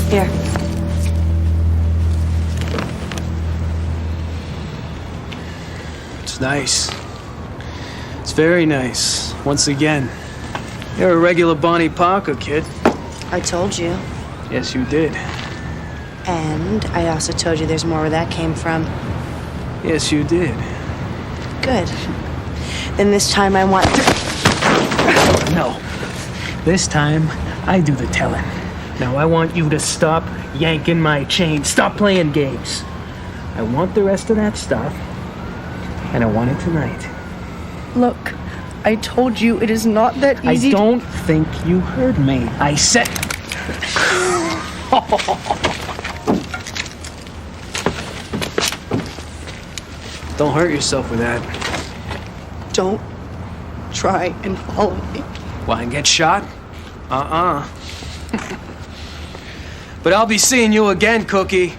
Here. It's nice. It's very nice. Once again, you're a regular Bonnie Parker, kid. I told you. Yes, you did. And I also told you there's more where that came from. Yes, you did. Good. Then this time I want to... No. This time, I do the telling. Now, I want you to stop yanking my chain. Stop playing games. I want the rest of that stuff, and I want it tonight. Look, I told you it is not that easy. I don't think you heard me. I said... Don't hurt yourself with that. Don't try and follow me. Why, and get shot? But I'll be seeing you again, Cookie.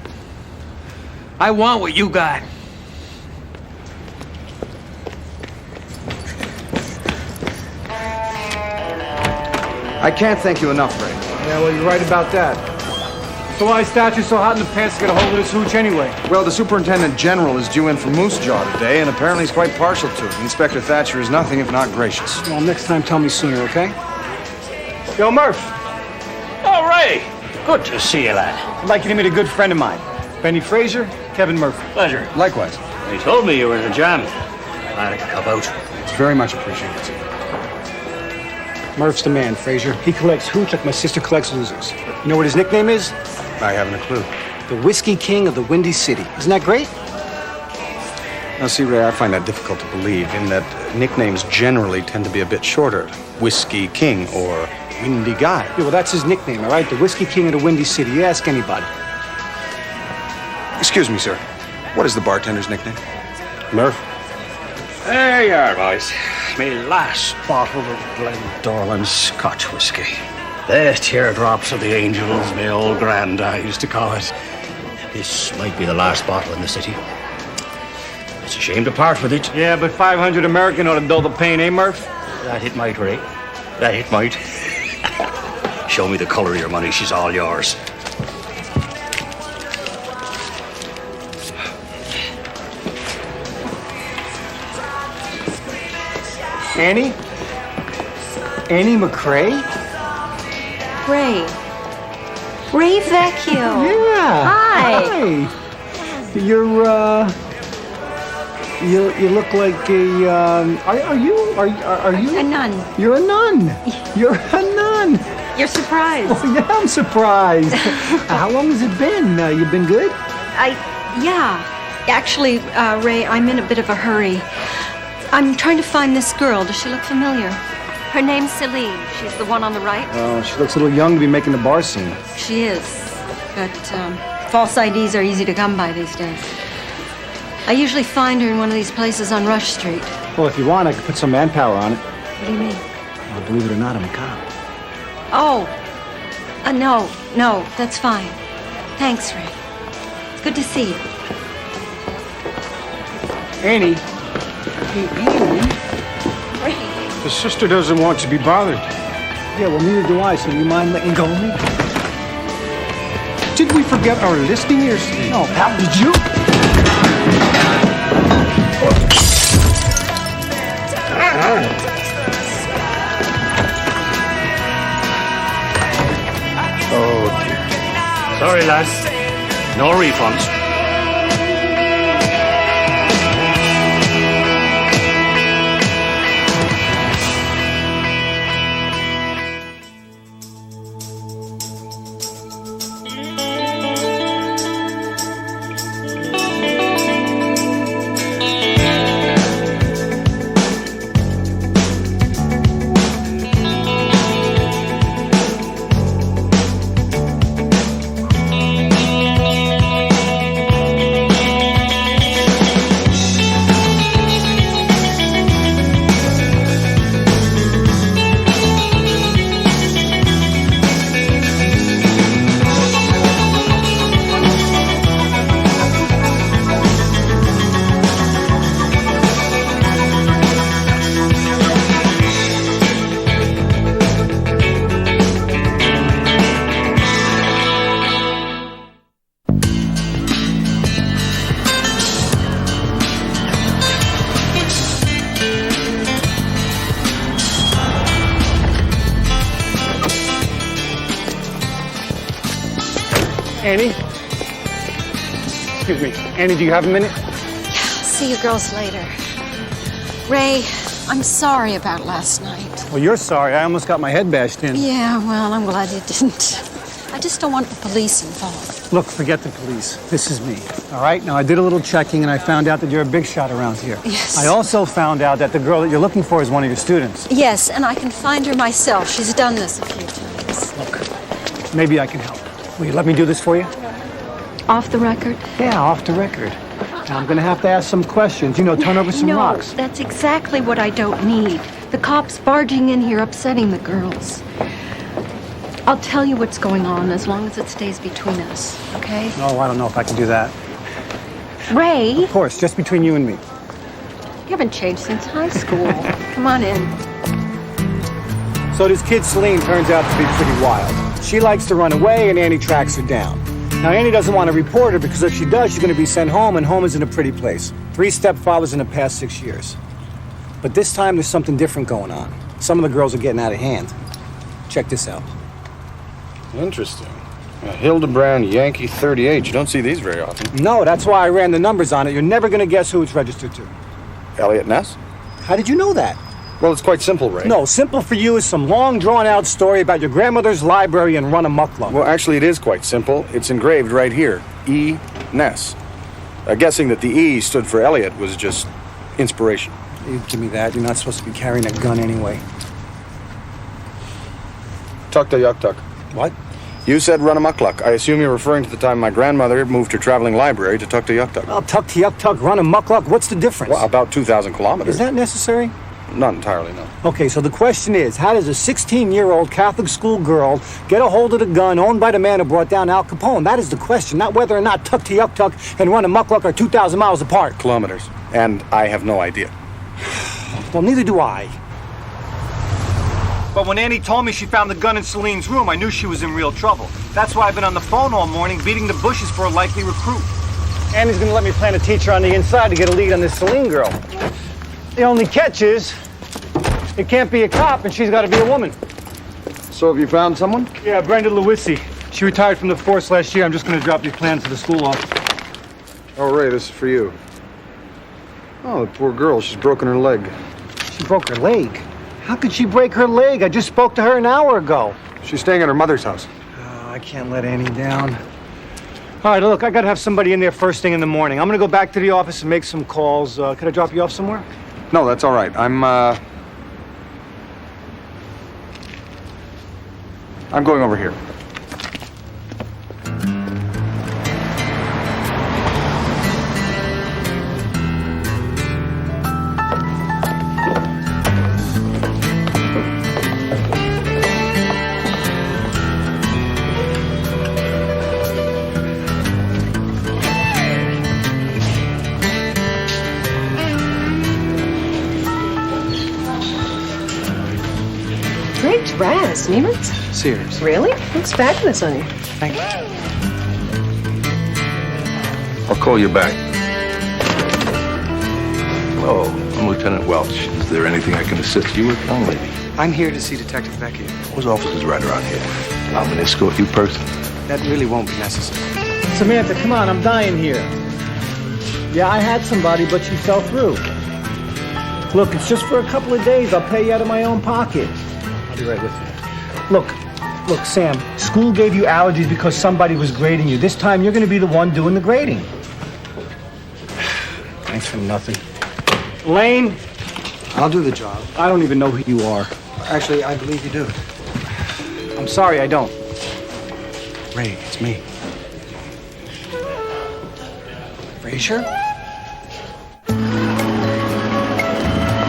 I want what you got. I can't thank you enough, Ray. Yeah, well, you're right about that. So why is Statue so hot in the pants to get a hold of this hooch anyway? Well, the Superintendent General is due in for Moose Jaw today, and apparently he's quite partial to it. Inspector Thatcher is nothing if not gracious. Well, next time tell me sooner, okay? Yo, Murph. Oh, Ray. Good to see you, lad. I'd like you to meet a good friend of mine. Benny Fraser, Kevin Murphy. Pleasure. Likewise. He told me you were in a jam. Glad I could help out. It's very much appreciated. Murph's the man, Fraser. He collects hooch like my sister collects losers. You know what his nickname is? I haven't a clue. The Whiskey King of the Windy City. Isn't that great? Now, see, Ray, I find that difficult to believe, in that nicknames generally tend to be a bit shorter. Whiskey King or Windy Guy. Yeah, well, that's his nickname, all right? The Whiskey King of the Windy City. You ask anybody. Excuse me, sir. What is the bartender's nickname? Murph? There you are, boys. Me last bottle of Glendorland Scotch whiskey. The teardrops of the angels, my old granddad used to call it. This might be the last bottle in the city. It's a shame to part with it. Yeah, but 500 American ought to dull the pain, eh, Murph? That hit might, Ray. That hit might. Show me the color of your money. She's all yours. Annie? Annie McCrae? Ray. Ray Vecchio. Yeah. Hi. You're, you look like a, are you? A nun. You're a nun. You're a nun. You're surprised. Oh, yeah, I'm surprised. How long has it been? You been good? Yeah. Actually, Ray, I'm in a bit of a hurry. I'm trying to find this girl. Does she look familiar? Her name's Celine. She's the one on the right. Oh, she looks a little young to be making the bar scene. She is. But false IDs are easy to come by these days. I usually find her in one of these places on Rush Street. Well, if you want, I could put some manpower on it. What do you mean? Well, believe it or not, I'm a cop. Oh. No, that's fine. Thanks, Ray. It's good to see you. Annie. Hey, Annie. Ray. The sister doesn't want to be bothered. Yeah, well, neither do I, so you mind letting go of me? Did we forget our listing here, Steve? No, how did you? Oh, dear. Sorry, lads. No refunds. Annie? Excuse me. Annie, do you have a minute? See you girls later. Ray, I'm sorry about last night. Well, you're sorry. I almost got my head bashed in. Yeah, well, I'm glad you didn't. I just don't want the police involved. Look, forget the police. This is me. All right? Now, I did a little checking, and I found out that you're a big shot around here. Yes. I also found out that the girl that you're looking for is one of your students. Yes, and I can find her myself. She's done this a few times. Look, maybe I can help. Will you let me do this for you? Off the record? Yeah, off the record. Now, I'm going to have to ask some questions. You know, turn over some rocks. No, that's exactly what I don't need. The cops barging in here, upsetting the girls. I'll tell you what's going on as long as it stays between us, okay? Oh, I don't know if I can do that. Ray, Of course, just between you and me. you haven't changed since high school. Come on in. So this kid Celine turns out to be pretty wild. She likes to run away, and Annie tracks her down. Now, Annie doesn't want to report her because if she does, she's going to be sent home, and home isn't a pretty place. 3 stepfathers in the past 6 years. But this time, there's something different going on. Some of the girls are getting out of hand. Check this out. Interesting. A Hildebrand Yankee 38. You don't see these very often. No, that's why I ran the numbers on it. You're never going to guess who it's registered to. Elliot Ness? How did you know that? Well, it's quite simple, Ray. No, simple for you is some long, drawn-out story about your grandmother's library and run amok club. Well, actually, it is quite simple. It's engraved right here. E. Ness. Guessing that the E stood for Elliot was just inspiration. You give me that. You're not supposed to be carrying a gun anyway. Tukta-yuk-tuk. What? You said run amuck-luck. I assume you're referring to the time my grandmother moved her traveling library to Tukta-yuk-tuk. Well, tuck, run amok luck. What's the difference? Well, about 2,000 kilometers. Is that necessary? Not entirely, no. Okay, so the question is, how does a 16-year-old Catholic school girl get a hold of the gun owned by the man who brought down Al Capone? That is the question, not whether or not Tukta-yuk-tuk and run amok luck are 2,000 miles apart. Kilometers. And I have no idea. Well, neither do I. But when Annie told me she found the gun in Celine's room, I knew she was in real trouble. That's why I've been on the phone all morning beating the bushes for a likely recruit. Annie's gonna let me plant a teacher on the inside to get a lead on this Celine girl. The only catch is, it can't be a cop and she's gotta be a woman. So have you found someone? Yeah, Brenda Lewisi. She retired from the force last year. I'm just gonna drop these plans to the school office. Oh, Ray, this is for you. Oh, the poor girl. She's broken her leg. She broke her leg? How could she break her leg? I just spoke to her an hour ago. She's staying at her mother's house. Oh, I can't let Annie down. All right, look, I gotta have somebody in there first thing in the morning. I'm gonna go back to the office and make some calls. Could I drop you off somewhere? No, that's all right. I'm going over here. Great dress, Neiman's. Sears. Really? Looks fabulous on you. Thank you. I'll call you back. Hello, I'm Lieutenant Welch. Is there anything I can assist you with, young lady? I'm here to see Detective Vecchio. Whose office is right around here? I'm gonna escort you personally. That really won't be necessary. Samantha, come on, I'm dying here. Yeah, I had somebody, but she fell through. Look, it's just for a couple of days. I'll pay you out of my own pocket. I'll be right with you. Look, Sam, school gave you allergies because somebody was grading you. This time, you're going to be the one doing the grading. Thanks for nothing. Lane, I'll do the job. I don't even know who you are. Actually, I believe you do. I'm sorry, I don't. Ray, it's me. Frazier?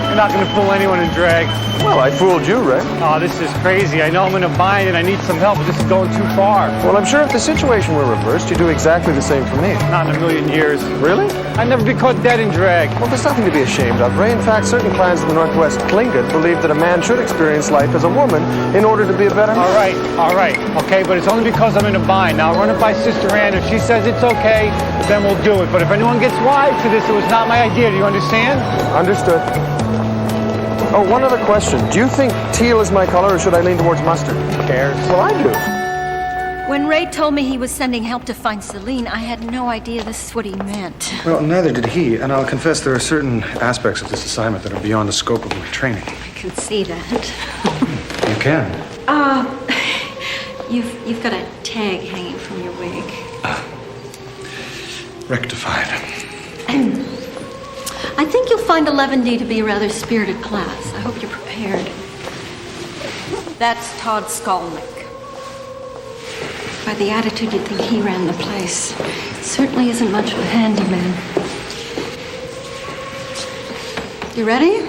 You're not going to fool anyone in drag. Well, I fooled you, Ray. Oh, this is crazy. I know I'm in a bind and I need some help, but this is going too far. Well, I'm sure if the situation were reversed, you'd do exactly the same for me. Not in a million years. Really? I'd never be caught dead in drag. Well, there's nothing to be ashamed of, Ray. In fact, certain clans of the Northwest Tlingit believe that a man should experience life as a woman in order to be a better man. All right, okay, but it's only because I'm in a bind. Now, I'll run it by Sister Ann. If she says it's okay, then we'll do it. But if anyone gets wise to this, it was not my idea. Do you understand? Understood. Oh, one other question. Do you think teal is my color, or should I lean towards mustard? Who cares? Well, I do. When Ray told me he was sending help to find Celine, I had no idea this is what he meant. Well, neither did he, and I'll confess there are certain aspects of this assignment that are beyond the scope of my training. I can see that. You can. You've got a tag hanging from your wig. Rectified. I think you'll find 11D to be a rather spirited class. I hope you're prepared. That's Todd Skolnick. By the attitude, you'd think he ran the place. Certainly isn't much of a handyman. You ready?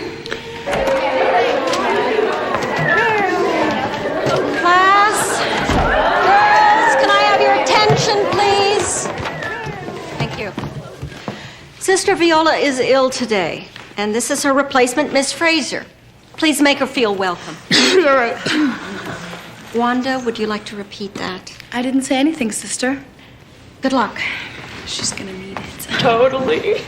Class? Girls, can I have your attention, please? Thank you. Sister Viola is ill today, and this is her replacement, Miss Fraser. Please make her feel welcome. All right. Wanda, would you like to repeat that? I didn't say anything, sister. Good luck. She's gonna need it. Totally.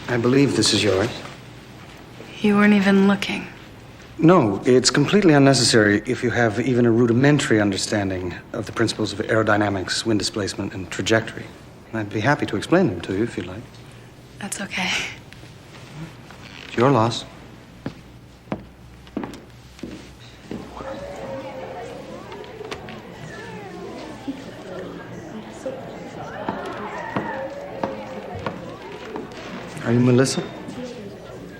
I believe this is yours. You weren't even looking. No, it's completely unnecessary if you have even a rudimentary understanding of the principles of aerodynamics, wind displacement, and trajectory. I'd be happy to explain them to you if you'd like. That's okay. It's your loss. Are you Melissa?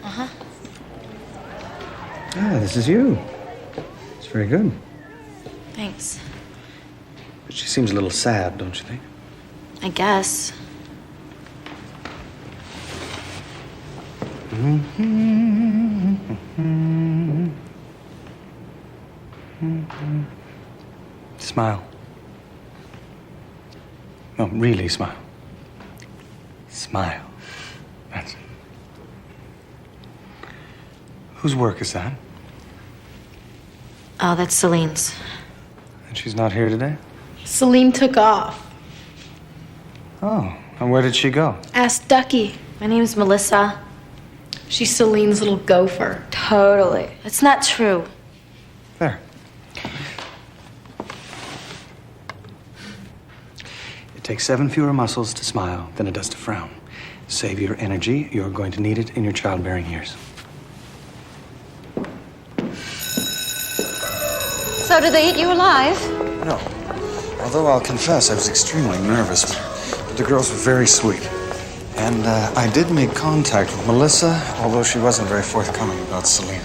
Uh-huh. Ah, this is you. It's very good. Thanks. But she seems a little sad, don't you think? I guess. Smile. No, really smile. Smile. That's it. Whose work is that? Oh, that's Celine's. And she's not here today? Celine took off. Oh, and where did she go? Ask Ducky. My name's Melissa. She's Celine's little gopher. Totally. It's not true. There. It takes 7 fewer muscles to smile than it does to frown. Save your energy. You're going to need it in your childbearing years. So did they eat you alive? No. Although I'll confess I was extremely nervous. But the girls were very sweet. And I did make contact with Melissa, although she wasn't very forthcoming about Celine.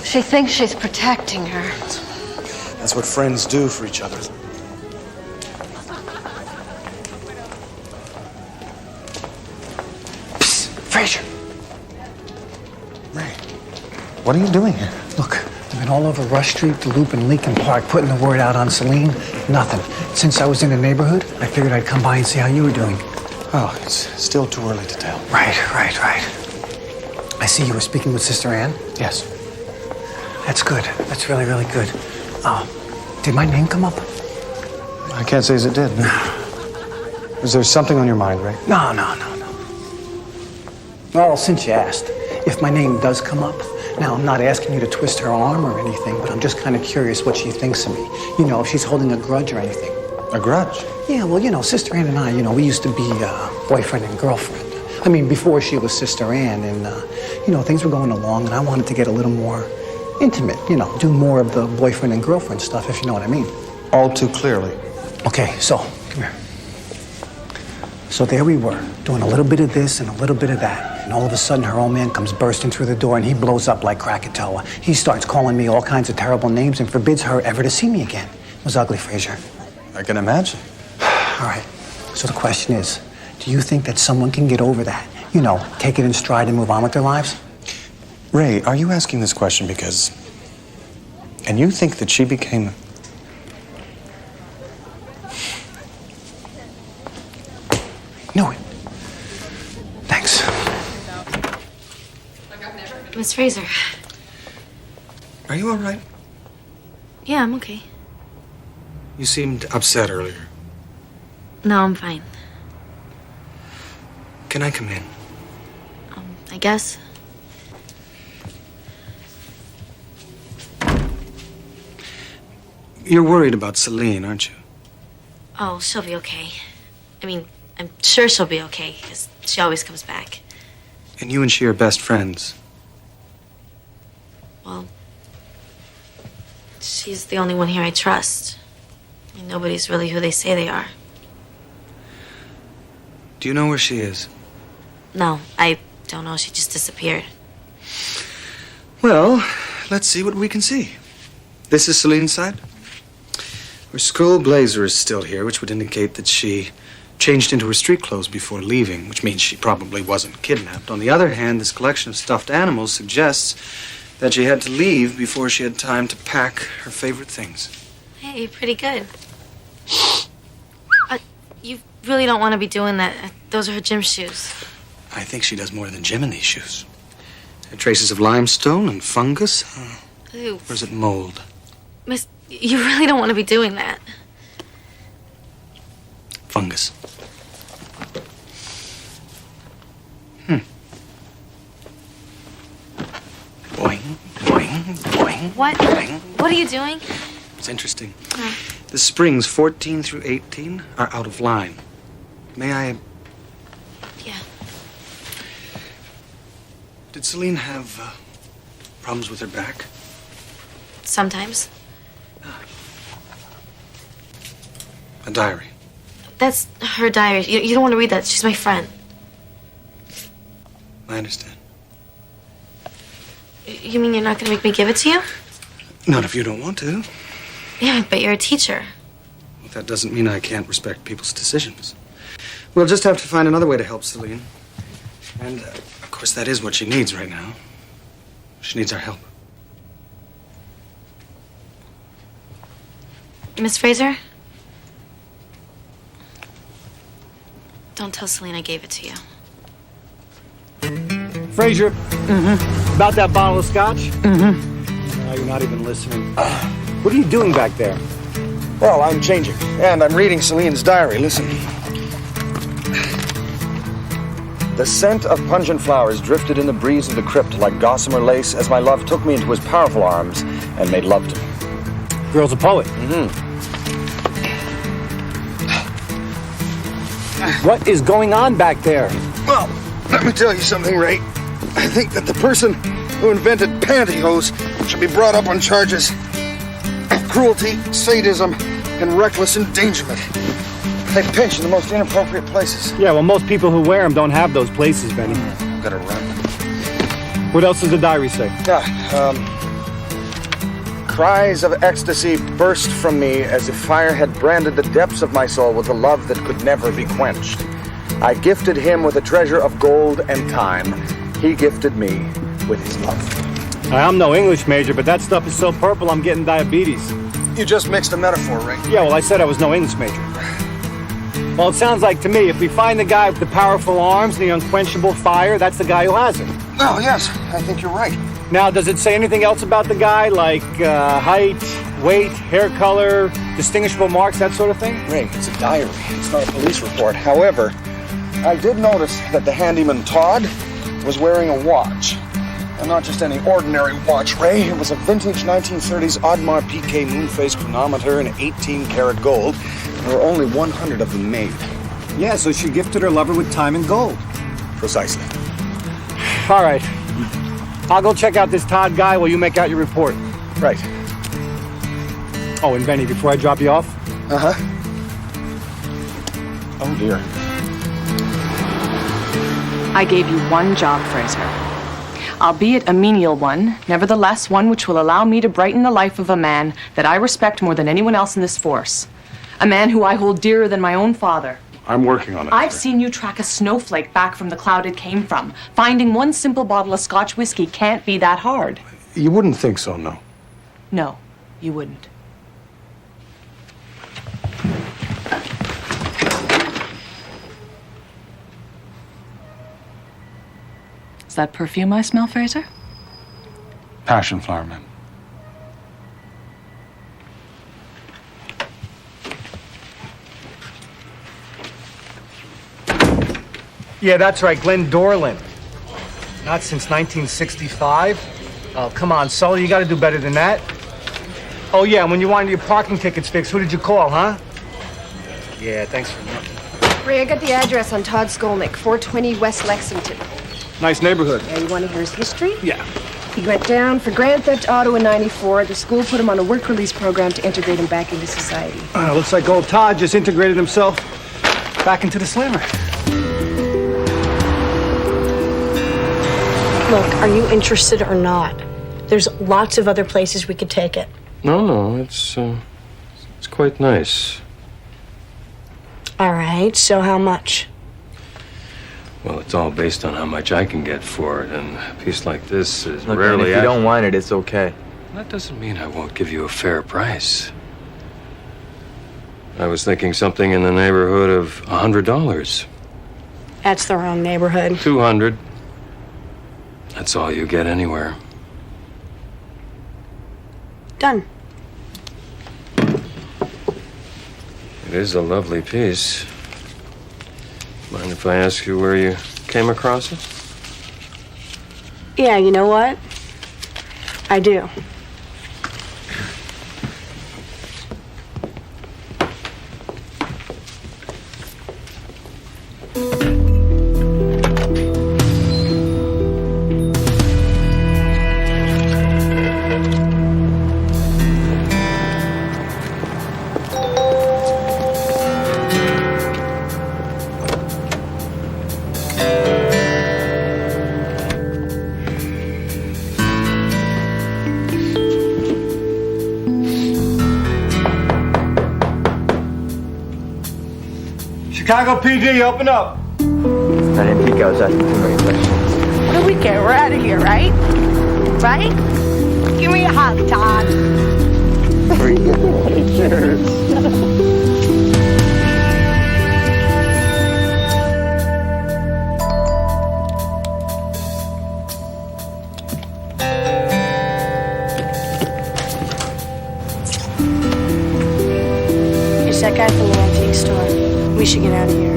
She thinks she's protecting her. That's what friends do for each other. Psst, Fraser. Ray, what are you doing here? Look, I've been all over Rush Street, the Loop, and Lincoln Park, putting the word out on Celine. Nothing. Since I was in the neighborhood, I figured I'd come by and see how you were doing. Oh, it's still too early to tell. Right. I see you were speaking with Sister Anne? Yes. That's good. That's really, really good. Did my name come up? I can't say as it did. Is there something on your mind, Ray? No. Well, since you asked, if my name does come up, now I'm not asking you to twist her arm or anything, but I'm just kind of curious what she thinks of me. You know, if she's holding a grudge or anything. A grudge? Yeah, well, you know, Sister Anne and I, we used to be boyfriend and girlfriend. I mean, before she was Sister Anne, and, things were going along, and I wanted to get a little more intimate, do more of the boyfriend and girlfriend stuff, if you know what I mean. All too clearly. Okay, so, come here. So there we were, doing a little bit of this and a little bit of that, and all of a sudden her old man comes bursting through the door, and he blows up like Krakatoa. He starts calling me all kinds of terrible names and forbids her ever to see me again. It was ugly, Fraser. I can imagine. All right, so the question is, do you think that someone can get over that? Take it in stride and move on with their lives? Ray, are you asking this question because... And you think that she became... Knew it. Thanks. Miss Fraser. Are you all right? Yeah, I'm okay. You seemed upset earlier. No, I'm fine. Can I come in? I guess. You're worried about Celine, aren't you? Oh, she'll be okay. I mean, I'm sure she'll be okay, because she always comes back. And you and she are best friends. Well, she's the only one here I trust. I mean, nobody's really who they say they are. Do you know where she is? No, I don't know. She just disappeared. Well, let's see what we can see. This is Celine's side. Her school blazer is still here, which would indicate that she changed into her street clothes before leaving, which means she probably wasn't kidnapped. On the other hand, this collection of stuffed animals suggests that she had to leave before she had time to pack her favorite things. Hey, you're pretty good. You really don't want to be doing that. Those are her gym shoes. I think she does more than gym in these shoes. There are traces of limestone and fungus. Ew. Or is it mold? Miss, you really don't want to be doing that. Fungus. Boing, boing, boing. What? Boing. What are you doing? It's interesting. The springs 14 through 18 are out of line. May I? Yeah. Did Celine have problems with her back? Sometimes. A diary. That's her diary. You don't want to read that. She's my friend. I understand. You mean you're not going to make me give it to you? Not if you don't want to. Yeah, but you're a teacher. Well, that doesn't mean I can't respect people's decisions. We'll just have to find another way to help Celine. And, of course, that is what she needs right now. She needs our help. Miss Fraser? Don't tell Celine I gave it to you. Fraser. About that bottle of scotch? No, you're not even listening. What are you doing back there? Well, I'm changing. And I'm reading Celine's diary. Listen. The scent of pungent flowers drifted in the breeze of the crypt like gossamer lace as my love took me into his powerful arms and made love to me. Girl's a poet. What is going on back there? Well, let me tell you something, Ray. I think that the person who invented pantyhose should be brought up on charges of cruelty, sadism, and reckless endangerment. They pinch in the most inappropriate places. Yeah, well, most people who wear them don't have those places, Benny. Gotta run. What else does the diary say? Cries of ecstasy burst from me as if fire had branded the depths of my soul with a love that could never be quenched. I gifted him with a treasure of gold and time. He gifted me with his love. I'm no English major, but that stuff is so purple I'm getting diabetes. You just mixed a metaphor, Ray. Yeah, well, I said I was no English major. Well, it sounds like to me, if we find the guy with the powerful arms and the unquenchable fire, that's the guy who has it. Oh, yes, I think you're right. Now, does it say anything else about the guy, like height, weight, hair color, distinguishable marks, that sort of thing? Ray, it's a diary. It's not a police report. However, I did notice that the handyman Todd was wearing a watch. And not just any ordinary watch, Ray. It was a vintage 1930s Audemars Piguet moonface chronometer in 18-karat gold. There were only 100 of them made. Yeah, so she gifted her lover with time and gold. Precisely. All right. I'll go check out this Todd guy while you make out your report. Right. Oh, and Benny, before I drop you off? Uh-huh. Oh, dear. I gave you one job, Fraser. Albeit a menial one, nevertheless one which will allow me to brighten the life of a man that I respect more than anyone else in this force. A man who I hold dearer than my own father. I'm working on it. I've seen you track a snowflake back from the cloud it came from. Finding one simple bottle of Scotch whiskey can't be that hard. You wouldn't think so, no. No, you wouldn't. Is that perfume I smell, Fraser? Passion flower, ma'am. Yeah, that's right, Glenn Dorland. Not since 1965. Oh, come on, Sully, you gotta do better than that. Oh, yeah, and when you wanted your parking tickets fixed, who did you call, huh? Yeah, thanks for nothing. Ray, I got the address on Todd Skolnick, 420 West Lexington. Nice neighborhood. Yeah, you want to hear his history? Yeah. He went down for grand theft auto in '94. The school put him on a work release program to integrate him back into society. Looks like old Todd just integrated himself back into the slammer. Look, are you interested or not? There's lots of other places we could take it. No, it's quite nice. All right, so how much? Well, it's all based on how much I can get for it, and a piece like this is Look, rarely... man, if you don't want it, it's okay. That doesn't mean I won't give you a fair price. I was thinking something in the neighborhood of $100. That's the wrong neighborhood. 200. That's all you get anywhere. Done. It is a lovely piece. Mind if I ask you where you came across it? Yeah, you know what? I do. Chicago PD, open up. I didn't think I was asking too many questions. What do we get? We're out of here, right? Right? Give me a hug, Todd. It's that guy from the antique store. We should get out of here.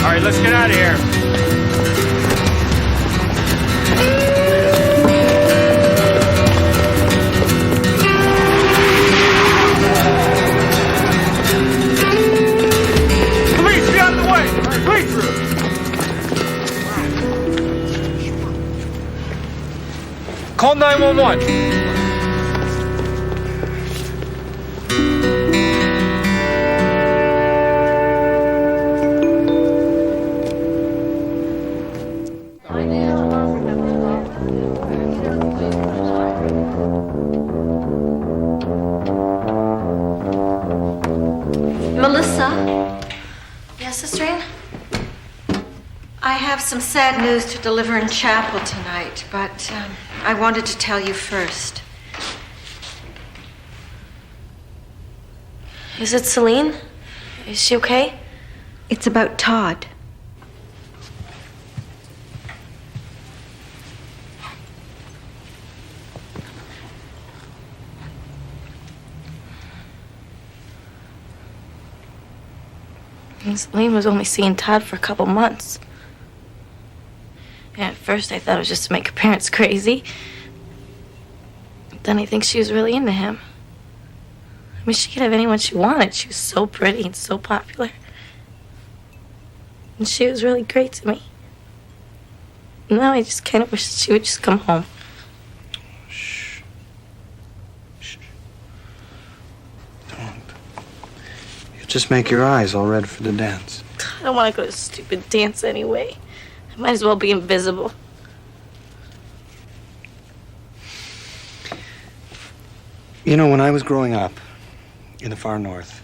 All right, let's get out of here. Police, get out of the way! Police! Call 911. Melissa? Yes, Sister Ann? I have some sad news to deliver in chapel tonight, but I wanted to tell you first. Is it Celine? Is she okay? It's about Todd. Celine was only seeing Todd for a couple months. And at first I thought it was just to make her parents crazy. Then I think she was really into him. I mean, she could have anyone she wanted. She was so pretty and so popular. And she was really great to me. Now I just kind of wish she would just come home. Shh. Shh. Don't. You'll just make your eyes all red for the dance. I don't want to go to a stupid dance anyway. I might as well be invisible. You know, when I was growing up in the far north,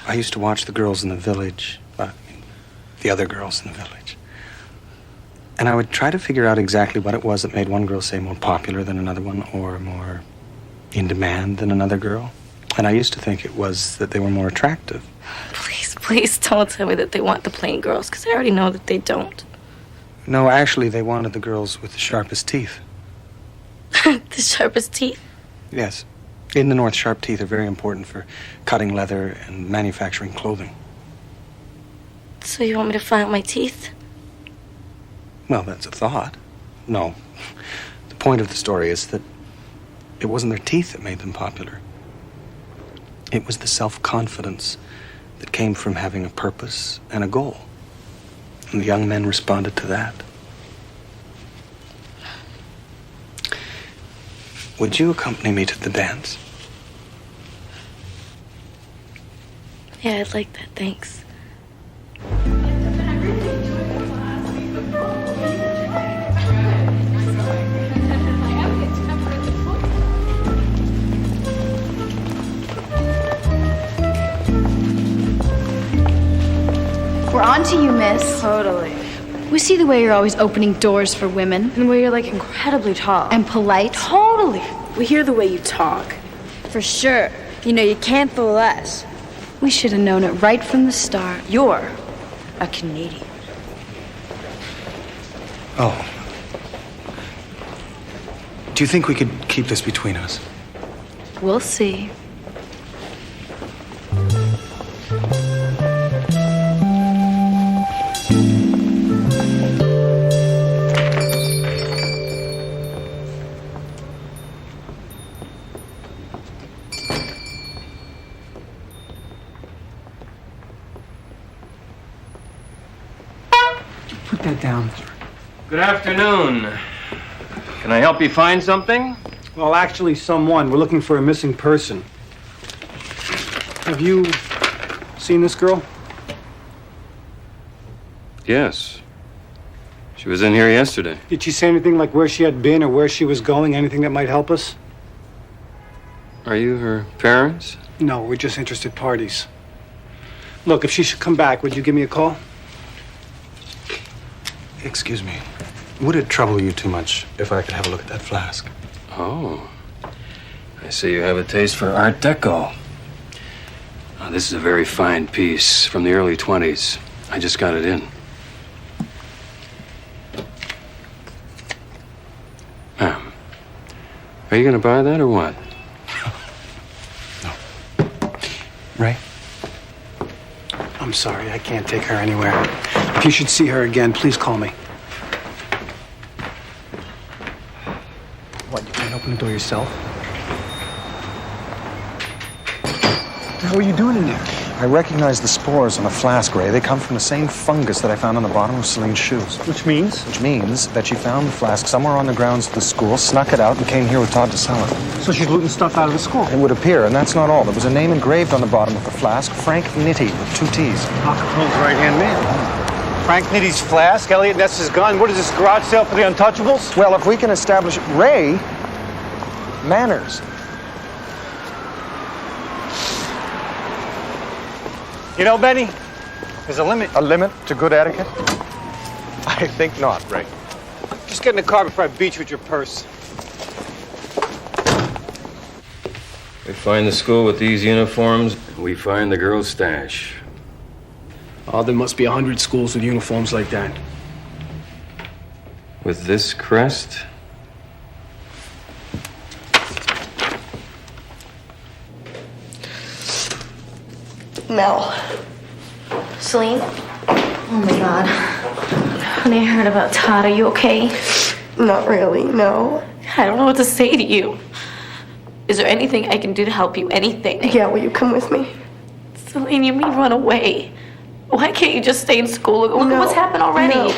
I used to watch the girls in the village, the other girls in the village. And I would try to figure out exactly what it was that made one girl, say, more popular than another one or more in demand than another girl. And I used to think it was that they were more attractive. Please don't tell me that they want the plain girls, because I already know that they don't. No, actually, they wanted the girls with the sharpest teeth. The sharpest teeth? Yes. In the North, sharp teeth are very important for cutting leather and manufacturing clothing. So you want me to find my teeth? Well, that's a thought. No. The point of the story is that it wasn't their teeth that made them popular. It was the self-confidence that came from having a purpose and a goal. And the young men responded to that. Would you accompany me to the dance? Yeah, I'd like that, thanks. We're on to you, miss. Totally. We see the way you're always opening doors for women. And where you're like incredibly tall. And polite. Totally. We hear the way you talk. For sure. You know, you can't fool us. We should have known it right from the start. You're a Canadian. Oh. Do you think we could keep this between us? We'll see. Put that down. Good afternoon. Can I help you find something? Well, actually, someone. We're looking for a missing person. Have you seen this girl? Yes. She was in here yesterday. Did she say anything like where she had been or where she was going? Anything that might help us? Are you her parents? No, we're just interested parties. Look, if she should come back, would you give me a call? Excuse me. Would it trouble you too much if I could have a look at that flask? Oh. I see you have a taste for Art Deco. Oh, this is a very fine piece from the early 20s. I just got it in. Ma'am, are you going to buy that or what? Ray? I'm sorry, I can't take her anywhere. If you should see her again, please call me. What, you can't open the door yourself? What the hell are you doing in there? I recognize the spores on the flask, Ray. They come from the same fungus that I found on the bottom of Celine's shoes. Which means? Which means that she found the flask somewhere on the grounds of the school, snuck it out, and came here with Todd to sell it. So she's looting stuff out of the school? It would appear, and that's not all. There was a name engraved on the bottom of the flask, Frank Nitti, with 2 T's. Al Capone's right-hand man. Frank Nitty's flask, Elliot Ness's gun. What is this, garage sale for the Untouchables? Well, if we can establish Ray, manners. You know, Benny, there's a limit. A limit to good etiquette? I think not, Ray. Just get in the car before I beat you with your purse. We find the school with these uniforms, we find the girl's stash. Oh, there must be 100 schools with uniforms like that. With this crest? Mel. Celine? Oh my God. Honey, I heard about Todd. Are you okay? Not really, no. I don't know what to say to you. Is there anything I can do to help you? Anything? Yeah, will you come with me? Celine, you mean run away? Why can't you just stay in school? No, What's happened already? No.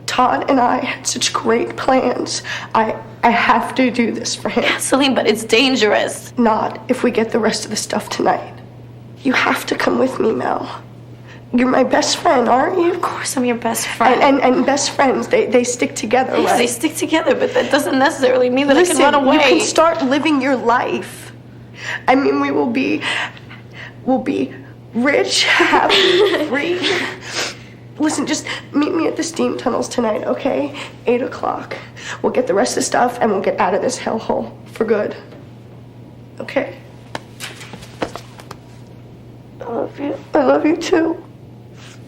Todd and I had such great plans. I have to do this for him. Yeah, Celine, but it's dangerous. Not if we get the rest of the stuff tonight. You have to come with me, Mel. You're my best friend, aren't you? Of course I'm your best friend. And best friends, they stick together, Yes, right? they stick together, but that doesn't necessarily mean that Listen, I can run away. you can start living your life. I mean, we will be We'll be rich, happy, free. Listen, just meet me at the steam tunnels tonight, okay? 8 o'clock. We'll get the rest of the stuff and we'll get out of this hellhole for good. Okay? I love you. I love you too.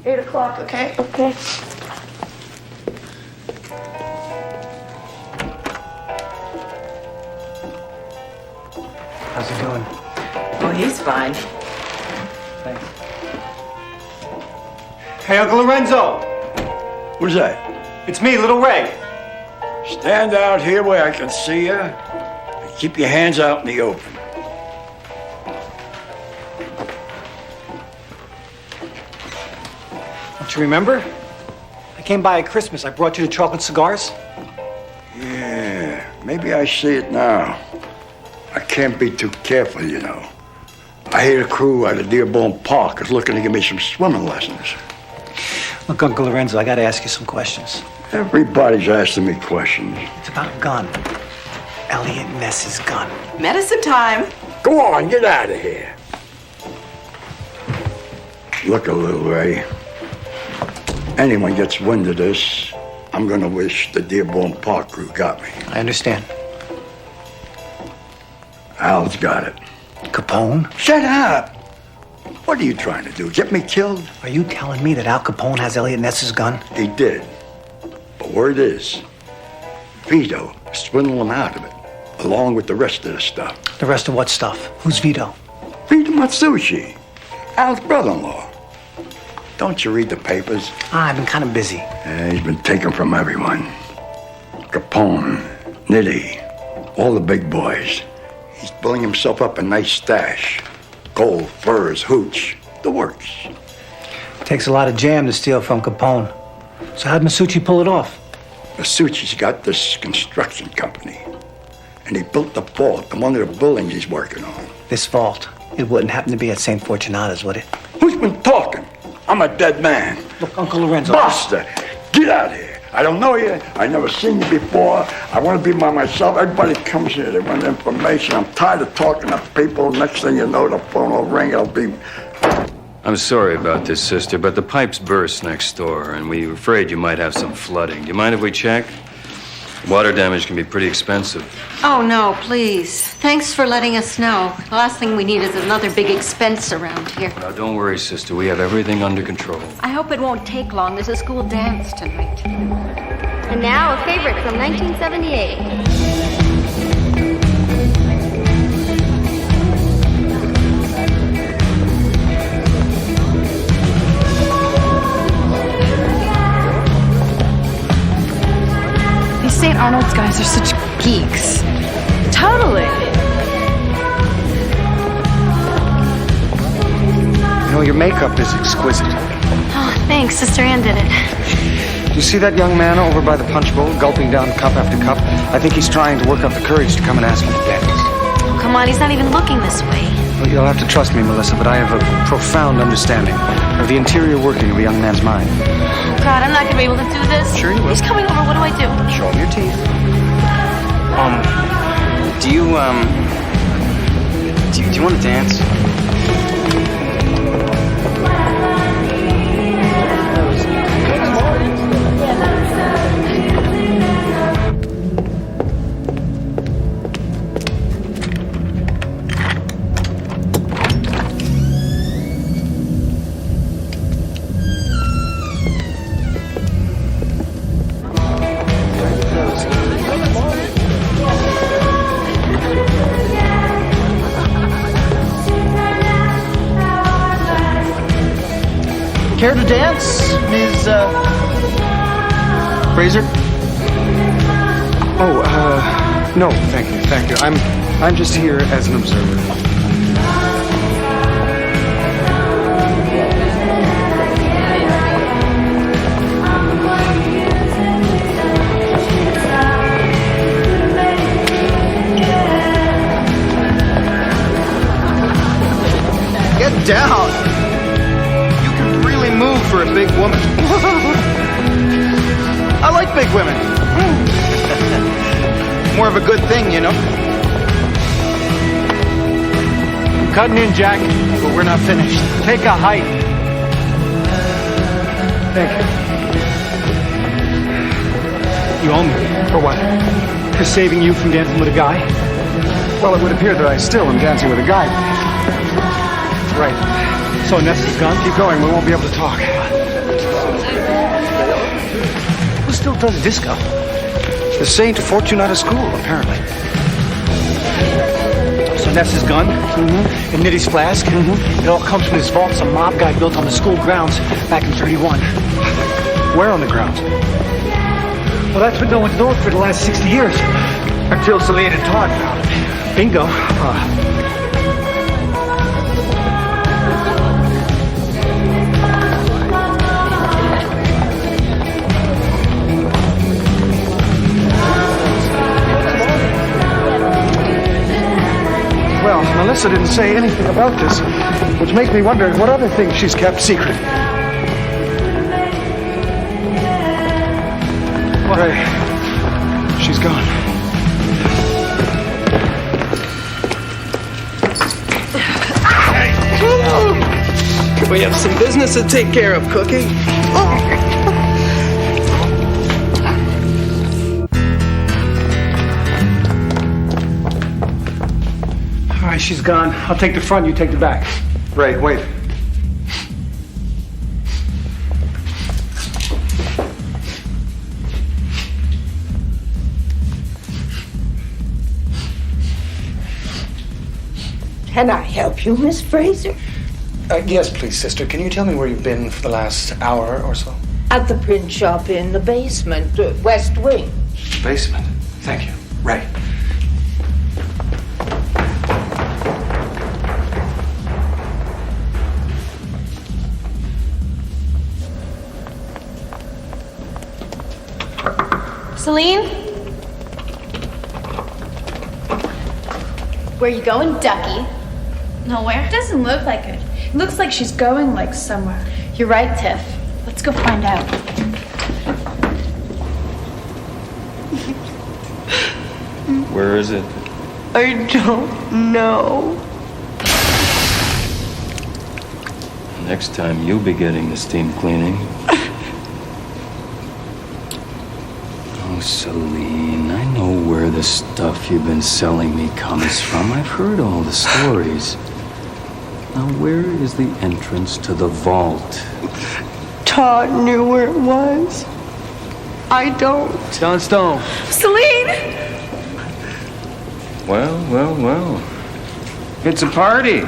8 o'clock, okay? Okay. How's he doing? Oh, he's fine. Thanks. Hey, Uncle Lorenzo! Who's that? It's me, Little Ray. Stand out here where I can see you. And keep your hands out in the open. Don't you remember? I came by at Christmas. I brought you the chocolate cigars. Yeah, maybe I see it now. I can't be too careful, you know. I hear a crew out of Dearborn Park is looking to give me some swimming lessons. Look, Uncle Lorenzo, I gotta ask you some questions. Everybody's asking me questions. It's about a gun. Elliot Ness's gun. Medicine time. Go on, get out of here. Look a little, Ray. Anyone gets wind of this, I'm gonna wish the Dearborn Park crew got me. I understand. Al's got it. Capone? Shut up! What are you trying to do? Get me killed? Are you telling me that Al Capone has Elliot Ness's gun? He did. But word is, Vito swindled him out of it, along with the rest of the stuff. The rest of what stuff? Who's Vito? Vito Matsushi, Al's brother-in-law. Don't you read the papers? I've been kind of busy. Yeah, he's been taken from everyone. Capone, Nitty, all the big boys. He's building himself up a nice stash. Gold, furs, hooch, the works. Takes a lot of jam to steal from Capone. So how'd Masucci pull it off? Masucci's got this construction company. And he built the vault in one of the buildings he's working on. This vault, it wouldn't happen to be at St. Fortunata's, would it? Who's been talking? I'm a dead man. Look, Uncle Lorenzo. Buster, get out of here. I don't know you. I never seen you before. I want to be by myself. Everybody comes here. They want information. I'm tired of talking to people. Next thing you know, the phone will ring. It'll be... I'm sorry about this, sister, but the pipes burst next door, and we were afraid you might have some flooding. Do you mind if we check? Water damage can be pretty expensive. Oh, no, please. Thanks for letting us know. The last thing we need is another big expense around here. Now, don't worry, sister. We have everything under control. I hope it won't take long. There's a school dance tonight. And now, a favorite from 1978. St. Arnold's guys are such geeks. Totally. You know, your makeup is exquisite. Oh, thanks. Sister Ann did it. You see that young man over by the punch bowl, gulping down cup after cup? I think he's trying to work up the courage to come and ask you to dance. Oh, come on. He's not even looking this way. Well, you'll have to trust me, Melissa, but I have a profound understanding of the interior working of a young man's mind. God, I'm not gonna be able to do this. Sure you will. He's coming over. What do I do? Show him your teeth. Do you want to dance? Care to dance, Ms. Fraser? Oh, no, thank you, thank you. I'm just here as an observer. Get down! Move for a big woman. I like big women. More of a good thing, you know. I'm cutting in, Jack, but we're not finished. Take a hike. Thank you. You owe me. For what? For saving you from dancing with a guy. Well, it would appear that I still am dancing with a guy. Right. So Nessa's gone? Keep going, we won't be able to talk. Who still does disco? The Saint Fortunata School, apparently. So Nessa's gun, and Nitty's flask, it all comes from this vault some mob guy built on the school grounds back in 31. Where on the grounds? Well, that's what no one's known for the last 60 years. Until Celine and Todd found it. Bingo. Well, Melissa didn't say anything about this, which makes me wonder what other things she's kept secret. Ray, she's gone. We have some business to take care of, Cookie. All right, she's gone. I'll take the front, you take the back. Ray, wait. Can I help you, Miss Fraser? Yes, please, sister. Can you tell me where you've been for the last hour or so? At the print shop in the basement, West Wing. Basement. Thank you. Ray. Celine? Where you going, ducky? Nowhere. Doesn't look like it. It looks like she's going, like, somewhere. You're right, Tiff. Let's go find out. Where is it? I don't know. Next time you'll be getting the steam cleaning. Oh, Celine, I know where the stuff you've been selling me comes from. I've heard all the stories. Now, where is the entrance to the vault? Todd knew where it was. I don't. Johnstone. Celine! Well. It's a party.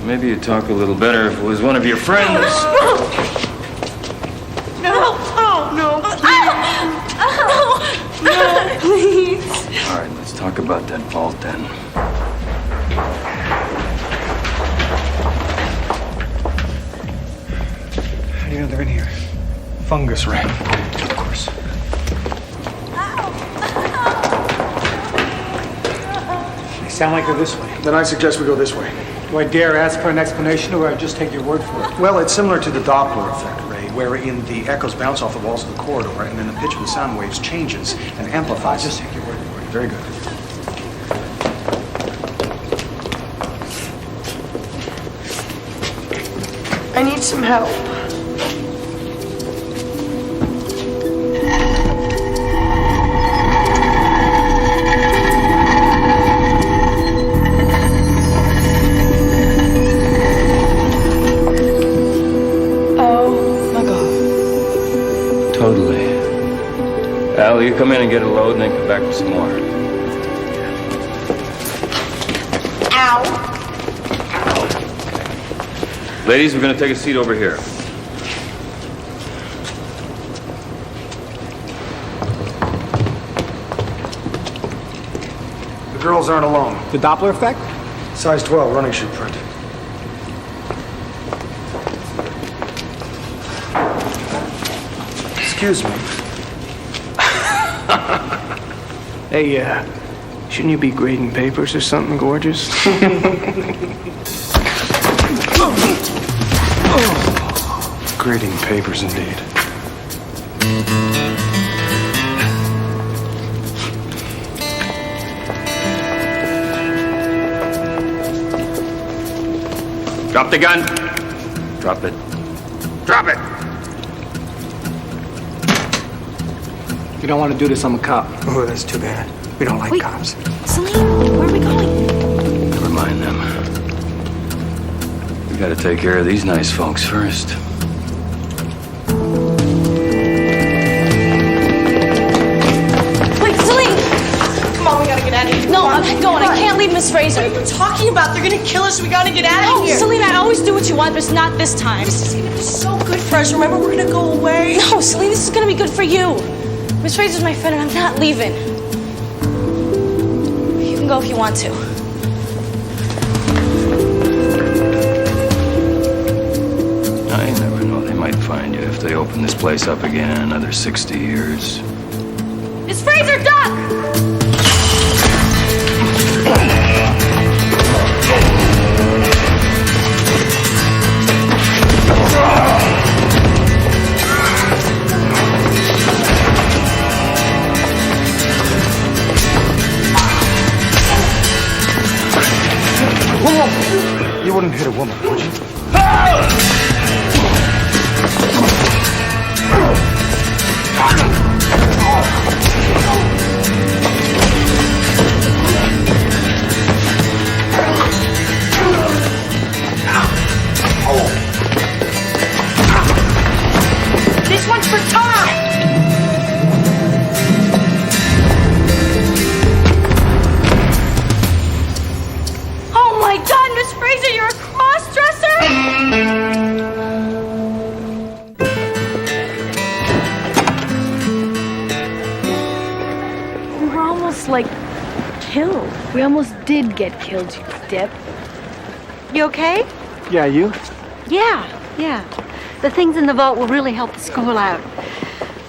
Maybe you'd talk a little better if it was one of your friends. No. Oh, no. Please. No, please. All right, let's talk about that vault then. How do you know they're in here? Fungus rat. Of course. They sound like they're this way. Then I suggest we go this way. Do I dare ask for an explanation, or I just take your word for it? Well, it's similar to the Doppler effect, Ray, wherein the echoes bounce off the walls of the corridor, and then the pitch of the sound waves changes and amplifies. Just take your word for it. Very good. I need some help. Oh my God. Totally. Al, you come in and get a load and then come back with some more. Ow! Ladies, we're going to take a seat over here. The girls aren't alone. The Doppler effect? Size 12, running shoe print. Excuse me. Hey, shouldn't you be grading papers or something, gorgeous? Grading papers, indeed. Drop the gun. Drop it. Drop it! You don't want to do this, I'm a cop. Oh, that's too bad. We don't like cops. Celine, where are we going? Never mind them. We gotta take care of these nice folks first. Wait, Celine! Come on, we gotta get out of here. No, I'm going. I can't leave Miss Fraser. What are you talking about? They're gonna kill us. We gotta get out of here. Celine, I always do what you want, but it's not this time. This is gonna be so good for us. Remember, we're gonna go away. No, Celine, this is gonna be good for you. Miss Fraser's my friend, and I'm not leaving. You can go if you want to. I never know. They might find you if they open this place up again in another 60 years. Miss Fraser, duck! You wouldn't hit a woman, would you? This one's for Tom. Oh my God, Miss Fraser, you're a cross-dresser? We were almost, like, killed. We almost did get killed, you dip. You okay? Yeah, you? Yeah. The things in the vault will really help the school out.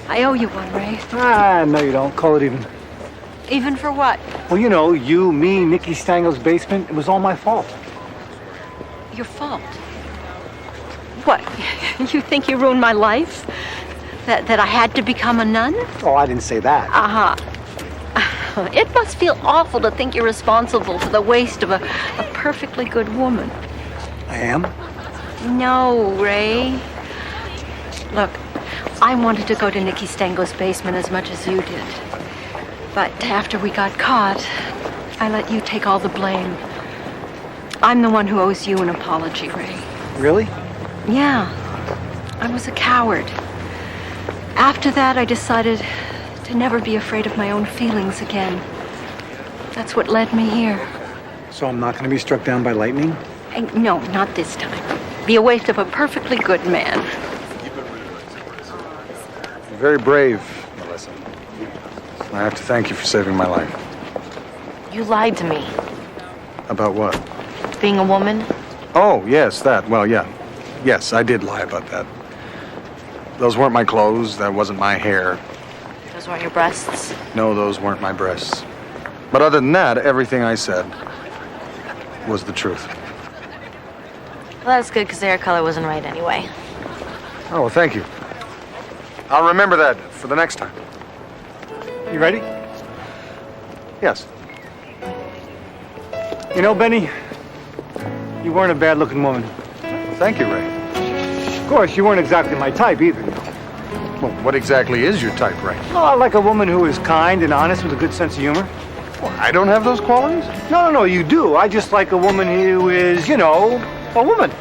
I owe you one, Ray. Ah, no, you don't. Call it even. Even for what? Well, you know, you, me, Nicky Stangle's basement, it was all my fault. Your fault. What? You think you ruined my life? That I had to become a nun? Oh, I didn't say that. Uh-huh. It must feel awful to think you're responsible for the waste of a perfectly good woman. I am? No, Ray. Look, I wanted to go to Nicky Stango's basement as much as you did. But after we got caught, I let you take all the blame. I'm the one who owes you an apology, Ray. Really? Yeah. I was a coward. After that, I decided to never be afraid of my own feelings again. That's what led me here. So I'm not going to be struck down by lightning? No, not this time. Be a waste of a perfectly good man. You're very brave, Melissa. I have to thank you for saving my life. You lied to me. About what? Being a woman? Oh, yes, that. Well, yeah. Yes, I did lie about that. Those weren't my clothes. That wasn't my hair. Those weren't your breasts? No, those weren't my breasts. But other than that, everything I said was the truth. Well, that's good, because the hair color wasn't right anyway. Oh, well, thank you. I'll remember that for the next time. You ready? Yes. You know, Benny, you weren't a bad-looking woman. Thank you, Ray. Of course, you weren't exactly my type either. Well, what exactly is your type, Ray? Well, I like a woman who is kind and honest with a good sense of humor. Well, I don't have those qualities. No, you do. I just like a woman who is, you know, a woman.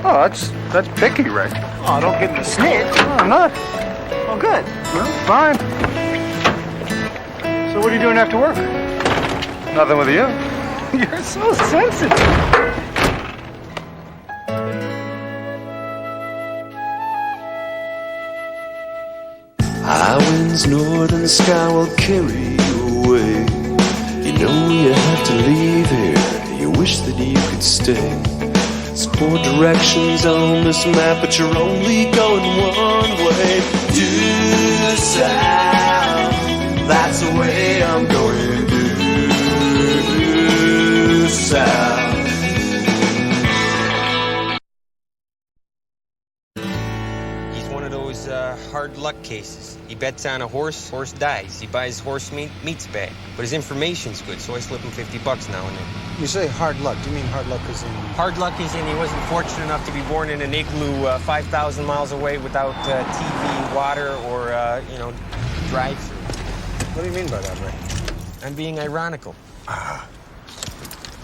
Oh, that's picky, Ray. Oh, don't get in the snit. No, I'm not. Oh, good. Well, fine. So what are you doing after work? Nothing with you. You're so sensitive. High winds, northern sky will carry you away. You know you have to leave here. You wish that you could stay. There's 4 directions on this map, but you're only going one way. Due south, that's the way I'm going. Due south. He's one of those those hard luck cases. He bets on a horse, horse dies. He buys horse meat, meat's bad. But his information's good, so I slip him $50 now and then. You say hard luck. Do you mean hard luck as in... Hard luck is in he wasn't fortunate enough to be born in an igloo 5,000 miles away without TV, water, or, drive-through. What do you mean by that, Ray? I'm being ironical.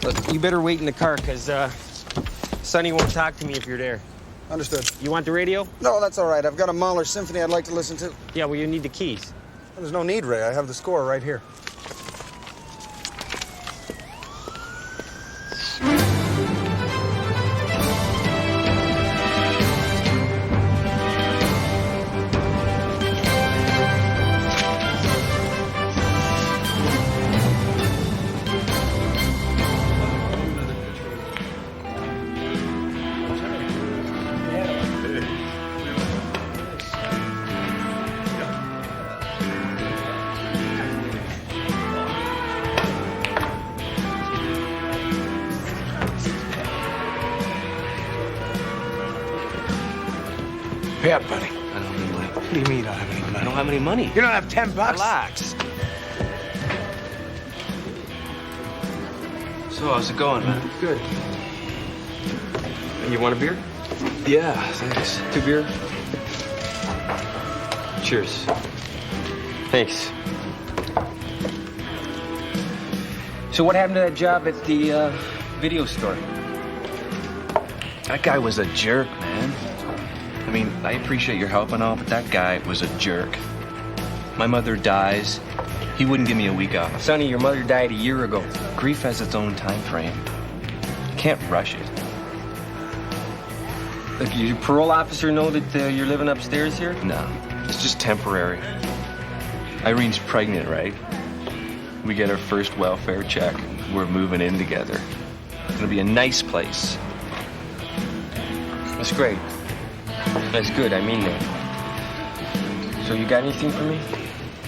Look, you better wait in the car, because Sonny won't talk to me if you're there. Understood. You want the radio? No, that's all right. I've got a Mahler symphony I'd like to listen to. Yeah, well, you need the keys. Well, there's no need, Ray. I have the score right here. Pay up, buddy. I don't have any money. What do you mean you don't have any money? I don't have any money. You don't have $10? Relax. So, how's it going, man? Good. You want a beer? Yeah, thanks. 2 beer? Cheers. Thanks. So what happened to that job at the video store? That guy was a jerk, man. I mean, I appreciate your help and all, but that guy was a jerk. My mother dies. He wouldn't give me a week off. Sonny, your mother died a year ago. Grief has its own time frame. You can't rush it. Look, your parole officer know that you're living upstairs here? No, it's just temporary. Irene's pregnant, right? We get our first welfare check. We're moving in together. It's gonna be a nice place. That's great. That's good, I mean that. So you got anything for me?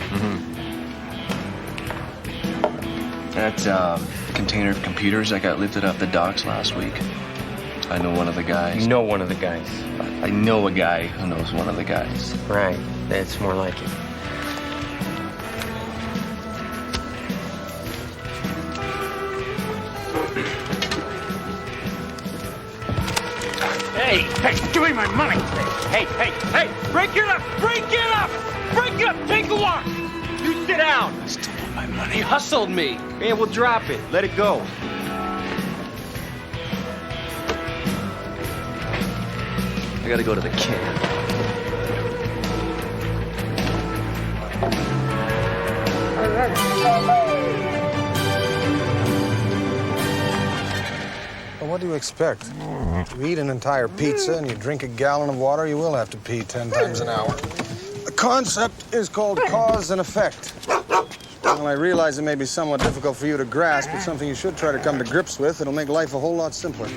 Mm-hmm. That container of computers that got lifted off the docks last week. I know one of the guys. You know one of the guys? I know a guy who knows one of the guys. Right, that's more like it. Hey, give me my money. Hey, break it up, take a walk. You sit down. I still want my money. You hustled me. Man, we'll drop it. Let it go. I gotta go to the camp. Well, what do you expect? You eat an entire pizza and you drink a gallon of water, you will have to pee 10 times an hour. The concept is called cause and effect. Well, I realize it may be somewhat difficult for you to grasp, but something you should try to come to grips with. It'll make life a whole lot simpler.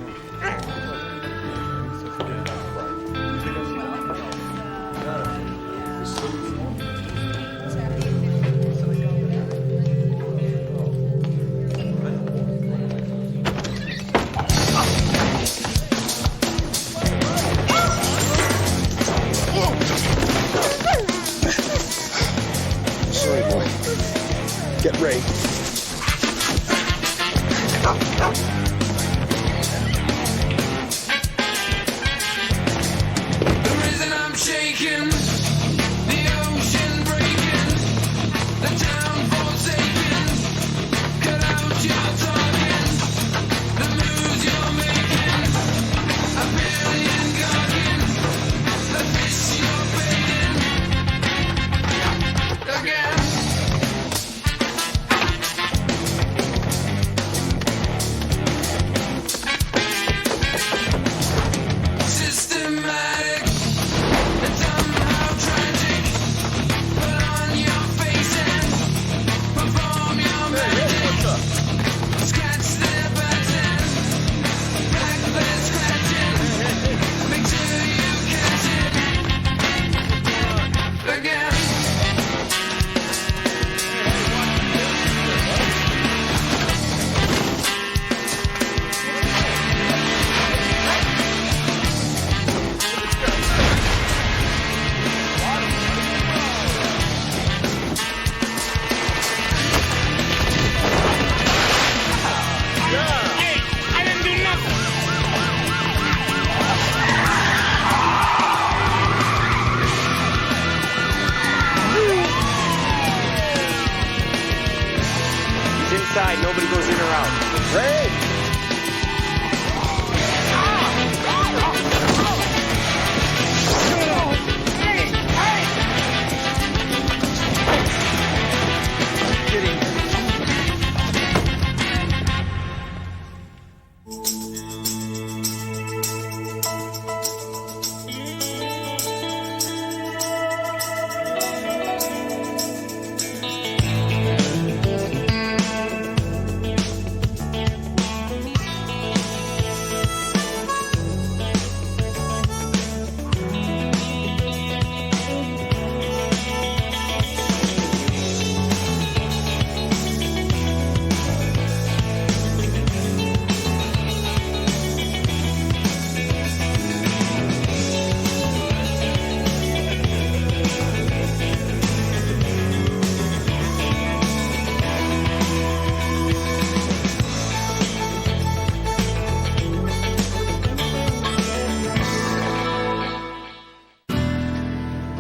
Sorry, boy. Get Ray.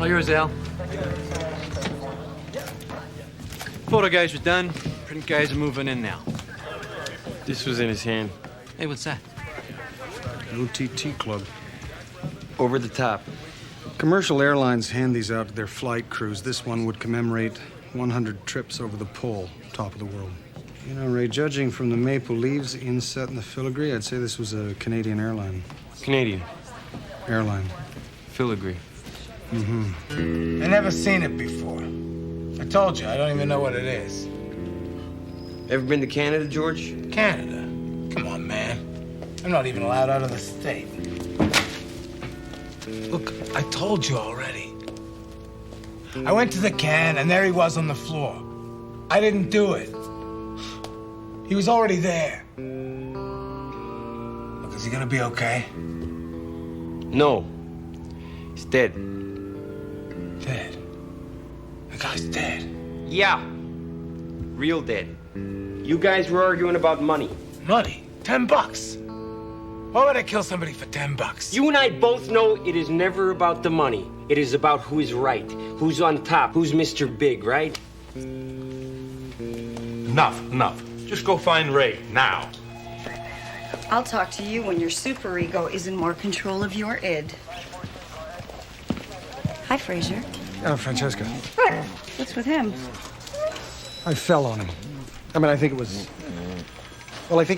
All yours, Al. Photo guys are done. Print guys are moving in now. This was in his hand. Hey, what's that? OTT Club. Over the top. Commercial airlines hand these out to their flight crews. This one would commemorate 100 trips over the pole, top of the world. You know, Ray, judging from the maple leaves inset and the filigree, I'd say this was a Canadian airline. Canadian. Airline. Filigree. Mm-hmm. I never seen it before. I told you, I don't even know what it is. Ever been to Canada, George? Canada? Come on, man. I'm not even allowed out of the state. Look, I told you already. I went to the can, and there he was on the floor. I didn't do it. He was already there. Look, is he gonna be okay? No. He's dead. Dead? The guy's dead. Yeah. Real dead. You guys were arguing about money. Money? $10? Why would I kill somebody for $10? You and I both know it is never about the money. It is about who is right, who's on top, who's Mr. Big, right? Enough. Just go find Ray, now. I'll talk to you when your superego is in more control of your id. Hi, Fraser. Francesca. What's with him? I fell on him. I mean, I think he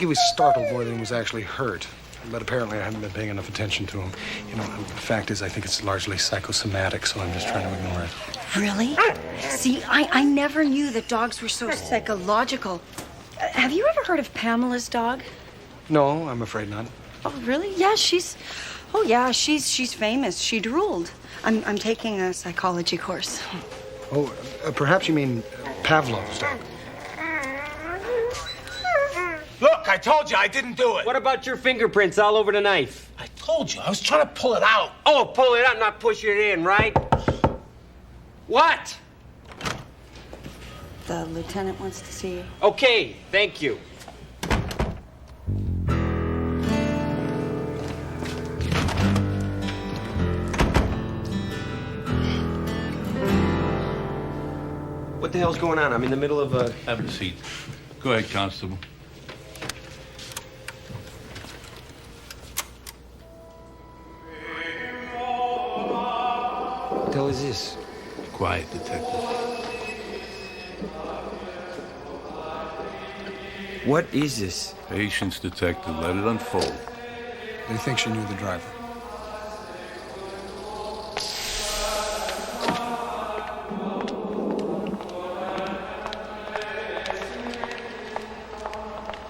was startled more than he was actually hurt. But apparently I haven't been paying enough attention to him. You know, the fact is I think it's largely psychosomatic, so I'm just trying to ignore it. Really? See, I never knew that dogs were so psychological. Have you ever heard of Pamela's dog? No, I'm afraid not. Oh, really? Yeah, she's famous. She drooled. I'm taking a psychology course. Oh, perhaps you mean Pavlov's dog. Look, I told you I didn't do it. What about your fingerprints all over the knife? I told you, I was trying to pull it out. Oh, pull it out, not push it in, right? What? The lieutenant wants to see you. Okay, thank you. What the hell's going on? I'm in the middle of a... Have a seat. Go ahead, Constable. What the hell is this? Quiet, detective. What is this? Patience, detective. Let it unfold. They think she knew the driver.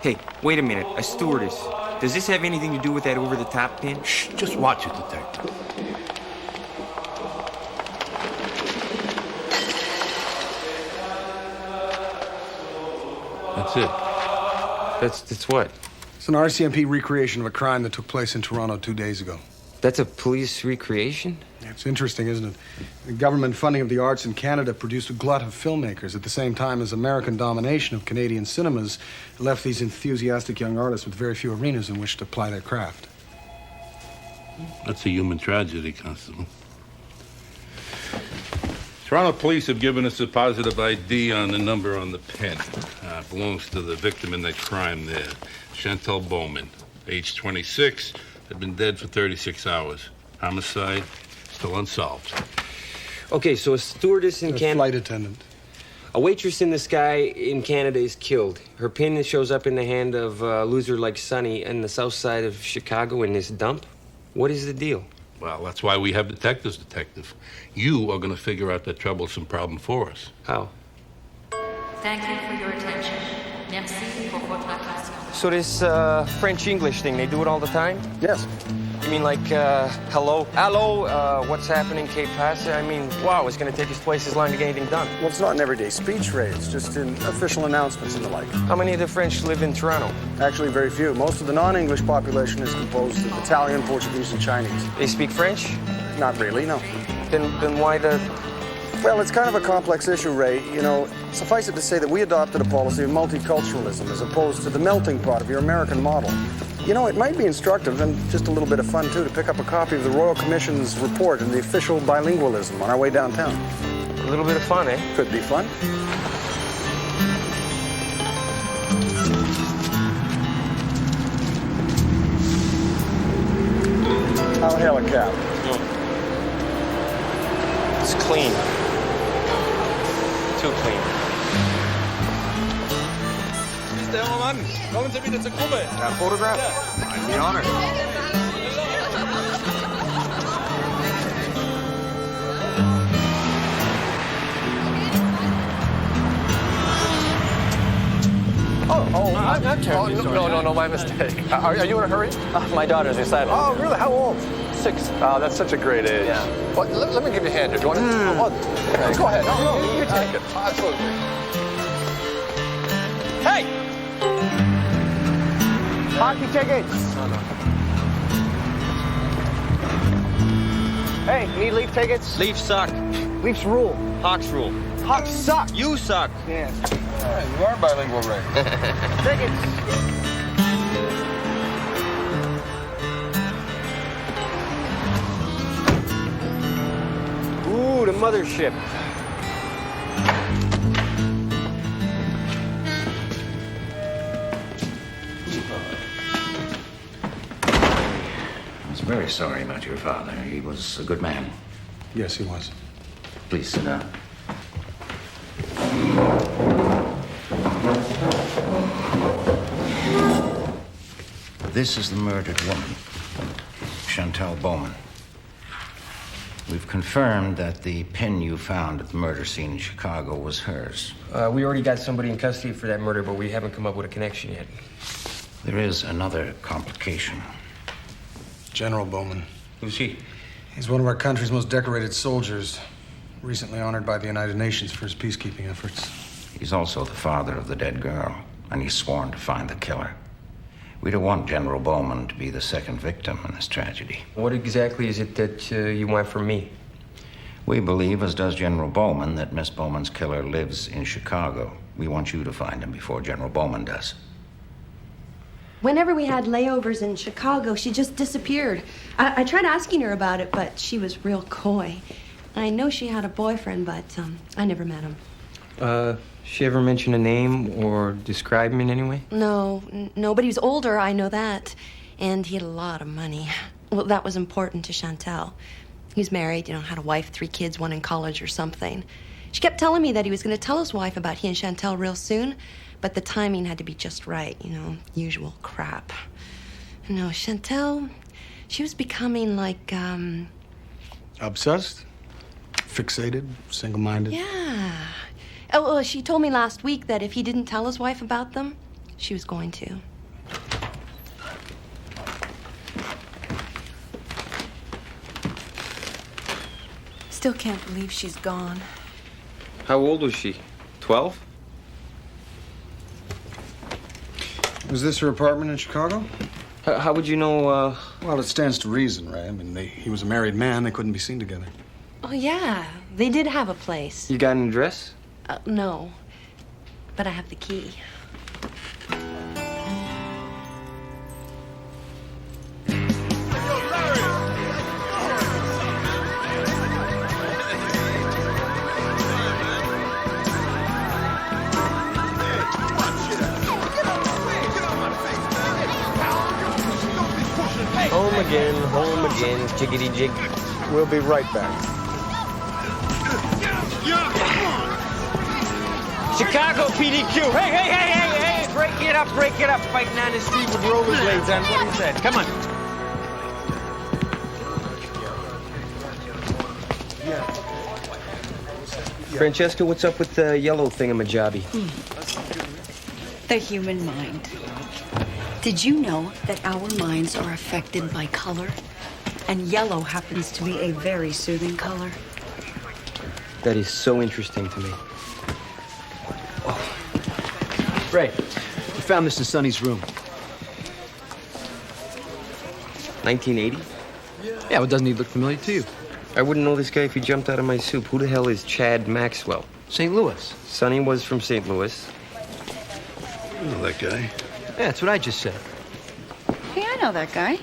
Hey, wait a minute. A stewardess. Does this have anything to do with that over-the-top pin? Shh, just watch it, detective. That's it. That's what? It's an RCMP recreation of a crime that took place in Toronto 2 days ago. That's a police recreation? It's interesting, isn't it? The government funding of the arts in Canada produced a glut of filmmakers at the same time as American domination of Canadian cinemas left these enthusiastic young artists with very few arenas in which to apply their craft. That's a human tragedy, Constable. Toronto police have given us a positive ID on the number on the pin. Belongs to the victim in that crime there, Chantal Bowman, age 26, had been dead for 36 hours. Homicide, still unsolved. Okay, so a stewardess in Canada... Flight attendant. A waitress in the sky in Canada is killed. Her pin shows up in the hand of a loser like Sonny in the south side of Chicago in this dump. What is the deal? Well, that's why we have detectives, detective. You are going to figure out that troublesome problem for us. How? Thank you for your attention. Merci pour votre attention. So this French-English thing, they do it all the time? Yes. You mean like, hello, what's happening, Cape Pasa? I mean, wow, it's going to take us twice as long to get anything done. Well, it's not an everyday speech, Ray. It's just in official announcements and the like. How many of the French live in Toronto? Actually, very few. Most of the non-English population is composed of Italian, Portuguese, and Chinese. They speak French? Not really, no. Then why the... Well, it's kind of a complex issue, Ray. You know, suffice it to say that we adopted a policy of multiculturalism as opposed to the melting pot of your American model. You know, it might be instructive and just a little bit of fun, too, to pick up a copy of the Royal Commission's report and the official bilingualism on our way downtown. A little bit of fun, eh? Could be fun. I'll hail a cab. It's clean. Too clean. Ist der junge Mann. Kommen Sie bitte zur Gruppe. Got a photograph? I'd be honored. I'm terribly sorry. No, my mistake. Are you in a hurry? My daughter's beside me. Oh, really? How old? 6. Oh, that's such a great age. Yeah. Well, let me give you a hand here. Do you want to? Go ahead. No, you take it. Absolutely. Hey! Hockey tickets. Hey, need Leaf tickets? Leafs suck. Leafs rule. Hawks rule. Hawks suck. You suck. Yeah. You are bilingual, Ray. Tickets. Ooh, the mothership. I was very sorry about your father. He was a good man. Yes, he was. Please sit down. This is the murdered woman, Chantal Bowman. We've confirmed that the pin you found at the murder scene in Chicago was hers. We already got somebody in custody for that murder, but we haven't come up with a connection yet. There is another complication. General Bowman. Who's he? He's one of our country's most decorated soldiers, recently honored by the United Nations for his peacekeeping efforts. He's also the father of the dead girl, and he's sworn to find the killer. We don't want General Bowman to be the second victim in this tragedy. What exactly is it that you want from me? We believe, as does General Bowman, that Miss Bowman's killer lives in Chicago. We want you to find him before General Bowman does. Whenever we had layovers in Chicago, she just disappeared. I tried asking her about it, but she was real coy. I know she had a boyfriend, but I never met him. She ever mention a name or describe him in any way? No, but he was older, I know that. And he had a lot of money. Well, that was important to Chantal. He was married, had a wife, 3 kids, 1 in college or something. She kept telling me that he was going to tell his wife about he and Chantal real soon, but the timing had to be just right, usual crap. Chantal, she was becoming like, Obsessed? Fixated? Single-minded? Yeah. Oh, well, she told me last week that if he didn't tell his wife about them, she was going to. Still can't believe she's gone. How old was she? 12? Was this her apartment in Chicago? How would you know, Well, it stands to reason, Ray. I mean, he was a married man. They couldn't be seen together. Oh, yeah. They did have a place. You got an address? No. But I have the key. Home again, jiggity jig. We'll be right back. Chicago PDQ. Hey, break it up. Fighting on the street with rollerblades on. What is that? Come on. Francesca, what's up with the yellow thingamajobby? The human mind. Did you know that our minds are affected by color? And yellow happens to be a very soothing color. That is so interesting to me. Ray, we found this in Sonny's room. 1980? Yeah, well, doesn't he look familiar to you? I wouldn't know this guy if he jumped out of my soup. Who the hell is Chad Maxwell? St. Louis. Sonny was from St. Louis. You know that guy. Yeah, that's what I just said. Hey, know that guy.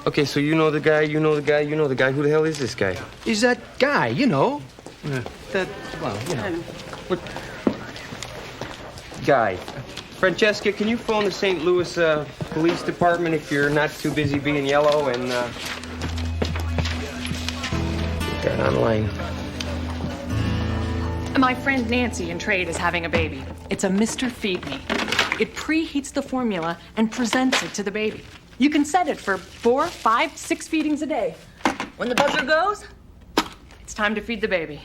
Okay, so you know the guy, you know the guy, you know the guy. Who the hell is this guy? He's that guy, you know. That, well, you know. What? Guy. Francesca, can you phone the St. Louis Police Department if you're not too busy being yellow and, get that online. My friend Nancy in trade is having a baby. It's a Mr. Feed Me. It preheats the formula and presents it to the baby. You can set it for 4, 5, 6 feedings a day. When the buzzer goes, it's time to feed the baby.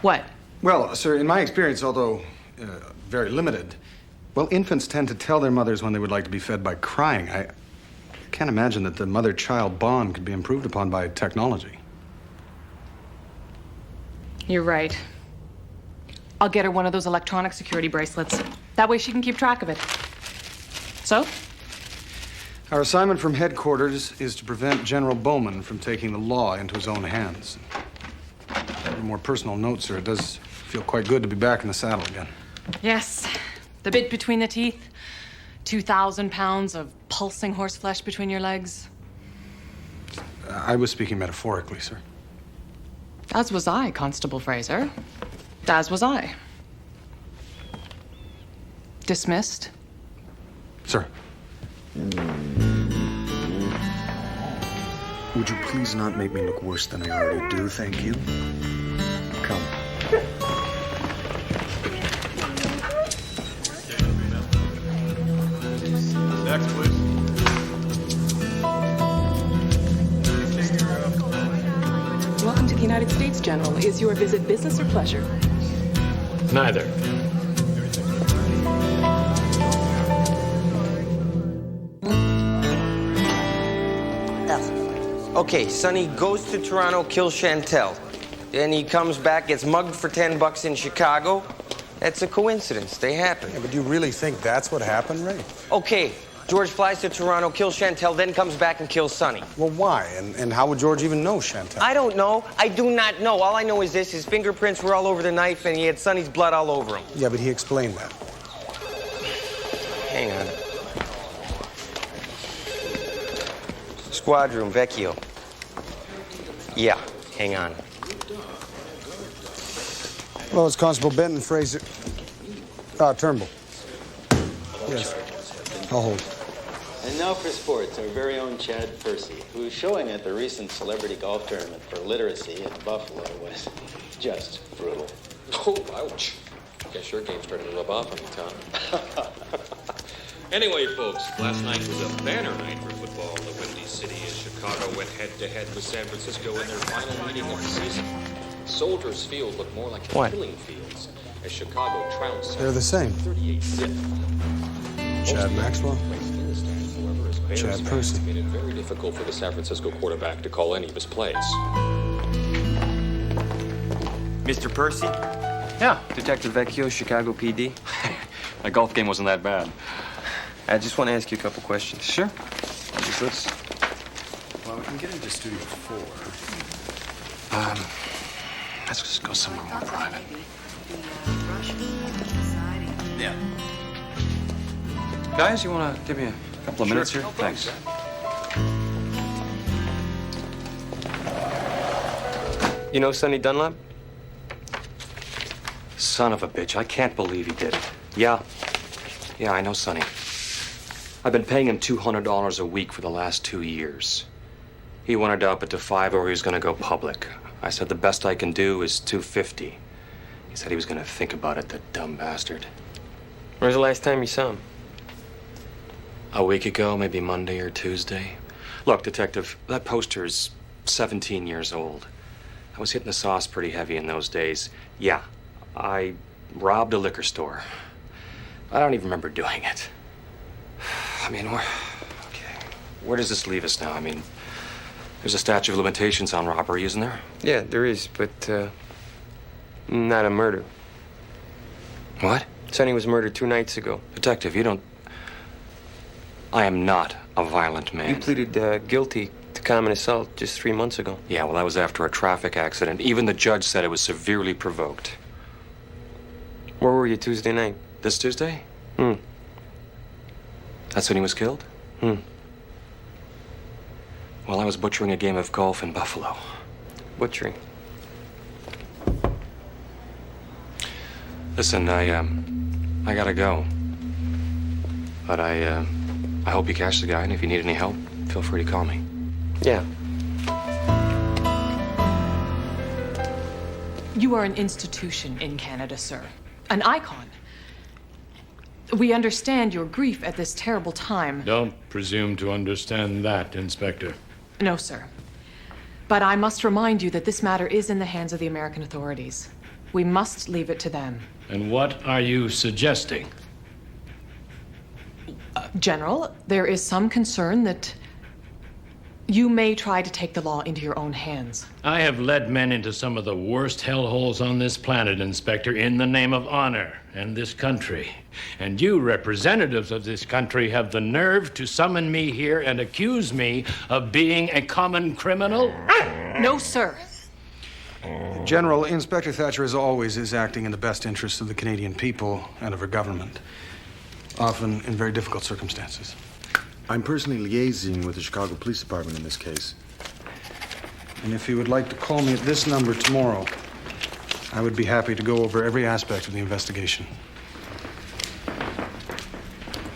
What? Well, sir, in my experience, although very limited, well, infants tend to tell their mothers when they would like to be fed by crying. I can't imagine that the mother-child bond could be improved upon by technology. You're right. I'll get her one of those electronic security bracelets. That way she can keep track of it. So? Our assignment from headquarters is to prevent General Bowman from taking the law into his own hands. On a more personal note, sir, it does feel quite good to be back in the saddle again. Yes. The bit between the teeth. 2,000 pounds of pulsing horse flesh between your legs. I was speaking metaphorically, sir. As was I, Constable Fraser. As was I. Dismissed. Sir. Would you please not make me look worse than I already do, thank you? Come. Next, please. Welcome to the United States, General. Is your visit business or pleasure? Neither. Okay, Sonny goes to Toronto, kills Chantel. Then he comes back, gets mugged for $10 in Chicago. That's a coincidence. They happen. Yeah, but do you really think that's what happened, Ray? Okay, George flies to Toronto, kills Chantel, then comes back and kills Sonny. Well, why? And how would George even know Chantel? I don't know. I do not know. All I know is this. His fingerprints were all over the knife, and he had Sonny's blood all over him. Yeah, but he explained that. Hang on. Squad room, Vecchio. Yeah, hang on. Well, it's Constable Benton Fraser. Turnbull. Yes. I'll hold. And now for sports, our very own Chad Percy, whose showing at the recent celebrity golf tournament for literacy in Buffalo was just brutal. Oh, ouch. Guess your game's starting to rub off on me, Tom. Anyway, folks, last night was a banner night for football in the Windy City as Chicago went head-to-head with San Francisco in their final meeting of the season. Soldiers Field looked more like the killing fields as Chicago trounced. They're the same. 38-zip. Chad Maxwell. Chad Percy. Made it very difficult for the San Francisco quarterback to call any of his plays. Mr. Percy? Yeah. Detective Vecchio, Chicago PD. That golf game wasn't that bad. I just want to ask you a couple questions. Sure. Well, we can get into Studio 4. Let's just go somewhere more private. Yeah. Guys, you want to give me a couple of minutes here? Thanks. You know Sonny Dunlap? Son of a bitch, I can't believe he did it. Yeah, I know Sonny. I've been paying him $200 a week for the last 2 years. He wanted to up it to $5 or he was going to go public. I said the best I can do is $250. He said he was going to think about it, the dumb bastard. When's the last time you saw him? A week ago, maybe Monday or Tuesday. Look, Detective, that poster's 17 years old. I was hitting the sauce pretty heavy in those days. Yeah, I robbed a liquor store. I don't even remember doing it. I mean, where does this leave us now? I mean, there's a statute of limitations on robbery, isn't there? Yeah, there is, but, not a murder. What? Sonny was murdered 2 nights ago. Detective, you don't... I am not a violent man. You pleaded, guilty to common assault just 3 months ago. Yeah, well, that was after a traffic accident. Even the judge said it was severely provoked. Where were you Tuesday night? This Tuesday? That's when he was killed? While I was butchering a game of golf in Buffalo. Butchering? Listen, I gotta go. But I hope you catch the guy, and if you need any help, feel free to call me. Yeah. You are an institution in Canada, sir. An icon. We understand your grief at this terrible time. Don't presume to understand that, Inspector. No, sir. But I must remind you that this matter is in the hands of the American authorities. We must leave it to them. And what are you suggesting? General, there is some concern that you may try to take the law into your own hands. I have led men into some of the worst hellholes on this planet, Inspector, in the name of honor and this country. And you, representatives of this country, have the nerve to summon me here and accuse me of being a common criminal? No, sir. General, Inspector Thatcher, as always, is acting in the best interests of the Canadian people and of her government, often in very difficult circumstances. I'm personally liaising with the Chicago Police Department in this case. And if you would like to call me at this number tomorrow, I would be happy to go over every aspect of the investigation.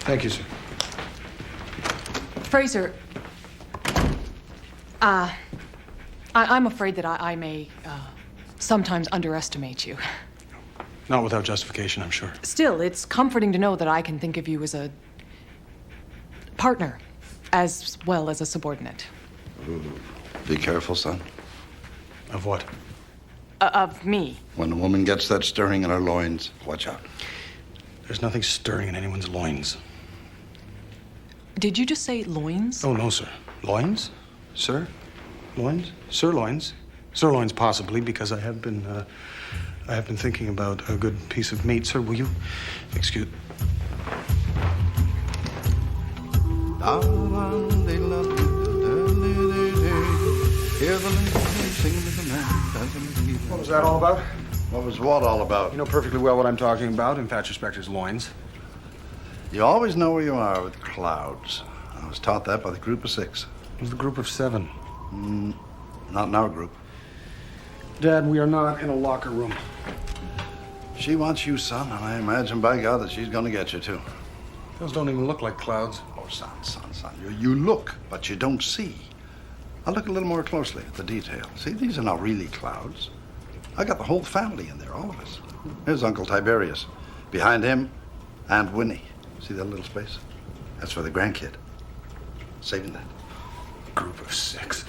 Thank you, sir. Fraser, I'm afraid that I may sometimes underestimate you. Not without justification, I'm sure. Still, it's comforting to know that I can think of you as a partner as well as a subordinate. Ooh. Be careful, son. Of what? Of me. When a woman gets that stirring in her loins, watch out. There's nothing stirring in anyone's loins. Did you just say loins? Oh, no, sir. Loins? Sir? Loins? Sirloins? Sirloins, possibly, because I have been thinking about a good piece of meat. Sir, will you excuse... What was that all about? What was what all about? You know perfectly well what I'm talking about, in Thatcher Spector's loins. You always know where you are with clouds. I was taught that by the group of 6. It was the group of 7. Not in our group. Dad, we are not in a locker room. She wants you, son, and I imagine by God that she's gonna get you, too. Those don't even look like clouds. Oh, son. You look, but you don't see. I'll look a little more closely at the detail. See, these are not really clouds. I got the whole family in there, all of us. Here's Uncle Tiberius. Behind him, Aunt Winnie. See that little space? That's for the grandkid. Saving that. Group of 6.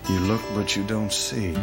You look, but you don't see.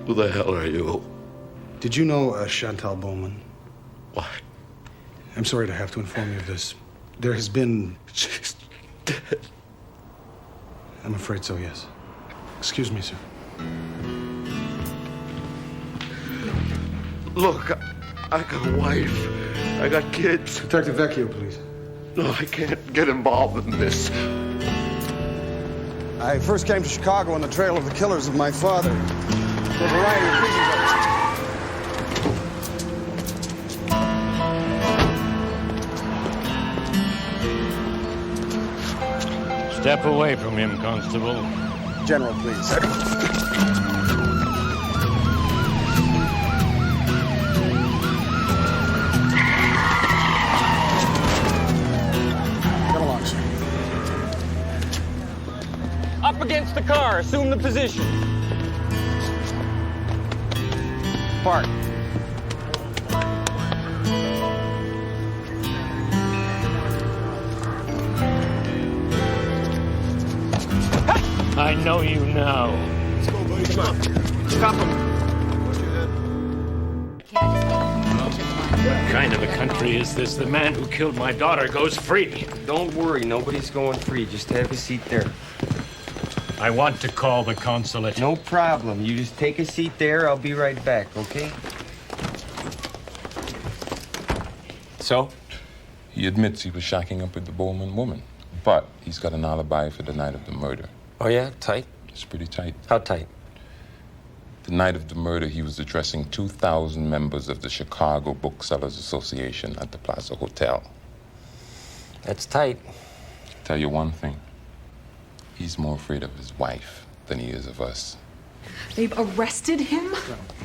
Who the hell are you? Did you know Chantal Bowman? What? I'm sorry to have to inform you of this. There has been... She's dead. I'm afraid so, yes. Excuse me, sir. Look, I got a wife I got kids. Detective Vecchio, please. No, I can't get involved in this. I first came to Chicago on the trail of the killers of my father. For a variety of reasons. Step away from him, Constable. General, please. Come along, sir. Up against the car. Assume the position. Park. I know you now. Let's go, buddy. Come on. Stop him. What kind of a country is this? The man who killed my daughter goes free. Don't worry, nobody's going free. Just have a seat there. I want to call the consulate. No problem. You just take a seat there. I'll be right back, okay? So? He admits he was shacking up with the Bowman woman, but he's got an alibi for the night of the murder. Oh, yeah? Tight? It's pretty tight. How tight? The night of the murder, he was addressing 2,000 members of the Chicago Booksellers Association at the Plaza Hotel. That's tight. Tell you one thing. He's more afraid of his wife than he is of us. They've arrested him?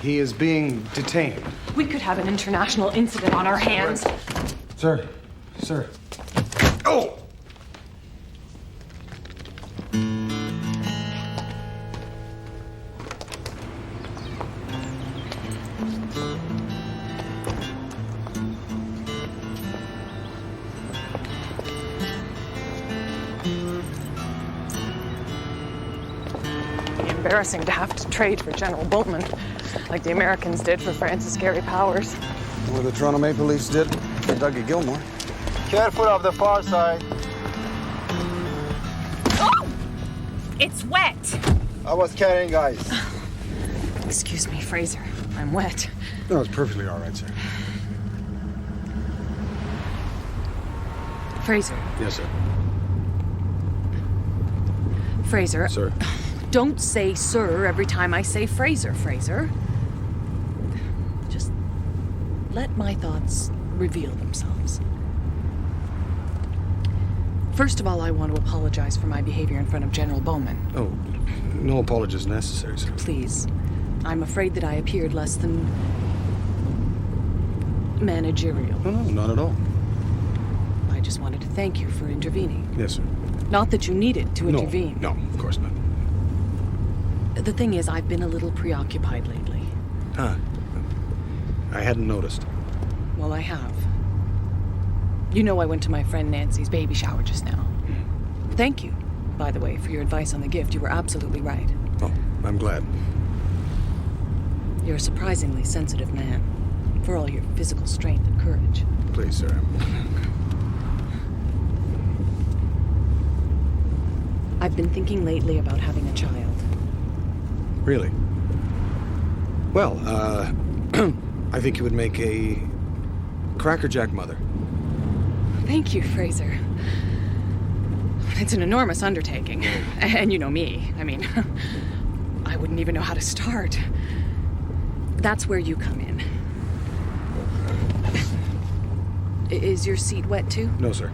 He is being detained. We could have an international incident on our hands. Sir. Sir. Oh! Embarrassing to have to trade for General Bowman, like the Americans did for Francis Gary Powers. Or the Toronto Maple Leafs did for Dougie Gilmore. Careful of the far side. Oh! It's wet. I was carrying ice. Excuse me, Fraser. I'm wet. No, it's perfectly all right, sir. Fraser. Yes, sir. Fraser. Sir. Don't say sir every time I say Fraser, Fraser. Just let my thoughts reveal themselves. First of all, I want to apologize for my behavior in front of General Bowman. Oh, no apologies necessary, sir. Please. I'm afraid that I appeared less than managerial. No, not at all. I just wanted to thank you for intervening. Yes, sir. Not that you needed to intervene. No, of course not. The thing is, I've been a little preoccupied lately. Huh. I hadn't noticed. Well, I have. You know I went to my friend Nancy's baby shower just now. Thank you, by the way, for your advice on the gift. You were absolutely right. Oh, I'm glad. You're a surprisingly sensitive man, for all your physical strength and courage. Please, sir. I've been thinking lately about having a child. Really? Well, I think you would make a crackerjack mother. Thank you, Fraser. It's an enormous undertaking. And you know me. I mean, I wouldn't even know how to start. That's where you come in. Is your seat wet, too? No, sir.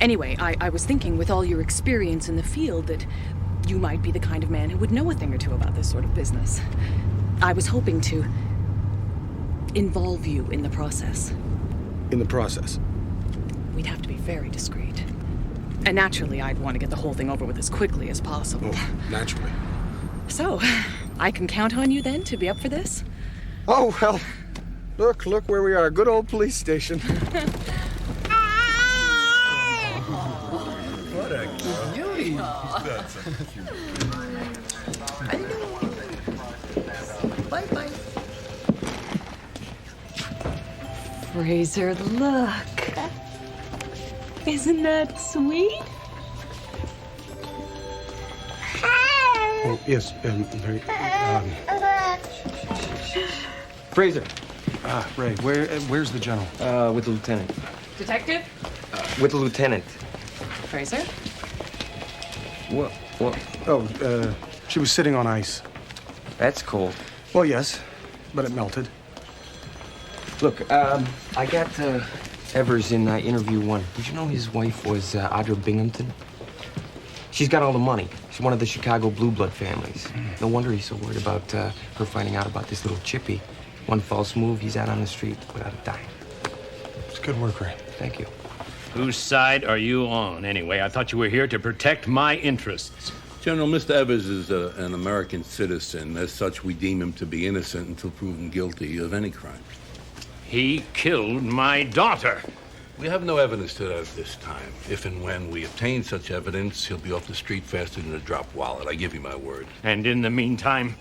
Anyway, I was thinking with all your experience in the field that you might be the kind of man who would know a thing or two about this sort of business. I was hoping to involve you in the process. In the process? We'd have to be very discreet. And naturally, I'd want to get the whole thing over with as quickly as possible. Oh, naturally. So, I can count on you then to be up for this? Oh, well, look where we are. Good old police station. What a cutie. That's a cute. Bye-bye. Fraser, look. Isn't that sweet? Oh, yes, very, Fraser, Ray, where's the general? With the lieutenant. Detective? With the lieutenant. Fraser? What? Oh, she was sitting on ice. That's cold. Well, yes, but it melted. Look, I got Evers in interview 1. Did you know his wife was Audra Binghamton? She's got all the money. She's one of the Chicago blue blood families. No wonder he's so worried about her finding out about this little chippy. One false move, he's out on the street without a dime. It's good work, Ray. Thank you. Whose side are you on, anyway? I thought you were here to protect my interests. General, Mr. Evers is an American citizen. As such, we deem him to be innocent until proven guilty of any crime. He killed my daughter. We have no evidence to that at this time. If and when we obtain such evidence, he'll be off the street faster than a dropped wallet. I give you my word. And in the meantime?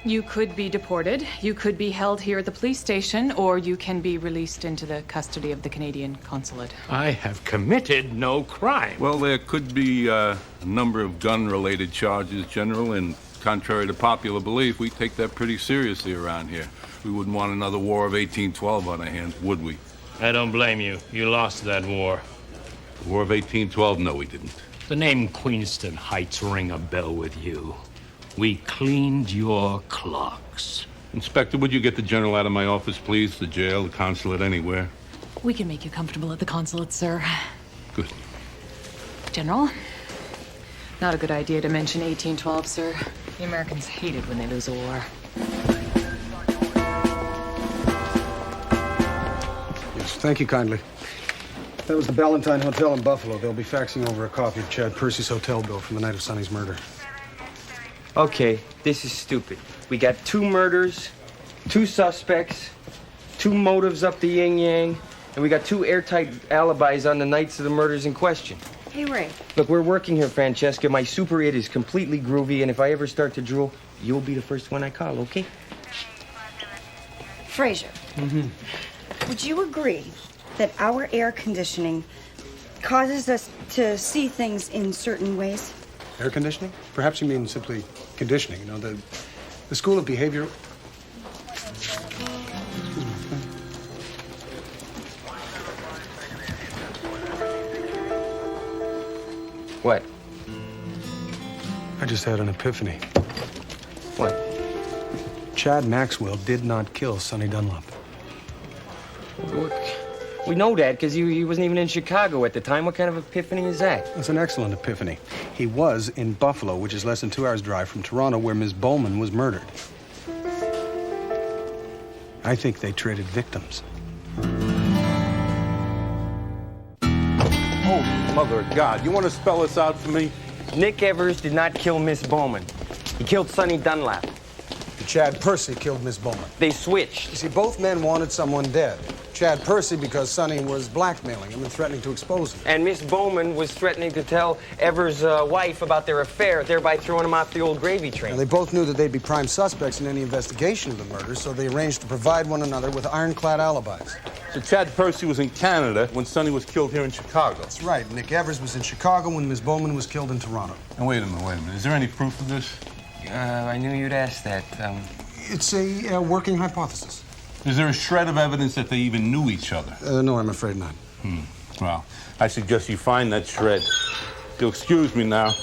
You could be deported, you could be held here at the police station, or you can be released into the custody of the Canadian consulate. I have committed no crime. Well, there could be a number of gun-related charges, General, and contrary to popular belief, we take that pretty seriously around here. We wouldn't want another war of 1812 on our hands, would we? I don't blame you. You lost that war. The War of 1812? No, we didn't. The name Queenston Heights ring a bell with you. We cleaned your clocks. Inspector, would you get the general out of my office, please? The jail, the consulate, anywhere. We can make you comfortable at the consulate, sir. Good. General? Not a good idea to mention 1812, sir. The Americans hate it when they lose a war. Yes, thank you kindly. That was the Ballantine Hotel in Buffalo. They'll be faxing over a copy of Chad Percy's hotel bill from the night of Sonny's murder. Okay, this is stupid. We got 2 murders, 2 suspects, 2 motives up the yin-yang, and we got 2 airtight alibis on the nights of the murders in question. Hey, Ray. Look, we're working here, Francesca. My super it is completely groovy, and if I ever start to drool, you'll be the first one I call, okay? Fraser. Would you agree that our air conditioning causes us to see things in certain ways? Air conditioning? Perhaps you mean simply conditioning. You know, the School of Behavior. What? I just had an epiphany. What? Chad Maxwell did not kill Sonny Dunlop. We know that because he wasn't even in Chicago at the time. What kind of epiphany is that? It's an excellent epiphany. He was in Buffalo, which is less than 2 hours' drive from Toronto, where Miss Bowman was murdered. I think they traded victims. Oh, Mother of God. You want to spell this out for me? Nick Evers did not kill Miss Bowman. He killed Sonny Dunlap. Chad Percy killed Miss Bowman. They switched. You see, both men wanted someone dead. Chad Percy because Sonny was blackmailing him and threatening to expose him. And Miss Bowman was threatening to tell Evers' wife about their affair, thereby throwing him off the old gravy train. And they both knew that they'd be prime suspects in any investigation of the murder, so they arranged to provide one another with ironclad alibis. So Chad Percy was in Canada when Sonny was killed here in Chicago. That's right. Nick Evers was in Chicago when Miss Bowman was killed in Toronto. And wait a minute. Is there any proof of this? I knew you'd ask that. It's a working hypothesis. Is there a shred of evidence that they even knew each other? No, I'm afraid not. Well, I suggest you find that shred. You'll excuse me now.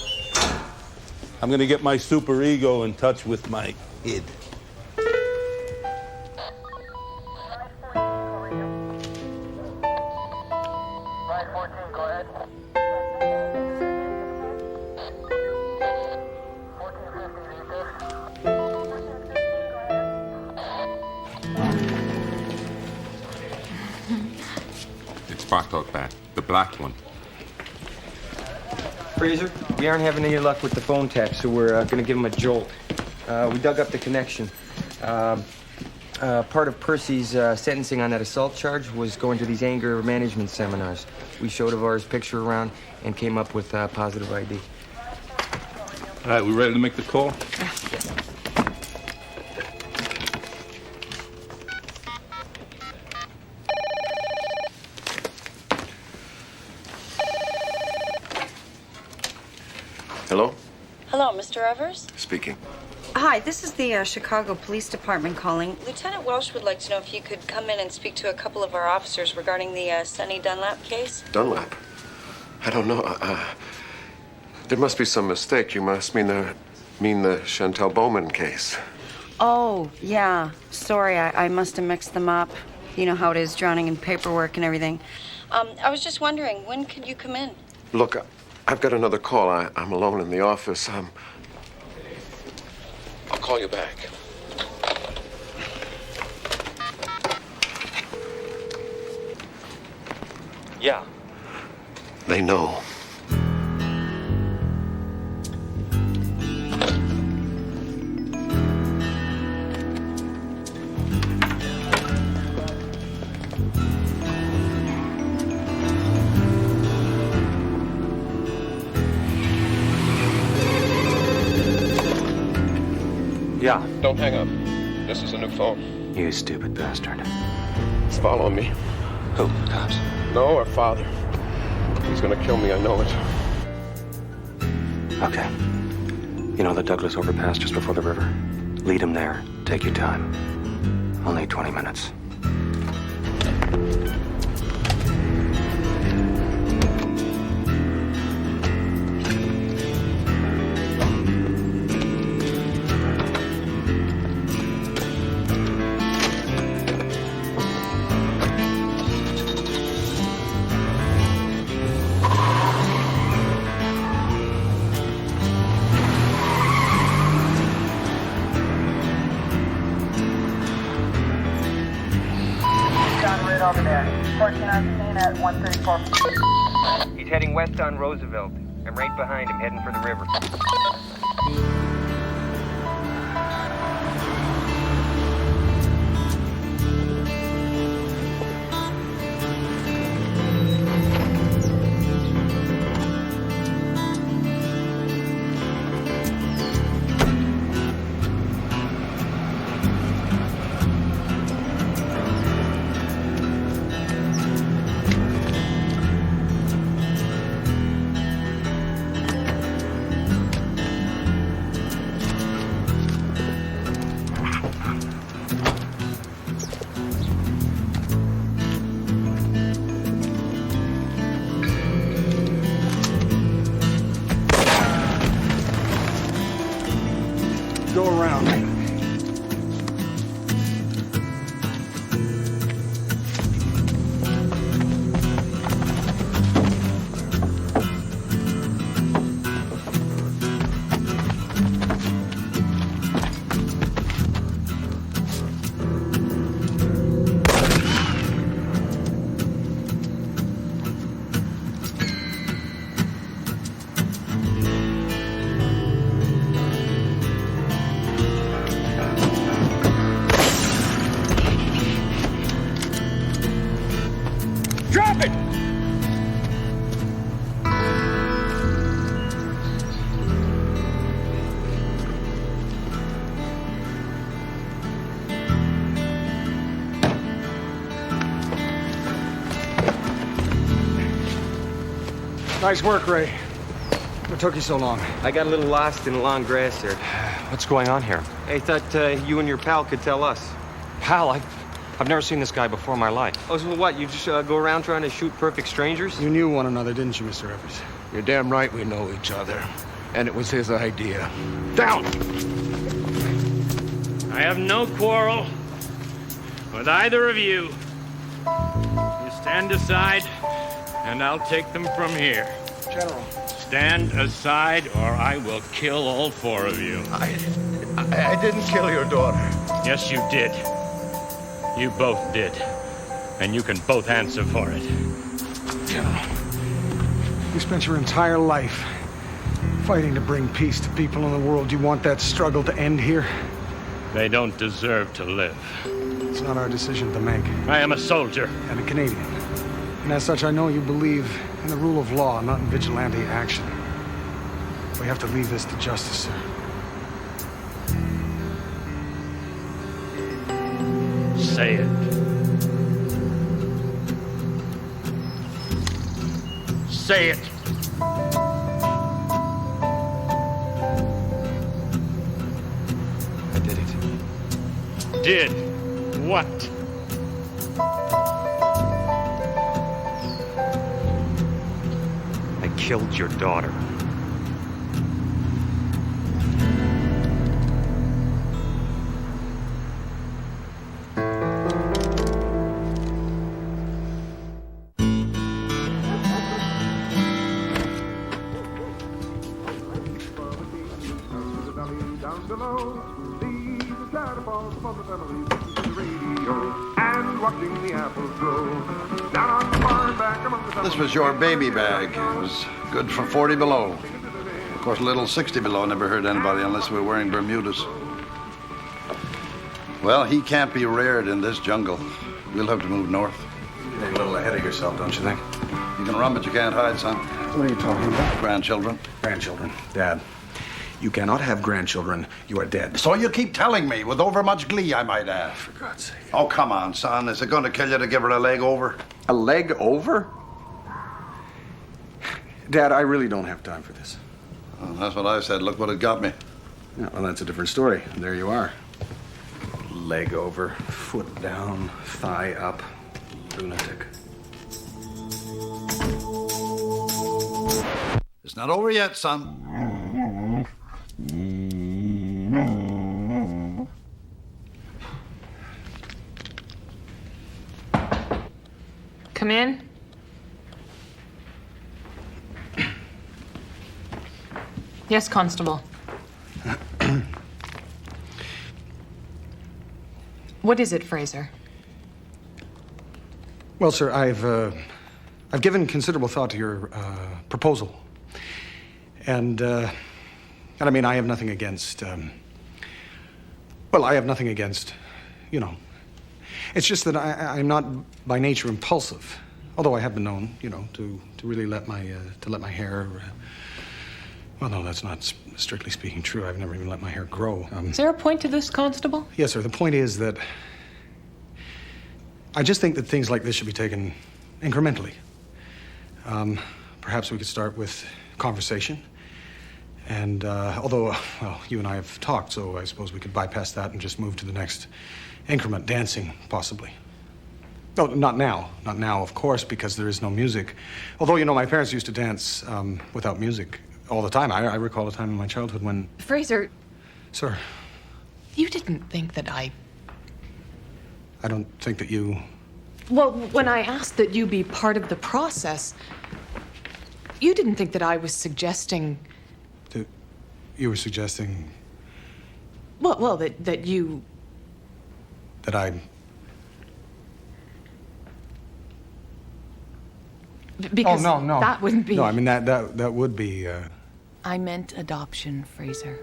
I'm going to get my super ego in touch with my id. Bartok back, the black one. Fraser, we aren't having any luck with the phone tap, so we're going to give him a jolt. We dug up the connection. Part of Percy's sentencing on that assault charge was going to these anger management seminars. We showed Avar's picture around and came up with positive ID. All right, we ready to make the call? Yes. Hello? Hello, Mr. Evers? Speaking. Hi, this is the Chicago Police Department calling. Lieutenant Welsh would like to know if you could come in and speak to a couple of our officers regarding the Sonny Dunlap case. Dunlap? I don't know. There must be some mistake. You must mean the Chantel Bowman case. Oh, yeah. Sorry, I must have mixed them up. You know how it is, drowning in paperwork and everything. I was just wondering, when could you come in? Look, I've got another call. I'm alone in the office. I'll call you back. Yeah. They know. Yeah. Don't hang up. This is a new phone. You stupid bastard. It's following me. Who? Cops? No, her father. He's gonna kill me, I know it. Okay. You know the Douglas overpass just before the river? Lead him there. Take your time. Only 20 minutes. Over there. 1419 at 134. He's heading west on Roosevelt. I'm right behind him, heading for the river. Go around. Drop it! Nice work, Ray. What took you so long? I got a little lost in the long grass there. What's going on here? I thought you and your pal could tell us. Pal, I've never seen this guy before in my life. Oh, so what? You just go around trying to shoot perfect strangers? You knew one another, didn't you, Mr. Evers? You're damn right we know each other. And it was his idea. Down! I have no quarrel with either of you. You stand aside, and I'll take them from here. General. Stand aside, or I will kill all four of you. I didn't kill your daughter. Yes, you did. You both did. And you can both answer for it. General, you spent your entire life fighting to bring peace to people in the world. Do you want that struggle to end here? They don't deserve to live. It's not our decision to make. I am a soldier. And a Canadian. And as such, I know you believe in the rule of law, not in vigilante action. We have to leave this to justice, sir. Say it. Say it. did what? I killed your daughter. This was your baby bag. It was good for 40 below. Of course, a little 60 below never hurt anybody unless we were wearing Bermudas. Well, he can't be reared in this jungle. We'll have to move north. You're a little ahead of yourself, don't you think? You can run, but you can't hide, son. What are you talking about? Grandchildren. Grandchildren. Dad, you cannot have grandchildren. You are dead. So you keep telling me, with overmuch glee, I might add. For God's sake. Oh, come on, son. Is it going to kill you to give her a leg over? A leg over? Dad, I really don't have time for this. Well, that's what I said. Look what it got me. Yeah, well, that's a different story. There you are. Leg over, foot down, thigh up. Lunatic. It's not over yet, son. Come in. Yes, Constable. What is it, Fraser? Well, sir, I've given considerable thought to your proposal, and I mean, I have nothing against. Well, I have nothing against, you know. It's just that I'm not by nature impulsive, although I have been known, you know, to really let my hair. Well, no, that's not strictly speaking true. I've never even let my hair grow. Is there a point to this, Constable? Yes, sir. The point is that I just think that things like this should be taken incrementally. Perhaps we could start with conversation. And although, well, you and I have talked, so I suppose we could bypass that and just move to the next increment, dancing, possibly. No, not now. Not now, of course, because there is no music. Although, you know, my parents used to dance without music all the time. I recall a time in my childhood when... Fraser. Sir. You didn't think that I don't think that you... Well, when I asked that you be part of the process, you didn't think that I was suggesting... That you were suggesting... Well, that you... That I... Because oh, no. that wouldn't be... No, I mean, that would be... I meant adoption, Fraser.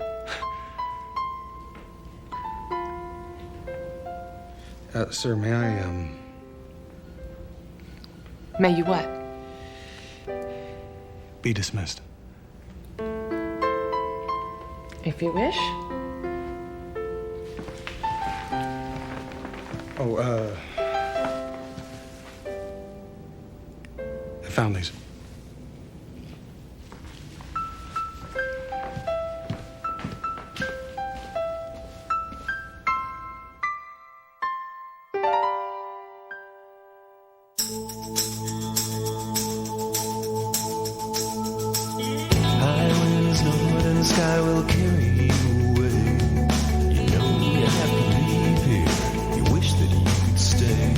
Sir, may I, May you what? be dismissed? If you wish. Oh, I found these. Sky will carry you away. You know you have to leave here. You wish that you could stay.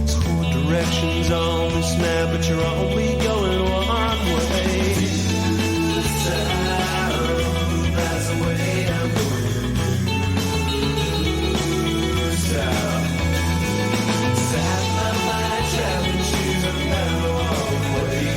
There's 4 directions on this map, but you're only going one way. That's the way I'm going. South. South of my traveling shoes are now on the way.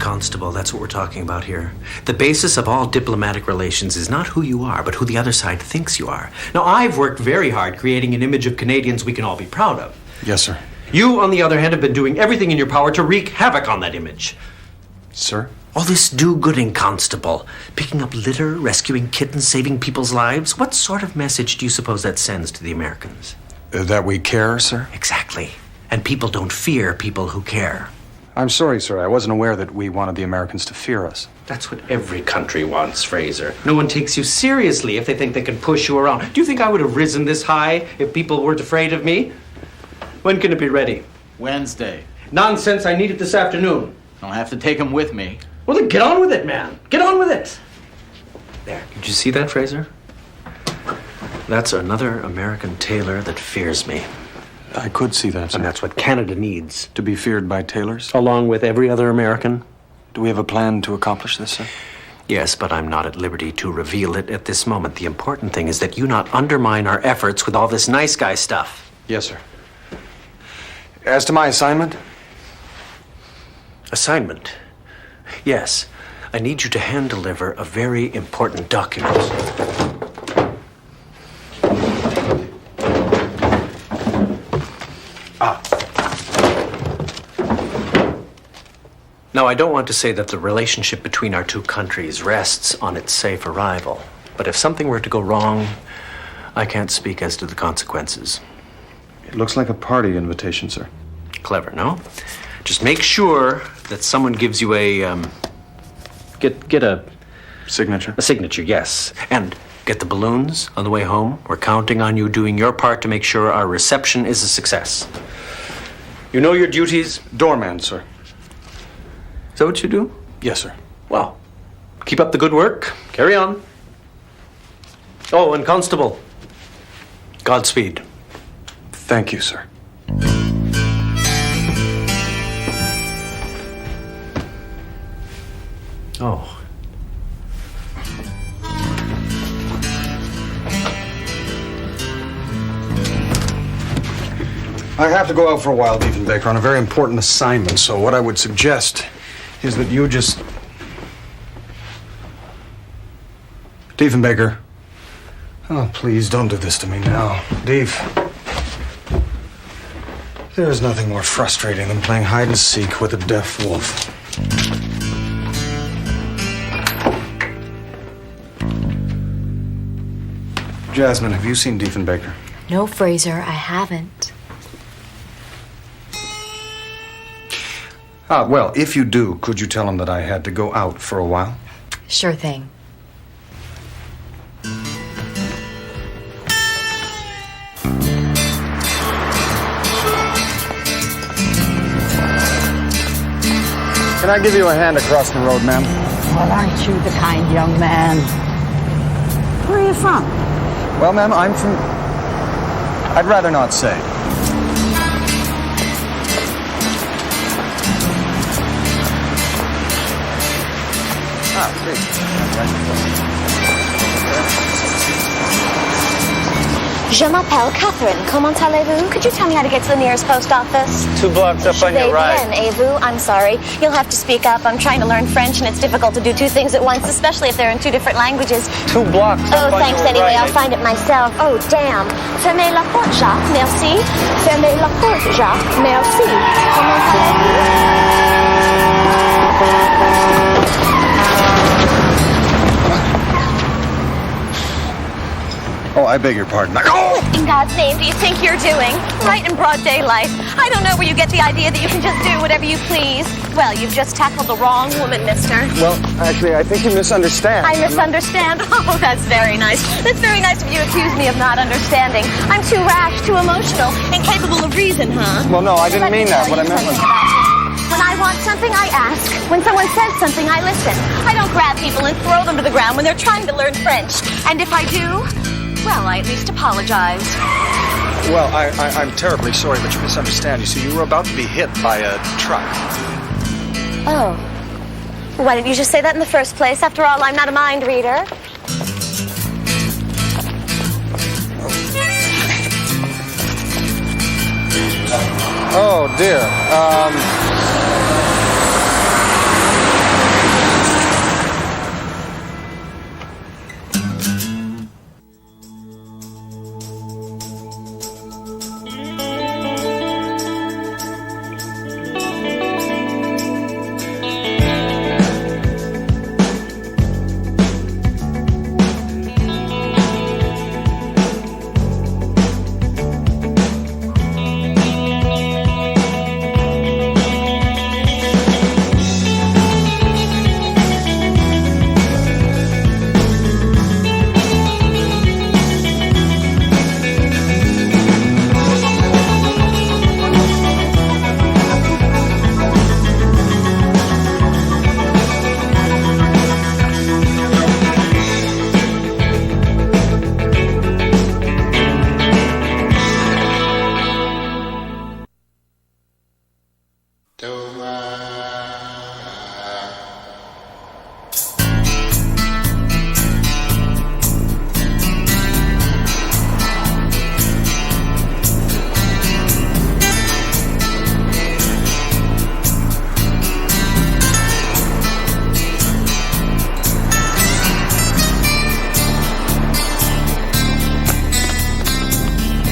Constable. That's what we're talking about here. The basis of all diplomatic relations is not who you are, but who the other side thinks you are. Now, I've worked very hard creating an image of Canadians we can all be proud of. Yes, sir. You, on the other hand, have been doing everything in your power to wreak havoc on that image. Sir? All this do-gooding, Constable. Picking up litter, rescuing kittens, saving people's lives. What sort of message do you suppose that sends to the Americans? That we care, sir? Exactly. And people don't fear people who care. I'm sorry, sir. I wasn't aware that we wanted the Americans to fear us. That's what every country wants, Fraser. No one takes you seriously if they think they can push you around. Do you think I would have risen this high if people weren't afraid of me? When can it be ready? Wednesday. Nonsense. I need it this afternoon. I'll have to take him with me. Well, then get on with it, man. Get on with it. There. Did you see that, Fraser? That's another American tailor that fears me. I could see that, sir. And that's what Canada needs. To be feared by tailors? Along with every other American. Do we have a plan to accomplish this, sir? Yes, but I'm not at liberty to reveal it at this moment. The important thing is that you not undermine our efforts with all this nice guy stuff. Yes, sir. As to my assignment? Assignment? Yes. I need you to hand-deliver a very important document. Now, I don't want to say that the relationship between our two countries rests on its safe arrival. But if something were to go wrong, I can't speak as to the consequences. It looks like a party invitation, sir. Clever, no? Just make sure that someone gives you a, get a... Signature? A signature, yes. And get the balloons on the way home. We're counting on you doing your part to make sure our reception is a success. You know your duties? Doorman, sir. Is that what you do? Yes, sir. Well, keep up the good work. Carry on. Oh, and Constable, Godspeed. Thank you, sir. Oh. I have to go out for a while, Diefenbaker, on a very important assignment, so what I would suggest is that you just... Diefenbaker. Oh, please, don't do this to me now. Dief. There is nothing more frustrating than playing hide and seek with a deaf wolf. Jasmine, have you seen Diefenbaker? No, Fraser, I haven't. Well, if you do, could you tell him that I had to go out for a while? Sure thing. Can I give you a hand across the road, ma'am? Well, aren't you the kind young man? Where are you from? Well, ma'am, I'm from... I'd rather not say. Je m'appelle Catherine. Comment allez-vous? Could you tell me how to get to the nearest post office? 2 blocks up on your right. Et vous? I'm sorry. You'll have to speak up. I'm trying to learn French, and it's difficult to do two things at once, especially if they're in two different languages. 2 blocks up on thanks your anyway. right. I'll find it myself. Oh, damn. Fermez la porte, Jacques. Merci. Fermez la porte, Jacques. Merci. Comment allez-vous? Oh, I beg your pardon. In God's name, do you think you're doing? Right in broad daylight. I don't know where you get the idea that you can just do whatever you please. Well, you've just tackled the wrong woman, mister. Well, actually, I think you misunderstand. I misunderstand? Oh, that's very nice. That's very nice of you to accuse me of not understanding. I'm too rash, too emotional, incapable of reason, huh? Well, no, I didn't mean that. What I meant was... When I want something, I ask. When someone says something, I listen. I don't grab people and throw them to the ground when they're trying to learn French. And if I do, well, I at least apologize. Well, I'm terribly sorry, but you misunderstand. You see, you were about to be hit by a truck. Oh. Why didn't you just say that in the first place? After all, I'm not a mind reader. Oh, dear.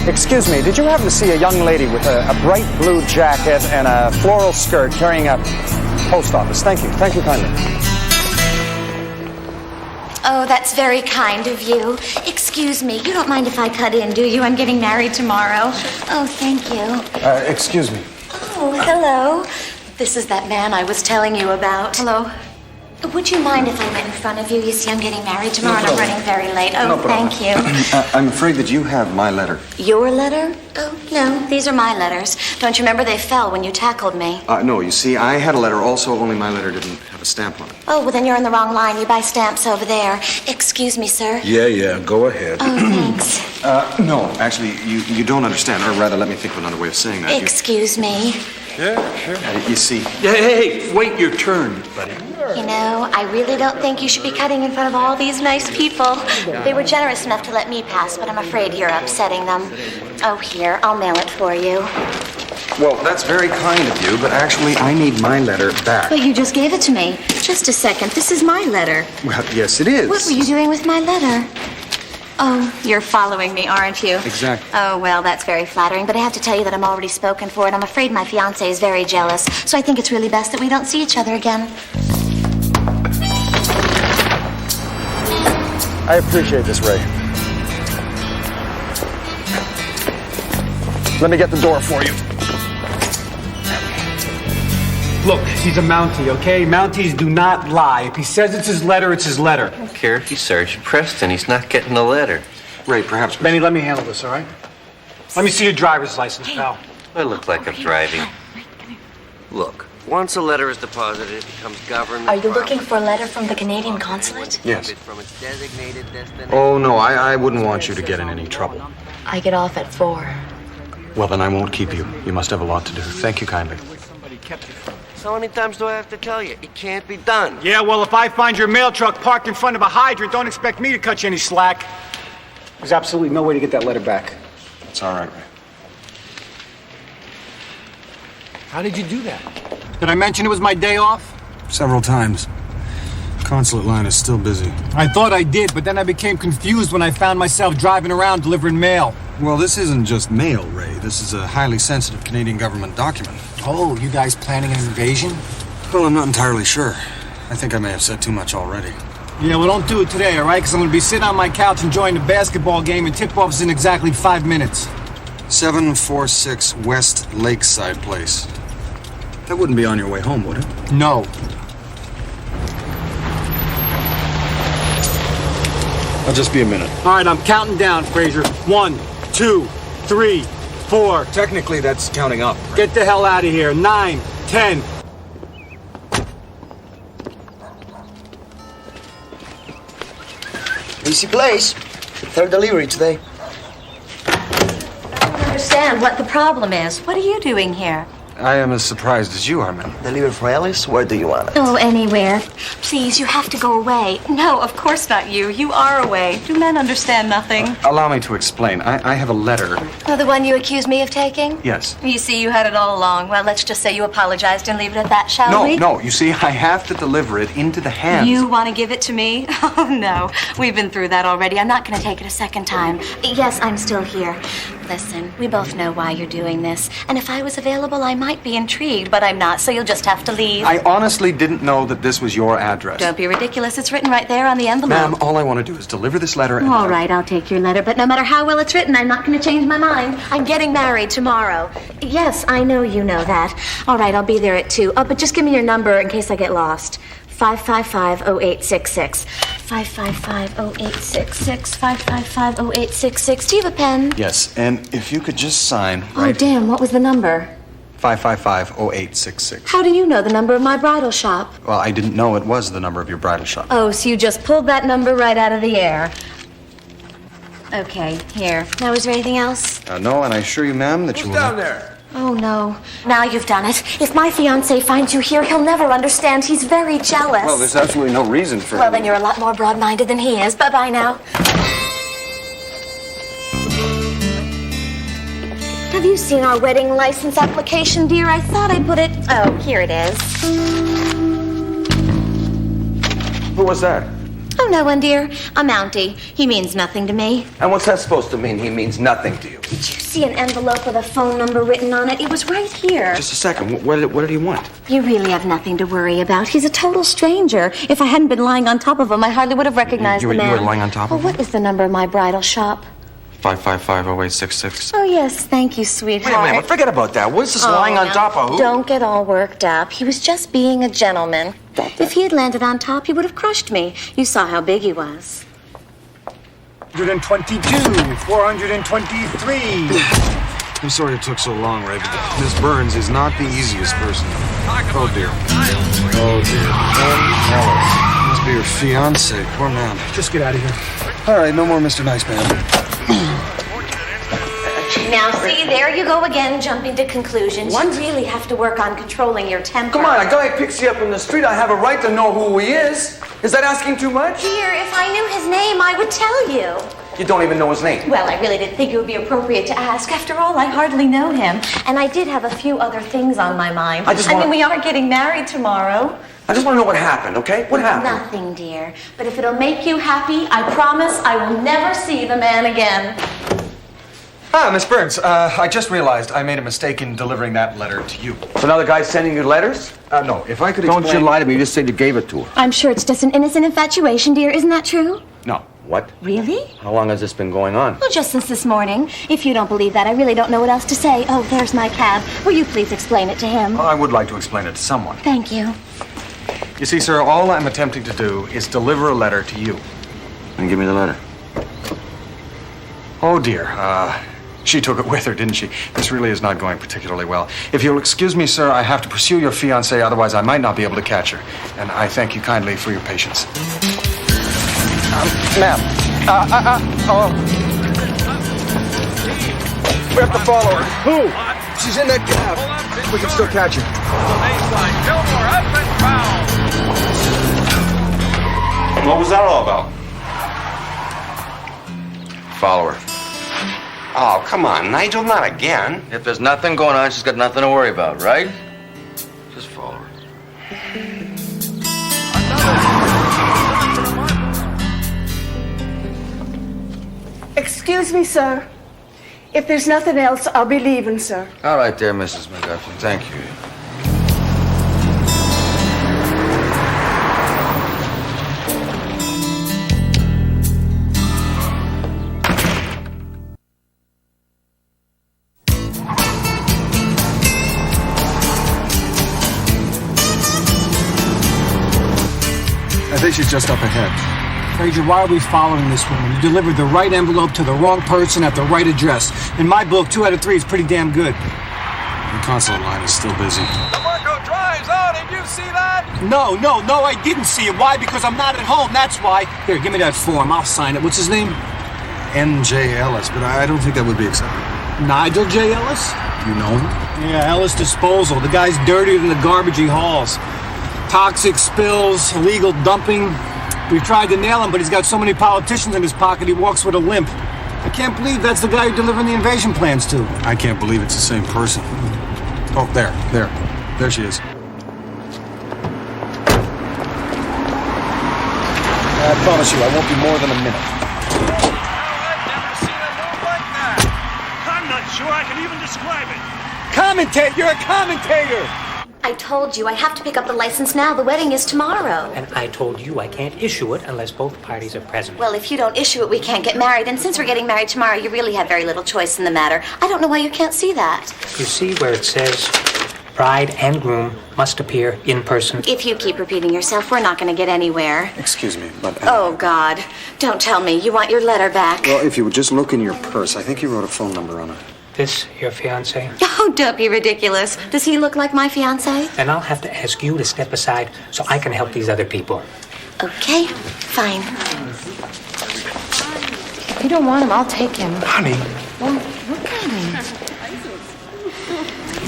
Excuse me, did you happen to see a young lady with a bright blue jacket and a floral skirt carrying a post office? Thank you. Thank you kindly. Oh, that's very kind of you. Excuse me, you don't mind if I cut in, do you? I'm getting married tomorrow. Oh, thank you. Excuse me. Oh, hello. This is that man I was telling you about. Hello. Would you mind if I went in front of you? You see, I'm getting married tomorrow and I'm running very late. Oh, thank you. I'm afraid that you have my letter. Your letter? Oh, no, these are my letters. Don't you remember they fell when you tackled me? No, you see, I had a letter also, only my letter didn't have a stamp on it. Oh, well, then you're in the wrong line. You buy stamps over there. Excuse me, sir. Yeah, go ahead. Oh, thanks. No, actually, you don't understand, or rather, let me think of another way of saying that. Excuse me. Yeah, sure. You see... Hey, wait your turn, buddy. You know, I really don't think you should be cutting in front of all these nice people. They were generous enough to let me pass, but I'm afraid you're upsetting them. Oh, here, I'll mail it for you. Well, that's very kind of you, but actually, I need my letter back. But you just gave it to me. Just a second. This is my letter. Well, yes, it is. What were you doing with my letter? Oh, you're following me, aren't you? Exactly. Oh, well, that's very flattering, but I have to tell you that I'm already spoken for, and I'm afraid my fiancé is very jealous, so I think it's really best that we don't see each other again. I appreciate this, Ray. Let me get the door for you. Look, he's a Mountie, okay? Mounties do not lie. If he says it's his letter, it's his letter. I don't care if he's Sergeant Preston. He's not getting the letter. Ray, perhaps... Benny, let me handle this, all right? Let me see your driver's license, pal. I look like I'm driving. Look, once a letter is deposited, it becomes government. Are you looking for a letter from the Canadian consulate? Yes. From its designated destination. Oh, no, I wouldn't want you to get in any trouble. I get off at 4. Well, then I won't keep you. You must have a lot to do. Thank you kindly. So many times do I have to tell you? It can't be done. Yeah, well, if I find your mail truck parked in front of a hydrant, don't expect me to cut you any slack. There's absolutely no way to get that letter back. It's all right, Ray. How did you do that? Did I mention it was my day off? Several times. Consulate line is still busy. I thought I did, but then I became confused when I found myself driving around delivering mail. Well, this isn't just mail, Ray. This is a highly sensitive Canadian government document. Oh, you guys planning an invasion? Well, I'm not entirely sure. I think I may have said too much already. Yeah, well, don't do it today, all right? Because I'm going to be sitting on my couch enjoying the basketball game, and tip-off is in exactly 5 minutes. 746 West Lakeside Place. That wouldn't be on your way home, would it? No. I'll just be a minute. All right, I'm counting down, Fraser. 1, 2, 3, 4. Technically, that's counting up. Right? Get the hell out of here. 9, 10. Easy place. Third delivery today. I don't understand what the problem is. What are you doing here? I am as surprised as you are, ma'am. Delivery for Alice? Where do you want it? Oh, anywhere. Please, you have to go away. No, of course not you. You are away. Do men understand nothing? Allow me to explain. I have a letter. Oh, the one you accused me of taking? Yes. You see, you had it all along. Well, let's just say you apologized and leave it at that, shall we? No. You see, I have to deliver it into the hands. You want to give it to me? Oh, no. We've been through that already. I'm not going to take it a second time. Yes, I'm still here. Listen, we both know why you're doing this. And if I was available, I might be intrigued, but I'm not, so you'll just have to leave. I honestly didn't know that this was your address. Don't be ridiculous. It's written right there on the envelope. Ma'am, all I want to do is deliver this letter and... All right, I'll take your letter, but no matter how well it's written, I'm not going to change my mind. I'm getting married tomorrow. Yes, I know you know that. All right, I'll be there at 2. Oh, but just give me your number in case I get lost. 555-0866. 555-0866. 555-0866. Do you have a pen? Yes, and if you could just sign, Oh, right? damn, what was the number? 555-0866. How do you know the number of my bridal shop? Well, I didn't know it was the number of your bridal shop. Oh, so you just pulled that number right out of the air. Okay, here. Now, is there anything else? No, and I assure you, ma'am, that you will down not... there? Oh, no. Now you've done it. If my fiancé finds you here, he'll never understand. He's very jealous. Well, there's absolutely no reason for Well, him. then you're a lot more broad-minded than he is. Bye-bye now. Have you seen our wedding license application, dear? I thought I put it... Oh, here it is. Who was that? Oh, no one, dear. A Mountie. He means nothing to me. And what's that supposed to mean? He means nothing to you. Did you see an envelope with a phone number written on it? It was right here. Just a second. What did he want? You really have nothing to worry about. He's a total stranger. If I hadn't been lying on top of him, I hardly would have recognized You the man. were lying on top of him? What is the number of my bridal shop? 555-0866. Oh, yes. Thank you, sweetheart. Wait a minute, forget about that. What's this lying on now, top of who? Don't get all worked up. He was just being a gentleman. If he had landed on top, he would have crushed me. You saw how big he was. 422, 423. I'm sorry it took so long, Ray, but Miss Burns is not the easiest person. Oh, dear. Oh, dear. Must be her fiancé. Poor man. Just get out of here. All right, no more Mr. Nice Man. Now, see, there you go again, jumping to conclusions. You really have to work on controlling your temper. Come on, a guy picks you up in the street. I have a right to know who he is. Is that asking too much? Dear, if I knew his name, I would tell you. You don't even know his name. Well, I really didn't think it would be appropriate to ask. After all, I hardly know him. And I did have a few other things on my mind. I mean, we are getting married tomorrow. I just want to know what happened, okay? What happened? Nothing, dear. But if it'll make you happy, I promise I will never see the man again. Ah, Miss Burns, I just realized I made a mistake in delivering that letter to you. So now the guy's sending you letters? No, if I could Don't explain... you lie to me. You just said you gave it to her. I'm sure it's just an innocent infatuation, dear. Isn't that true? No. What? Really? How long has this been going on? Well, just since this morning. If you don't believe that, I really don't know what else to say. Oh, there's my cab. Will you please explain it to him? I would like to explain it to someone. Thank you. You see, sir, all I'm attempting to do is deliver a letter to you. And give me the letter. Oh, dear. She took it with her, didn't she? This really is not going particularly well. If you'll excuse me, sir, I have to pursue your fiancée, otherwise I might not be able to catch her. And I thank you kindly for your patience. Ma'am. We have to follow her. Who? She's in that cab. We can still catch her. What was that all about? Follow her. Oh, come on, Nigel, not again. If there's nothing going on, she's got nothing to worry about, right? Just follow her. Excuse me, sir. If there's nothing else, I'll be leaving, sir. All right there, Mrs. McGuffin. Thank you. I think she's just up ahead. Frazier, why are we following this woman? You delivered the right envelope to the wrong person at the right address. In my book, 2 out of 3 is pretty damn good. The consulate line is still busy. Marco drives out. Did you see that? No, I didn't see it. Why? Because I'm not at home, that's why. Here, give me that form. I'll sign it. What's his name? N.J. Ellis, but I don't think that would be acceptable. Nigel J. Ellis? You know him? Yeah, Ellis Disposal. The guy's dirtier than the garbage he hauls. Toxic spills, illegal dumping. We've tried to nail him, but he's got so many politicians in his pocket, he walks with a limp. I can't believe that's the guy you're delivering the invasion plans to. I can't believe it's the same person. Oh, there she is. I promise you, I won't be more than a minute. I'm not sure I can even describe it. Commentate! You're a commentator! I told you I have to pick up the license now. The wedding is tomorrow. And I told you I can't issue it unless both parties are present. Well, if you don't issue it, we can't get married. And since we're getting married tomorrow, you really have very little choice in the matter. I don't know why you can't see that. You see where it says bride and groom must appear in person? If you keep repeating yourself, we're not going to get anywhere. Excuse me, but... Oh, God. Don't tell me. You want your letter back. Well, if you would just look in your purse, I think you wrote a phone number on it. This your fiancé? Oh, don't be ridiculous. Does he look like my fiancé? Then I'll have to ask you to step aside so I can help these other people. Okay, fine. If you don't want him, I'll take him. Honey. Well, look at him.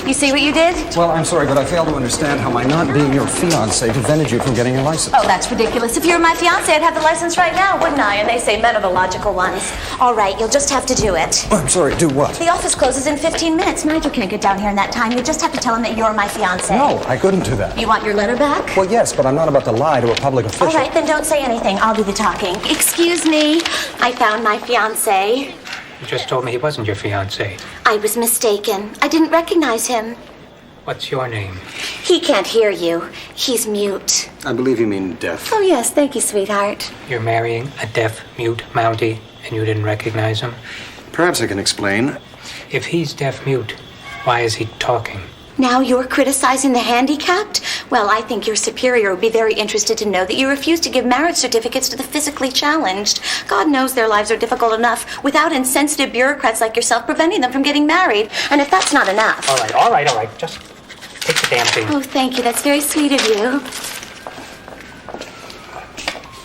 You see what you did? Well, I'm sorry, but I fail to understand how my not being your fiancé prevented you from getting your license. Oh, that's ridiculous. If you were my fiancé, I'd have the license right now, wouldn't I? And they say men are the logical ones. All right, you'll just have to do it. Oh, I'm sorry, do what? The office closes in 15 minutes. Nigel can't get down here in that time. You just have to tell him that you're my fiancé. No, I couldn't do that. You want your letter back? Well, yes, but I'm not about to lie to a public official. All right, then don't say anything. I'll do the talking. Excuse me. I found my fiancé. You just told me he wasn't your fiancé. I was mistaken. I didn't recognize him. What's your name? He can't hear you. He's mute. I believe you mean deaf. Oh, yes. Thank you, sweetheart. You're marrying a deaf, mute Mountie, and you didn't recognize him? Perhaps I can explain. If he's deaf-mute, why is he talking? Now you're criticizing the handicapped? Well, I think your superior would be very interested to know that you refuse to give marriage certificates to the physically challenged. God knows their lives are difficult enough without insensitive bureaucrats like yourself preventing them from getting married. And if that's not enough... All right. Just take the damn thing. Oh, thank you. That's very sweet of you.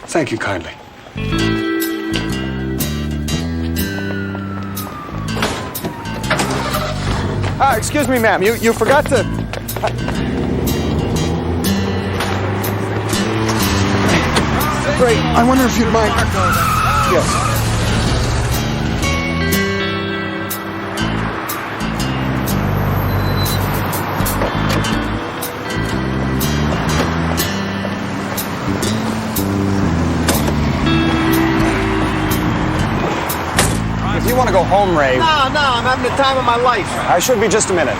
Thank you kindly. Excuse me, ma'am. You forgot to... Great. I wonder if you'd mind... Yes. If you want to go home, Ray... No, I'm having the time of my life. I should be just a minute.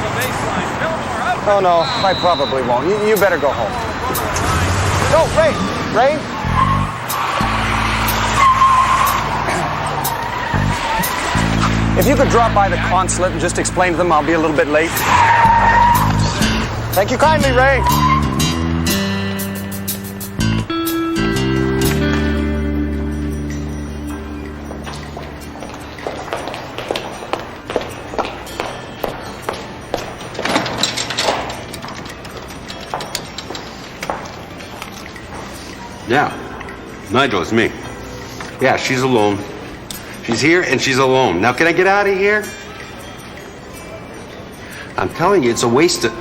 Oh, no, I probably won't. You better go home. No, Ray! If you could drop by the consulate and just explain to them I'll be a little bit late. Thank you kindly, Ray. Yeah. Nigel, it's me. Yeah, she's alone. She's here and she's alone. Now, can I get out of here? I'm telling you, it's a waste of...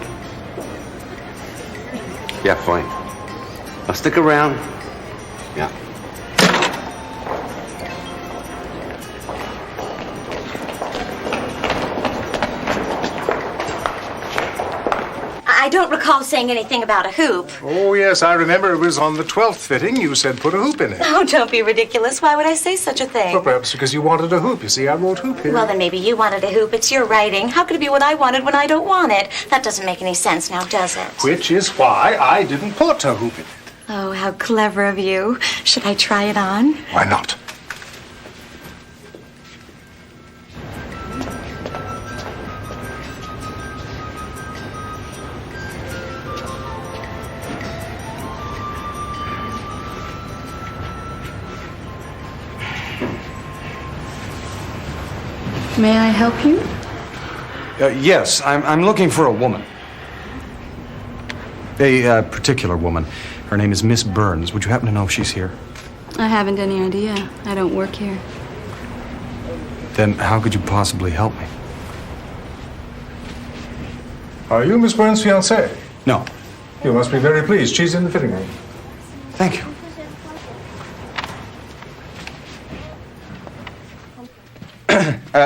Yeah, fine. I'll stick around. Yeah. I don't recall saying anything about a hoop. Oh, yes, I remember it was on the 12th fitting. You said put a hoop in it. Oh, don't be ridiculous. Why would I say such a thing? Well, perhaps because you wanted a hoop. You see, I wrote hoop here. Well, then maybe you wanted a hoop. It's your writing. How could it be what I wanted when I don't want it? That doesn't make any sense now, does it? Which is why I didn't put a hoop in it. Oh, how clever of you. Should I try it on? Why not? May I help you? Yes, I'm looking for a woman. A particular woman. Her name is Miss Burns. Would you happen to know if she's here? I haven't any idea. I don't work here. Then how could you possibly help me? Are you Miss Burns' fiancé? No. You must be very pleased. She's in the fitting room. Thank you.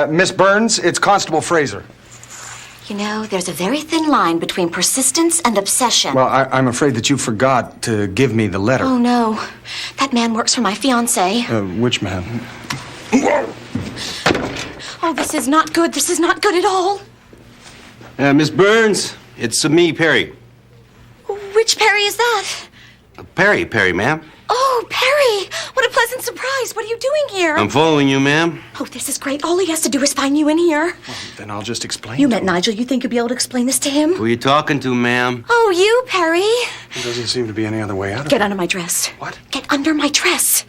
Miss Burns, it's Constable Fraser. You know, there's a very thin line between persistence and obsession. Well, I'm afraid that you forgot to give me the letter. Oh, no. That man works for my fiancé. Which man? Oh, this is not good. This is not good at all. Miss Burns, it's me, Perry. Which Perry is that? Perry, ma'am. Oh, Perry! What a pleasant surprise. What are you doing here? I'm following you, ma'am. Oh, this is great. All he has to do is find you in here. Well, then I'll just explain. You met Nigel. You think you'll be able to explain this to him? Who are you talking to, ma'am? Oh, you, Perry. There doesn't seem to be any other way out of it. Get under my dress. What? Get under my dress.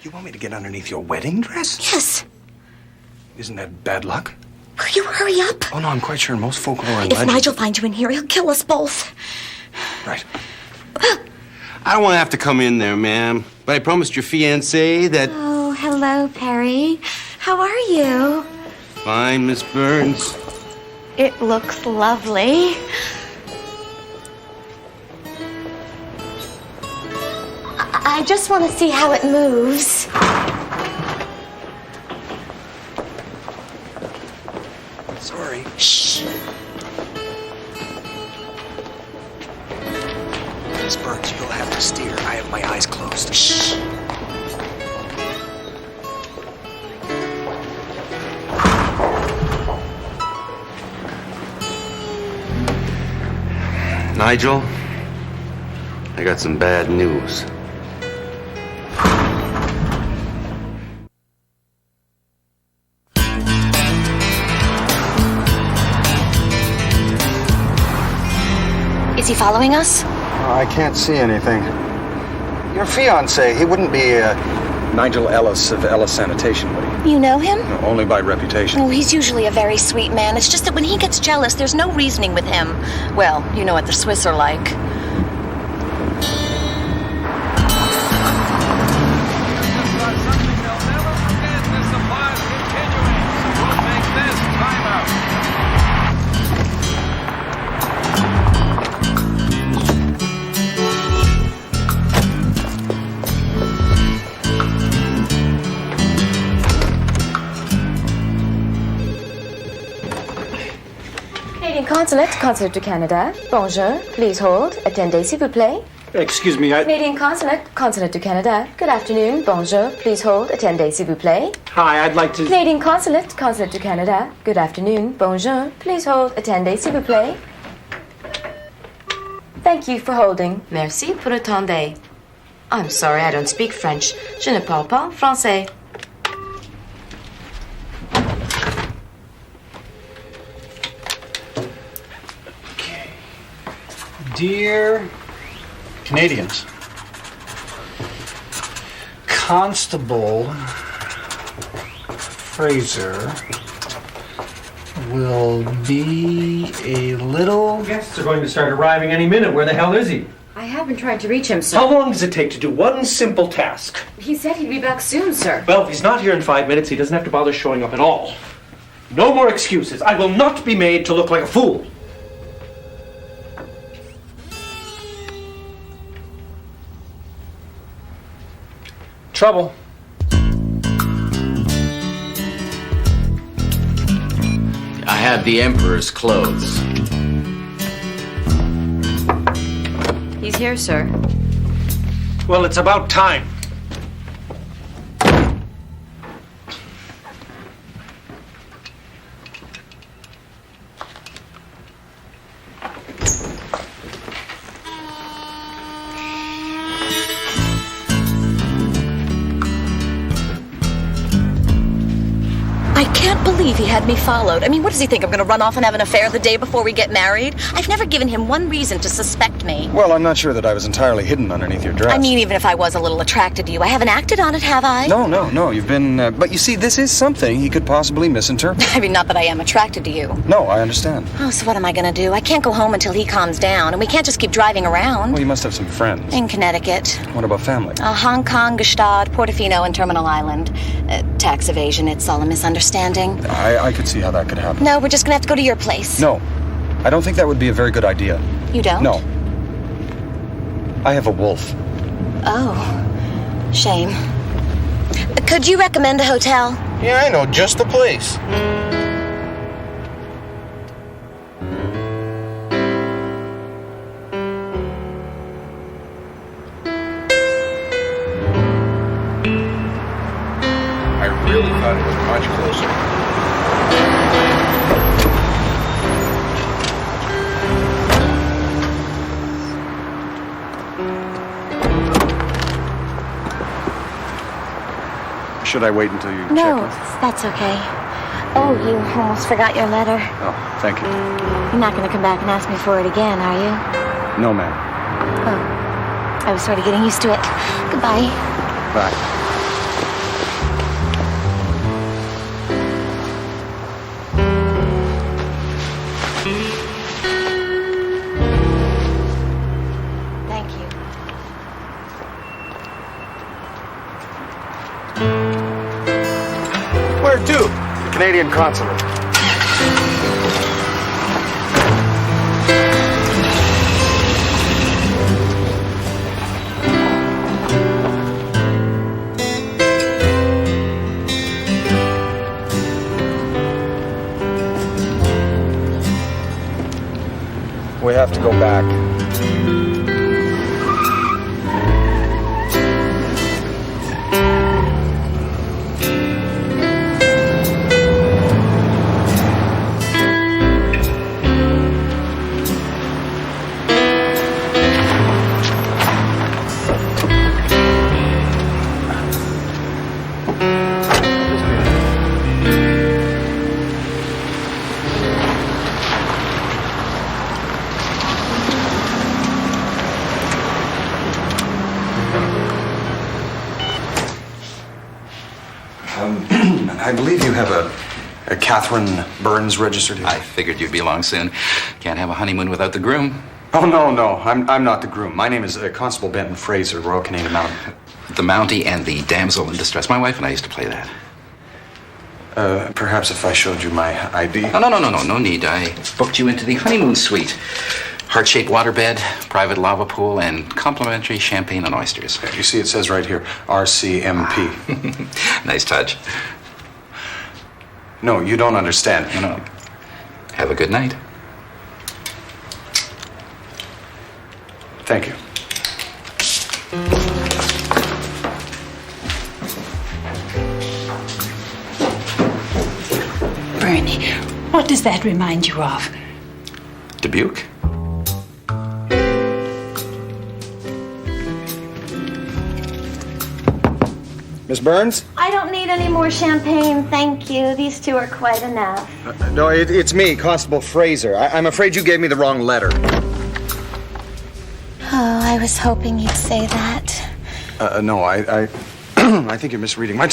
You want me to get underneath your wedding dress? Yes. Isn't that bad luck? Will you hurry up? Oh, no, I'm quite sure most folklore and If legends... Nigel finds you in here, he'll kill us both. Right. I don't want to have to come in there, ma'am. But I promised your fiancé that... Oh, hello, Perry. How are you? Fine, Miss Burns. It looks lovely. I just want to see how it moves. Sorry. Shh. Miss Burns, you'll have to steer. I have my eyes closed. Shh. Nigel, I got some bad news. Is he following us? I can't see anything. Your fiancé, he wouldn't be Nigel Ellis of Ellis Sanitation, would he? You know him? No, only by reputation. Oh, he's usually a very sweet man. It's just that when he gets jealous, there's no reasoning with him. Well, you know what the Swiss are like. Canadian Consulate du Canada. Bonjour, please hold. Attendez, s'il vous plaît. Excuse me, Canadian Consulate du Canada. Good afternoon. Bonjour, please hold. Attendez, s'il vous plaît. Hi, I'd like to... Canadian Consulate du Canada. Good afternoon. Bonjour, please hold. Attendez, s'il vous plaît. Thank you for holding. Merci pour attendre. I'm sorry, I don't speak French. Je ne parle pas français. Dear Canadians, Constable Fraser will be a little... Guests are going to start arriving any minute. Where the hell is he? I have been trying to reach him, sir. How long does it take to do one simple task? He said he'd be back soon, sir. Well, if he's not here in 5 minutes, he doesn't have to bother showing up at all. No more excuses. I will not be made to look like a fool. Trouble. I have the Emperor's clothes. He's here, sir. Well, it's about time. I can't believe he had me followed. I mean, what does he think? I'm going to run off and have an affair the day before we get married? I've never given him one reason to suspect me. Well, I'm not sure that I was entirely hidden underneath your dress. I mean, even if I was a little attracted to you, I haven't acted on it, have I? No, you've been... but you see, this is something he could possibly misinterpret. I mean, not that I am attracted to you. No, I understand. Oh, so what am I going to do? I can't go home until he calms down, and we can't just keep driving around. Well, you must have some friends. In Connecticut. What about family? Hong Kong, Gstaad, Portofino, and Terminal Island. Tax evasion, it's all a misunderstanding. I could see how that could happen. No, we're just going to have to go to your place. No, I don't think that would be a very good idea. You don't? No. I have a wolf. Oh, shame. Could you recommend a hotel? Yeah, I know just the place. I really thought it was much closer. Should I wait until you check No, in? that's okay. Oh, you almost forgot your letter. Oh, thank you. You're not going to come back and ask me for it again, are you? No, ma'am. Oh, I was sort of getting used to it. Goodbye. Bye. Thank you. Where to? The Canadian consulate. I believe you have a Catherine Burns registered here. I figured you'd be along soon. Can't have a honeymoon without the groom. Oh, no. I'm not the groom. My name is Constable Benton Fraser, Royal Canadian Mounted. The Mountie and the Damsel in Distress. My wife and I used to play that. Perhaps if I showed you my ID. No need. I booked you into the honeymoon suite. Heart-shaped waterbed, private lava pool, and complimentary champagne and oysters. You see, it says right here, RCMP. Nice touch. No, you don't understand. No. Have a good night. Thank you. Bernie, what does that remind you of? Dubuque? Miss Burns? I don't need any more champagne, thank you. These two are quite enough. No, it's me, Constable Fraser. I'm afraid you gave me the wrong letter. Oh, I was hoping you'd say that. No, I I think you're misreading. Where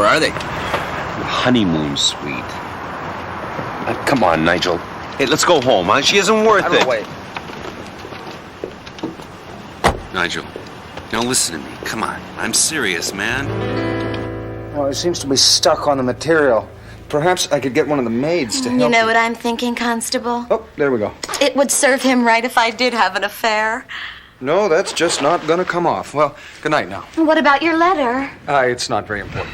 are they? Honeymoon suite. Come on, Nigel. Hey, let's go home, huh? She isn't worth it. Wait. Nigel, now listen to me. Come on. I'm serious, man. Oh, it seems to be stuck on the material. Perhaps I could get one of the maids to help. You know what I'm thinking, Constable? Oh, there we go. It would serve him right if I did have an affair. No, that's just not gonna come off. Well, good night now. What about your letter? It's not very important.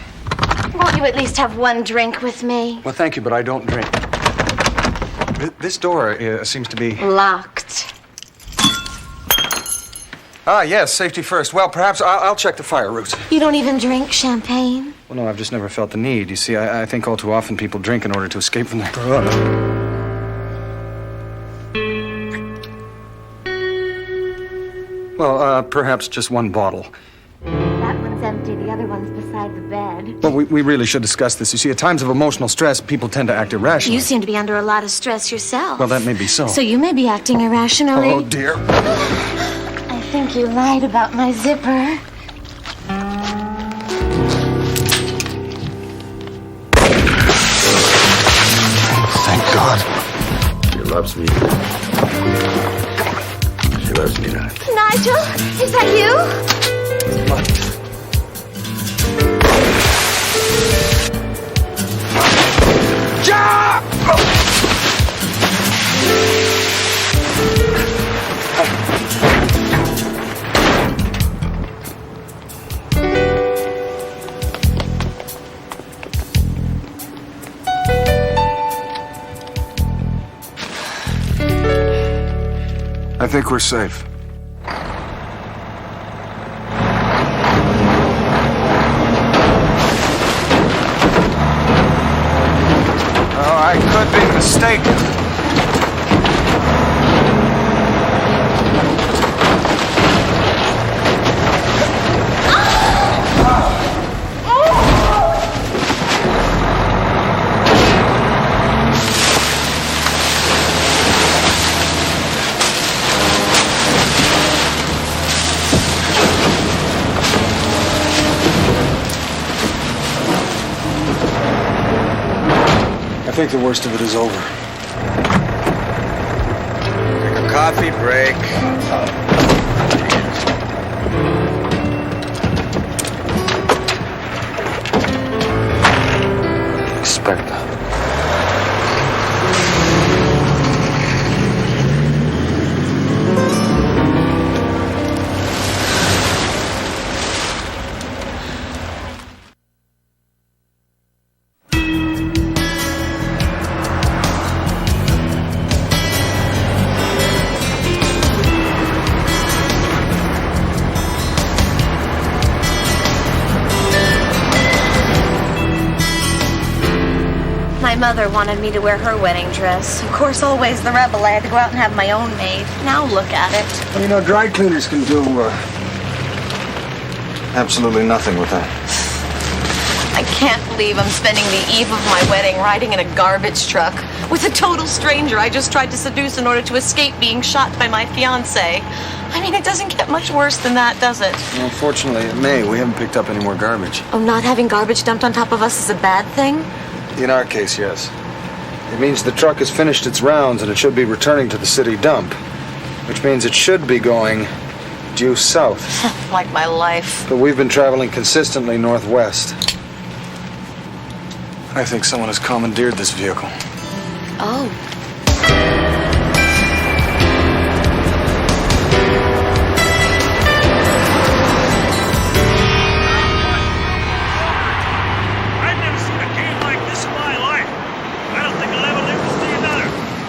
Won't you at least have one drink with me? Well, thank you, but I don't drink. This door seems to be locked. Yes, safety first. Well, perhaps I'll check the fire route. You don't even drink champagne? Well, no, I've just never felt the need. You see, I think all too often people drink in order to escape from their brother. Well, perhaps just one bottle. That one's empty. The other one's beside the bed. Well, we really should discuss this. You see, at times of emotional stress, people tend to act irrationally. You seem to be under a lot of stress yourself. Well, that may be so. So you may be acting irrationally. Oh, dear. I think you lied about my zipper. Thank God. She loves me. She loves me not. Nigel, is that you? I think we're safe. Oh, I could be mistaken. I think the worst of it is over. Take a coffee break. Expect that. My mother wanted me to wear her wedding dress. Of course, always the rebel. I had to go out and have my own made. Now look at it. Well, you know, dry cleaners can do absolutely nothing with that. I can't believe I'm spending the eve of my wedding riding in a garbage truck with a total stranger I just tried to seduce in order to escape being shot by my fiancé. I mean, it doesn't get much worse than that, does it? Well, unfortunately, it may. We haven't picked up any more garbage. Oh, not having garbage dumped on top of us is a bad thing? In our case, yes. It means the truck has finished its rounds and it should be returning to the city dump, which means it should be going due south. Like my life. But we've been traveling consistently northwest. I think someone has commandeered this vehicle. Oh.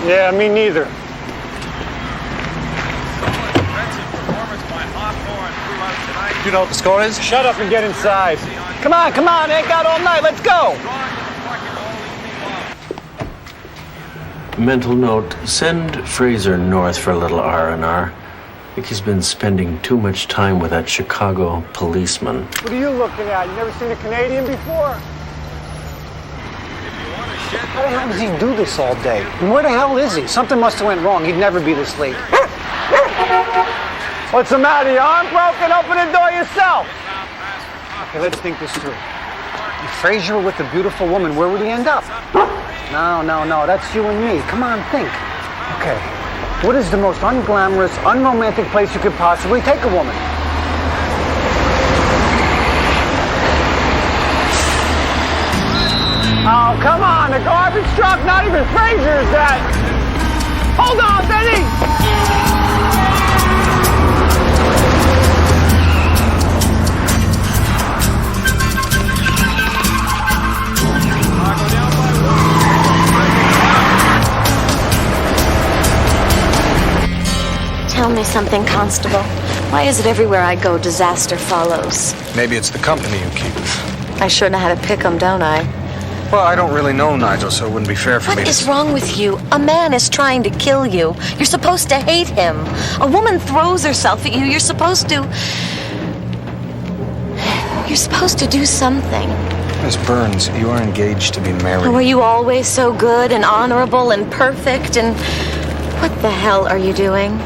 Yeah, me neither. You know what the score is? Shut up and get inside. Come on, ain't got all night, let's go! Mental note, send Fraser north for a little R&R. I think he's been spending too much time with that Chicago policeman. What are you looking at? You never seen a Canadian before? How the hell does he do this all day? And where the hell is he? Something must have went wrong. He'd never be this late. What's the matter? Your arm broken? Open the door yourself. Okay, let's think this through. If Fraser were with a beautiful woman, where would he end up? No, that's you and me. Come on, think. Okay, what is the most unglamorous, unromantic place you could possibly take a woman? Oh, come on, the garbage truck, not even Fraser's that. Hold on, Benny! Tell me something, Constable. Why is it everywhere I go, disaster follows? Maybe it's the company you keep. I sure know how to pick 'em, don't I? Well, I don't really know Nigel, so it wouldn't be fair for me What to... is wrong with you? A man is trying to kill you. You're supposed to hate him. A woman throws herself at you. You're supposed to do something. Miss Burns, you are engaged to be married. Were you always so good and honorable and perfect? And what the hell are you doing?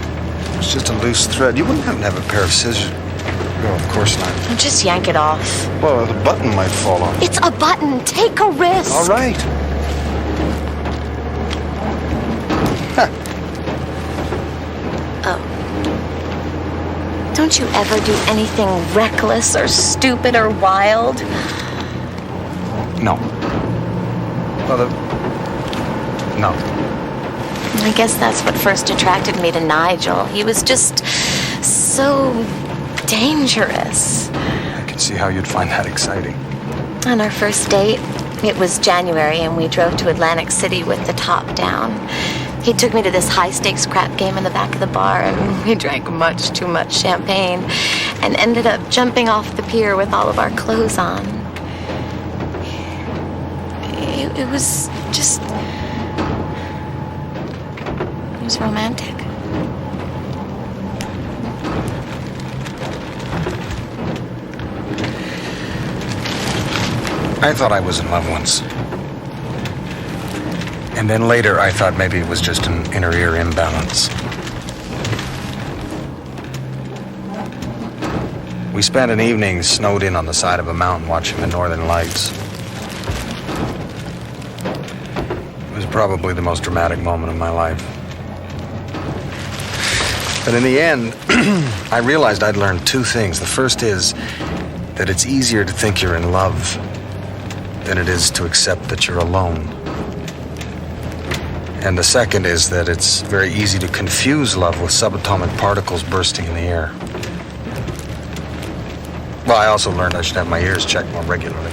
It's just a loose thread. You wouldn't happen to have a pair of scissors. No, of course not. Just yank it off. Well, the button might fall off. It's a button. Take a risk. All right. Oh. Don't you ever do anything reckless or stupid or wild? No. Well, no. I guess that's what first attracted me to Nigel. He was just so dangerous. I can see how you'd find that exciting. On our first date, it was January, and we drove to Atlantic City with the top down. He took me to this high-stakes crap game in the back of the bar, and we drank much too much champagne and ended up jumping off the pier with all of our clothes on. It was just... It was romantic. I thought I was in love once. And then later I thought maybe it was just an inner ear imbalance. We spent an evening snowed in on the side of a mountain watching the northern lights. It was probably the most dramatic moment of my life. But in the end, I realized I'd learned two things. The first is that it's easier to think you're in love than it is to accept that you're alone. And the second is that it's very easy to confuse love with subatomic particles bursting in the air. Well, I also learned I should have my ears checked more regularly.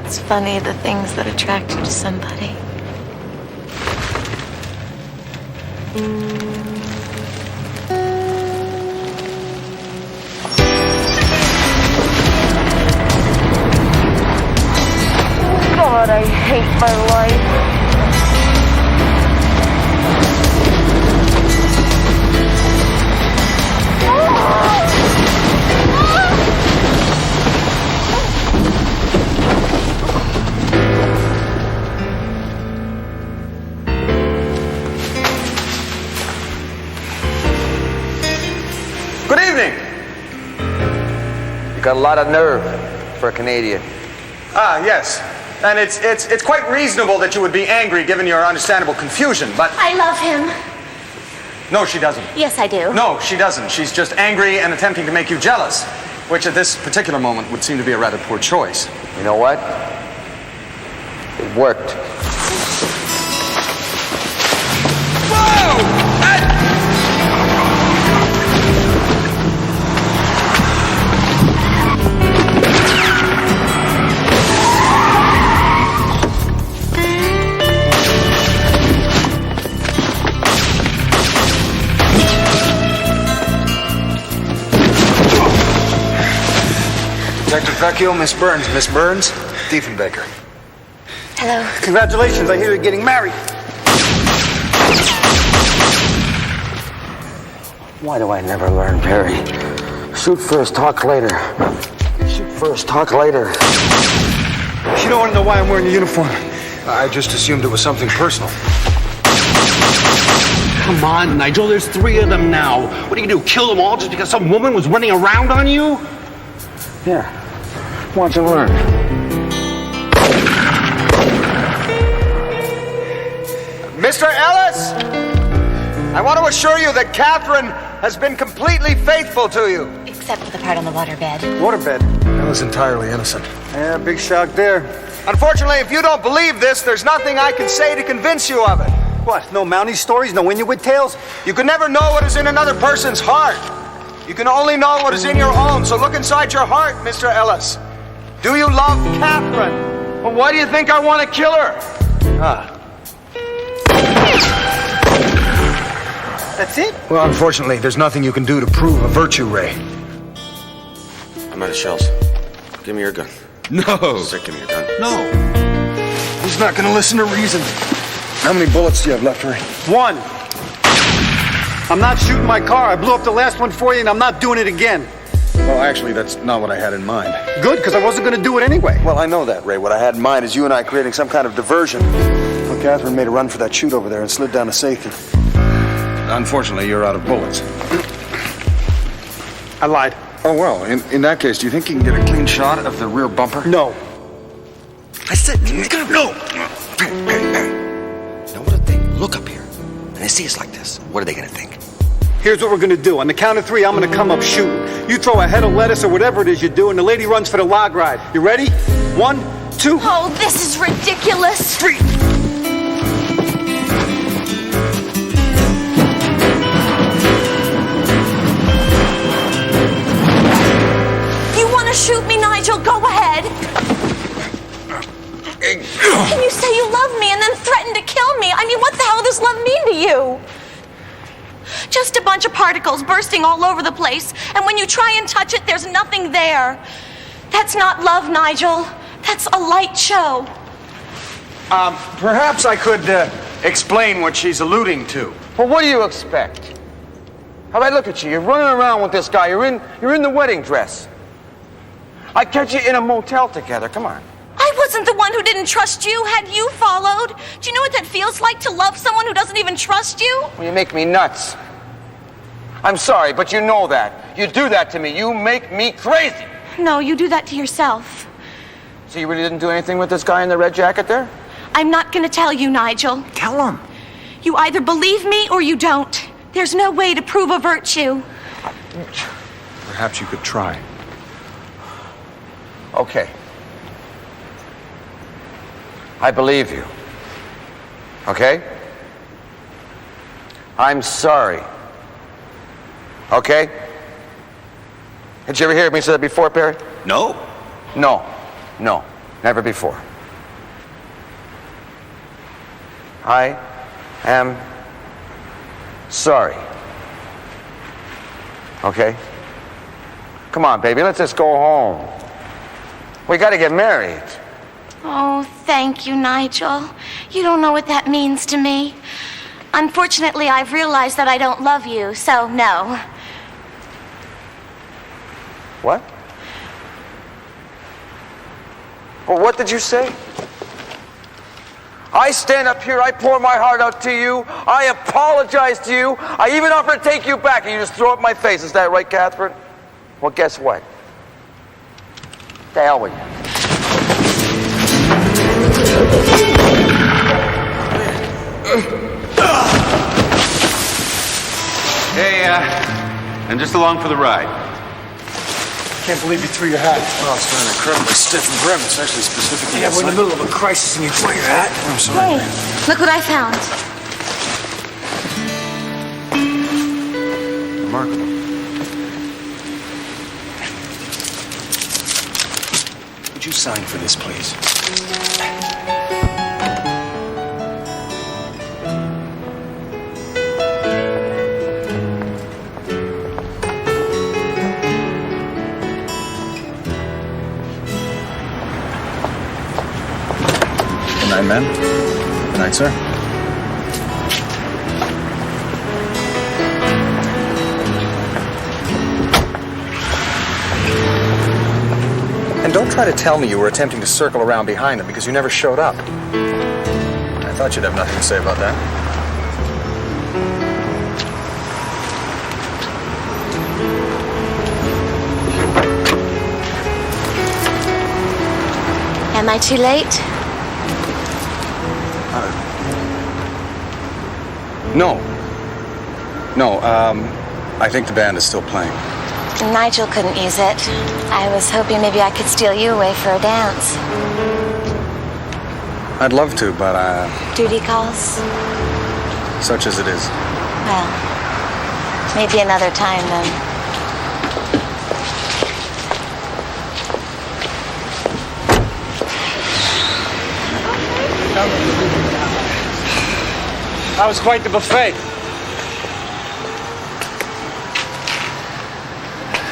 It's funny, the things that attract you to somebody. God, I hate my life. Got a lot of nerve for a Canadian. Ah, yes. And it's quite reasonable that you would be angry given your understandable confusion, but... I love him. No, she doesn't. Yes, I do. No, she doesn't. She's just angry and attempting to make you jealous, which at this particular moment would seem to be a rather poor choice. You know what? It worked. Whoa! Detective Vecchio, Miss Burns. Miss Burns, Diefenbaker. Hello. Congratulations, I hear you're getting married. Why do I never learn, Perry? Shoot first, talk later. Shoot first, talk later. You don't want to know why I'm wearing the uniform. I just assumed it was something personal. Come on, Nigel, there's 3 of them now. What are you gonna do, kill them all just because some woman was running around on you? Yeah. Why don't you learn? Mr. Ellis, I want to assure you that Catherine has been completely faithful to you. Except for the part on the waterbed. Waterbed? Ella's entirely innocent. Yeah, big shock there. Unfortunately, if you don't believe this, there's nothing I can say to convince you of it. What, no Mountie stories, no Inuit tales? You can never know what is in another person's heart. You can only know what is in your own, so look inside your heart, Mr. Ellis. Do you love Catherine? Well, why do you think I want to kill her? That's it? Well, unfortunately, there's nothing you can do to prove a virtue, Ray. I'm out of shells. Give me your gun. No. Sick, give me your gun. No. He's not going to listen to reason. How many bullets do you have left, Ray? 1. I'm not shooting my car. I blew up the last one for you, and I'm not doing it again. Well, actually, that's not what I had in mind. Good, because I wasn't going to do it anyway. Well, I know that, Ray. What I had in mind is you and I creating some kind of diversion. Well, Catherine made a run for that chute over there and slid down a safety. Unfortunately, you're out of bullets. I lied. Oh, well, in that case, do you think you can get a clean shot of the rear bumper? No. I said, no. Now, what if they look up here and they see us like this? What are they gonna think? Here's what we're going to do. On the count of 3, I'm going to come up shooting. You throw a head of lettuce or whatever it is you do, and the lady runs for the log ride. You ready? 1, 2. Oh, this is ridiculous. 3. You want to shoot me, Nigel? Go ahead. Can you say you love me and then threaten to kill me? I mean, what the hell does love mean to you? Just a bunch of particles bursting all over the place, and when you try and touch it, there's nothing there. That's not love, Nigel. That's a light show. Perhaps I could explain what she's alluding to. Well, what do you expect? How about look at you? You're running around with this guy. You're in the wedding dress. I catch you in a motel together. Come on. I wasn't the one who didn't trust you. Had you followed? Do you know what that feels like to love someone who doesn't even trust you? Well, you make me nuts. I'm sorry, but you know that. You do that to me. You make me crazy. No, you do that to yourself. So you really didn't do anything with this guy in the red jacket there? I'm not going to tell you, Nigel. Tell him. You either believe me or you don't. There's no way to prove a virtue. Perhaps you could try. Okay. I believe you. Okay? I'm sorry. Okay? Did you ever hear me say that before, Perry? No. No. No. Never before. I am sorry. Okay? Come on, baby, let's just go home. We gotta get married. Oh, thank you, Nigel. You don't know what that means to me. Unfortunately, I've realized that I don't love you, so no. What? Well, what did you say? I stand up here, I pour my heart out to you, I apologize to you, I even offer to take you back, and you just throw it in my face. Is that right, Catherine? Well, guess what? The hell with you. Hey, I'm just along for the ride. Can't believe you threw your hat. Well, it's feeling incredibly stiff and grim, especially specifically. Yeah, we're in the middle of a crisis and you throw your hat. I'm sorry. Hey, look what I found. Remarkable. Would you sign for this, please? Good night, men. Good night, sir. And don't try to tell me you were attempting to circle around behind them because you never showed up. I thought you'd have nothing to say about that. Am I too late? No. No, I think the band is still playing. Nigel couldn't use it. I was hoping maybe I could steal you away for a dance. I'd love to, but, Duty calls? such as it is. Well, maybe another time then. That was quite the buffet.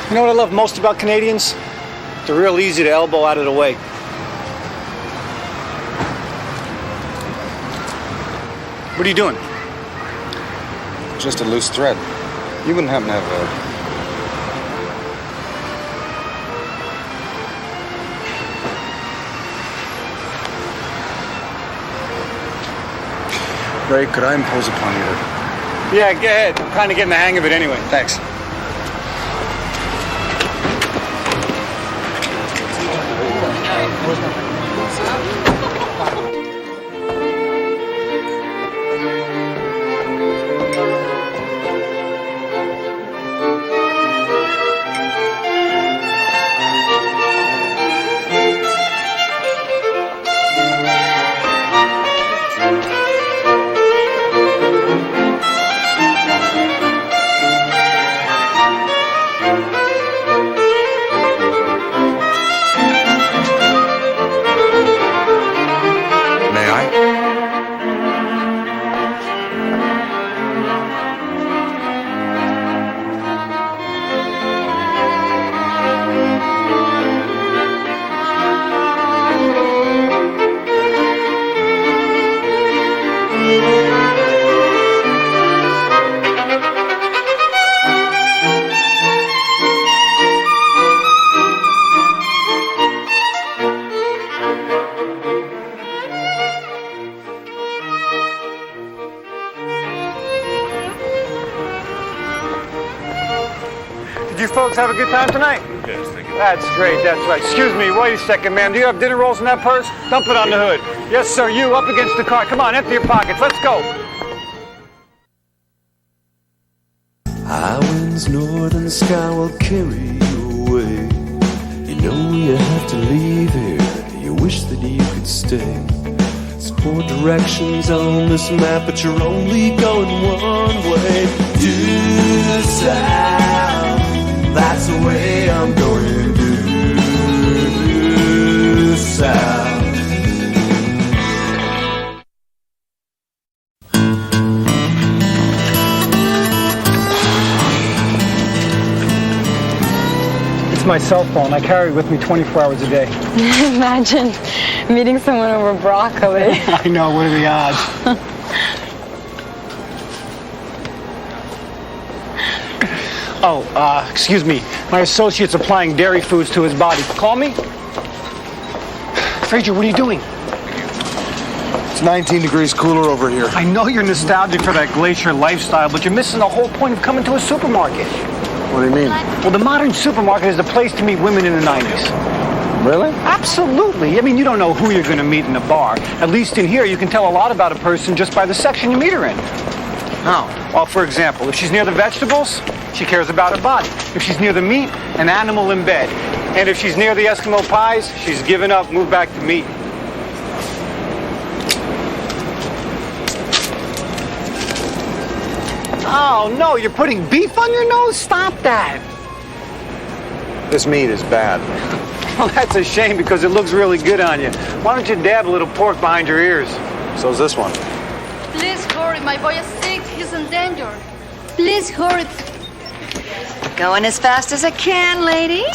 You know what I love most about Canadians? They're real easy to elbow out of the way. What are you doing? Just a loose thread. You wouldn't happen to have Ray, could I impose upon you to... Yeah, go ahead. I'm kind of getting the hang of it anyway. Thanks. You folks have a good time tonight? Yes, thank you. That's great, that's right. Excuse me, wait a second, ma'am. Do you have dinner rolls in that purse? Dump it on the hood. Yes, sir, you up against the car. Come on, empty your pockets. Let's go. High winds north and the sky will carry you away. You know you have to leave here. You wish that you could stay. There's 4 directions on this map, but you're only going one way. Due south. That's the way I'm going due south. It's my cell phone. I carry it with me 24 hours a day. Imagine meeting someone over broccoli. I know, what are the odds? Oh, excuse me. My associate's applying dairy foods to his body. Call me? Frazier, what are you doing? It's 19 degrees cooler over here. I know you're nostalgic for that glacier lifestyle, but you're missing the whole point of coming to a supermarket. What do you mean? Well, the modern supermarket is a place to meet women in the 90s. Really? Absolutely. I mean, you don't know who you're going to meet in a bar. At least in here, you can tell a lot about a person just by the section you meet her in. How? Well, for example, if she's near the vegetables, she cares about her body. If she's near the meat, an animal in bed. And if she's near the Eskimo pies, she's given up, moved back to meat. Oh, no, you're putting beef on your nose? Stop that. This meat is bad. Well, that's a shame because it looks really good on you. Why don't you dab a little pork behind your ears? So's this one. Please hurry, my boy is sick. He's in danger. Please hurry. Going as fast as I can, lady.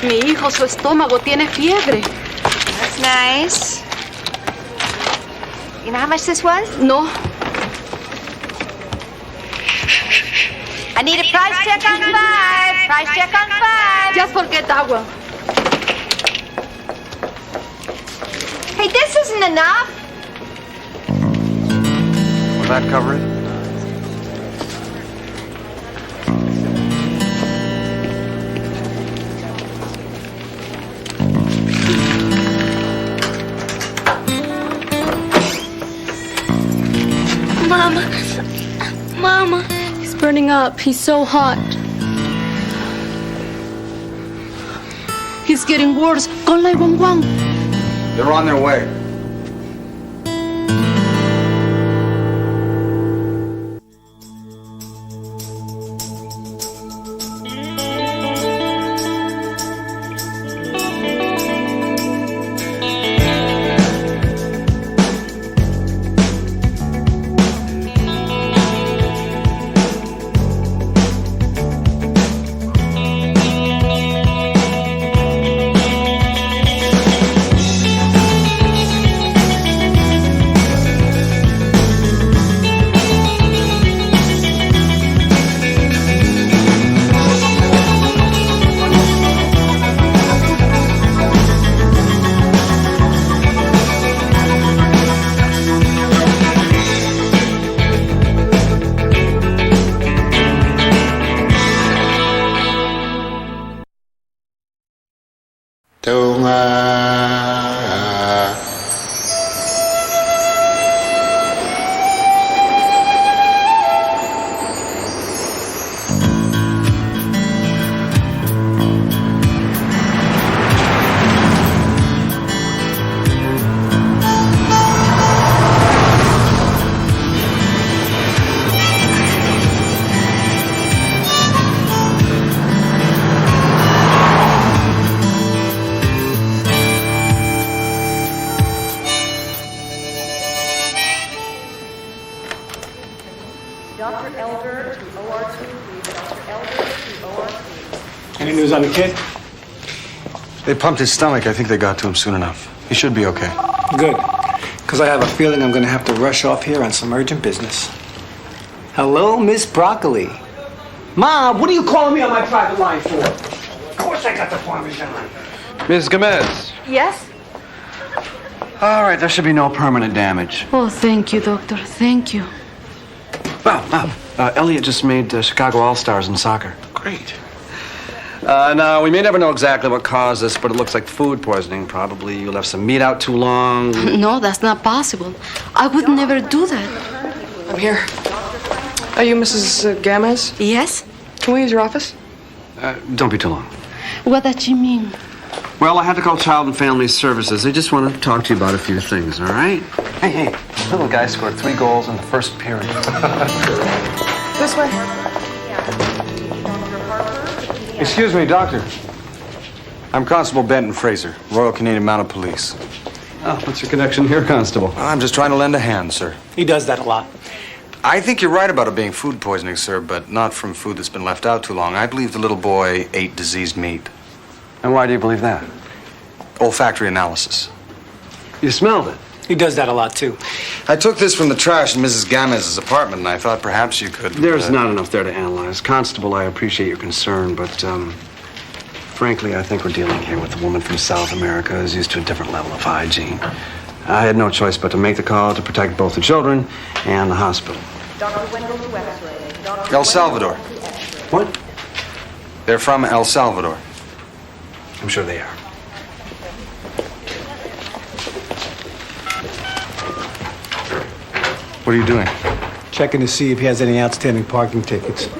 Mi hijo, su estómago tiene fiebre. That's nice. You know how much this was? No. I need a price check on 5. Price check on 5. Just forget agua. Hey, this isn't enough. Will that cover it? Mama. He's burning up. He's so hot. He's getting worse. Call 911. They're on their way. Any news on the kid? They pumped his stomach. I think they got to him soon enough. He should be okay. Good. Because I have a feeling I'm going to have to rush off here on some urgent business. Hello, Miss Broccoli. Mom, what are you calling me on my private line for? Of course I got the Parmesan. Ms. Gomez. Yes? All right, there should be no permanent damage. Oh, thank you, doctor. Thank you. Wow, Elliot just made Chicago All-Stars in soccer. Great. Now, we may never know exactly what caused this, but it looks like food poisoning. Probably you left some meat out too long. No, that's not possible. I would never do that. I'm here. Are you Mrs. Gamez? Yes? Can we use your office? Don't be too long. What does she mean? Well, I had to call Child and Family Services. They just want to talk to you about a few things, all right? Hey, little guy scored 3 goals in the first period. This way. Excuse me, doctor. I'm Constable Benton Fraser, Royal Canadian Mounted Police. Oh, what's your connection here, Constable? I'm just trying to lend a hand, sir. He does that a lot. I think you're right about it being food poisoning, sir, but not from food that's been left out too long. I believe the little boy ate diseased meat. And why do you believe that? Olfactory analysis. You smelled it. He does that a lot, too. I took this from the trash in Mrs. Gamez's apartment, and I thought perhaps you could... There's not enough there to analyze. Constable, I appreciate your concern, but, frankly, I think we're dealing here with a woman from South America who's used to a different level of hygiene. I had no choice but to make the call to protect both the children and the hospital. El Salvador. What? They're from El Salvador. I'm sure they are. What are you doing? Checking to see if he has any outstanding parking tickets.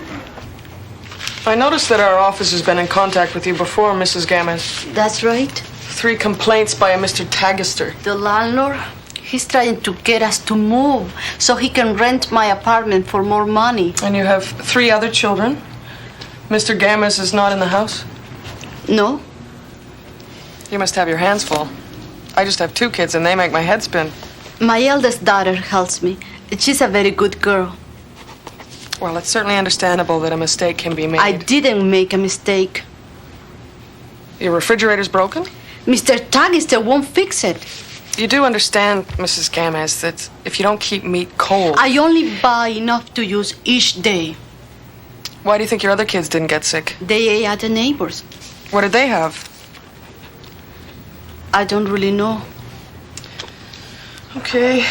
I noticed that our office has been in contact with you before, Mrs. Gamez. That's right. 3 complaints by a Mr. Tagister. The landlord, he's trying to get us to move so he can rent my apartment for more money. And you have 3 other children. Mr. Gamez is not in the house? No. You must have your hands full. I just have 2 kids and they make my head spin. My eldest daughter helps me. She's a very good girl. Well, it's certainly understandable that a mistake can be made. I didn't make a mistake. Your refrigerator's broken? Mr. Tagister won't fix it. You do understand, Mrs. Gamez, that if you don't keep meat cold... I only buy enough to use each day. Why do you think your other kids didn't get sick? They ate at the neighbors. What did they have? I don't really know. Okay.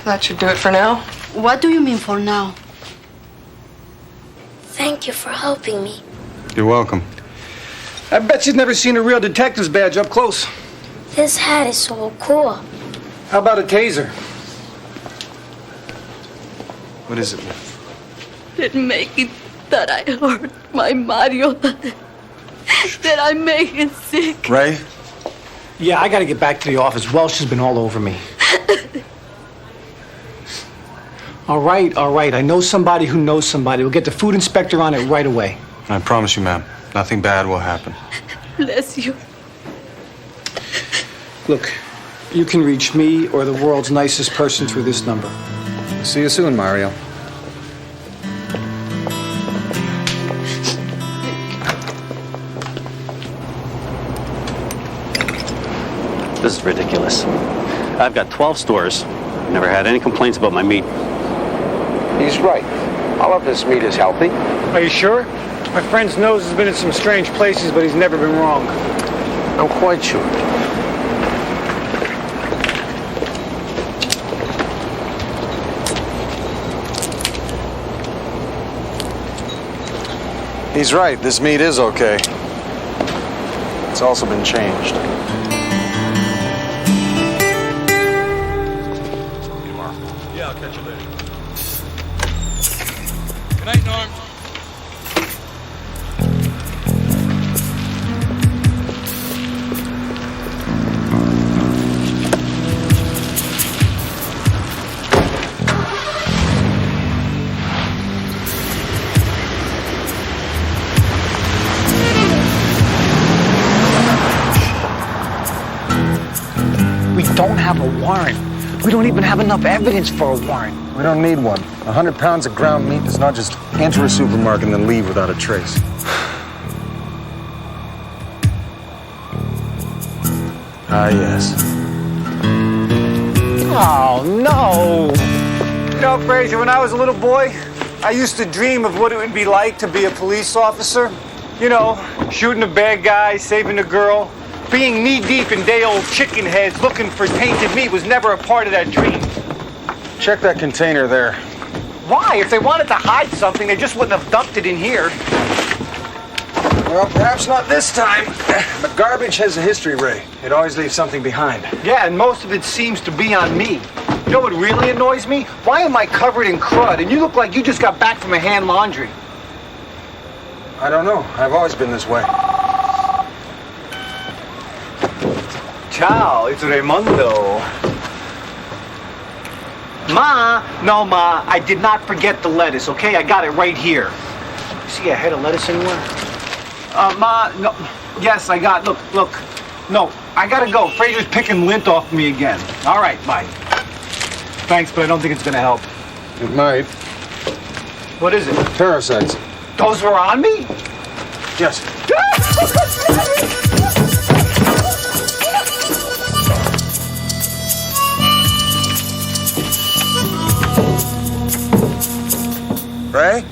That should do it for now. What do you mean for now? Thank you for helping me. You're welcome. I bet you've never seen a real detective's badge up close. This hat is so cool. How about a taser? What is it? Didn't make it that I hurt my Mario. That I make him sick. Ray? Yeah, I gotta get back to the office. Welsh has been all over me. All right. I know somebody who knows somebody. We'll get the food inspector on it right away. I promise you, ma'am, nothing bad will happen. Bless you. Look, you can reach me or the world's nicest person through this number. See you soon, Mario. This is ridiculous. I've got 12 stores. Never had any complaints about my meat. He's right. All of this meat is healthy. Are you sure? My friend's nose has been in some strange places, but he's never been wrong. I'm quite sure. He's right. This meat is okay. It's also been changed. Yeah, I'll catch you later. Good night, Norm. We don't have a warrant. We don't even have enough evidence for a warrant. We don't need one. 100 pounds of ground meat does not just enter a supermarket and then leave without a trace. Ah, yes. Oh, no! You know, Fraser, when I was a little boy, I used to dream of what it would be like to be a police officer. You know, shooting a bad guy, saving a girl. Being knee-deep in day-old chicken heads looking for tainted meat was never a part of that dream. Check that container there. Why? If they wanted to hide something, they just wouldn't have dumped it in here. Well, perhaps not this time. But garbage has a history, Ray. It always leaves something behind. Yeah, and most of it seems to be on me. You know what really annoys me? Why am I covered in crud and you look like you just got back from a hand laundry? I don't know. I've always been this way. Ciao, it's Raimundo. Ma, I did not forget the lettuce, okay? I got it right here. You see a head of lettuce anywhere? Ma, no. Yes, I got, look. No, I gotta go. Fraser's picking lint off me again. All right, bye. Thanks, but I don't think it's gonna help. It might. What is it? Parasites. Those were on me? Yes. Ray?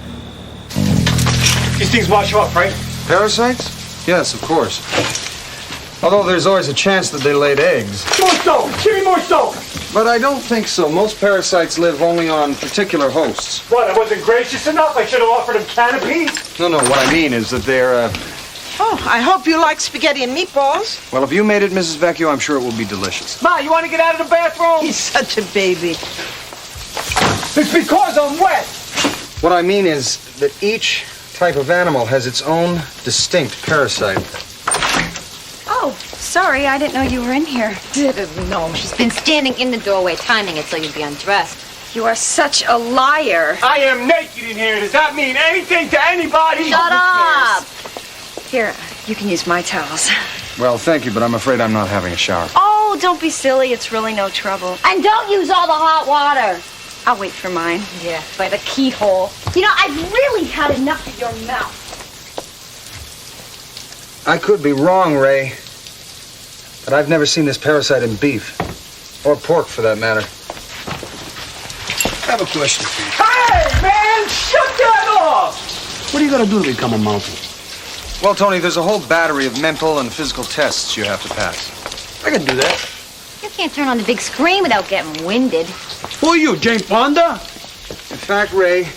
These things wash you up, right? Parasites? Yes, of course. Although there's always a chance that they laid eggs. More stove! Give me more stove! But I don't think so. Most parasites live only on particular hosts. What, I wasn't gracious enough? I should have offered them canopy? No, what I mean is that they're, Oh, I hope you like spaghetti and meatballs. Well, if you made it, Mrs. Vecchio, I'm sure it will be delicious. Ma, you want to get out of the bathroom? He's such a baby. It's because I'm wet. What I mean is that each type of animal has its own distinct parasite. Oh, sorry, I didn't know you were in here. Didn't know. She's been standing in the doorway, timing it so you'd be undressed. You are such a liar. I am naked in here. Does that mean anything to anybody? Shut up! Here, you can use my towels. Well, thank you, but I'm afraid I'm not having a shower. Oh, don't be silly. It's really no trouble. And don't use all the hot water. I'll wait for mine. Yeah, by the keyhole. You know, I've really had enough of your mouth. I could be wrong, Ray, but I've never seen this parasite in beef. Or pork, for that matter. I have a question for you. Hey, man! Shut that off! What are you going to do to become a mountie? Well, Tony, there's a whole battery of mental and physical tests you have to pass. I can do that. You can't turn on the big screen without getting winded. Who are you, Jane Fonda? In fact, Ray,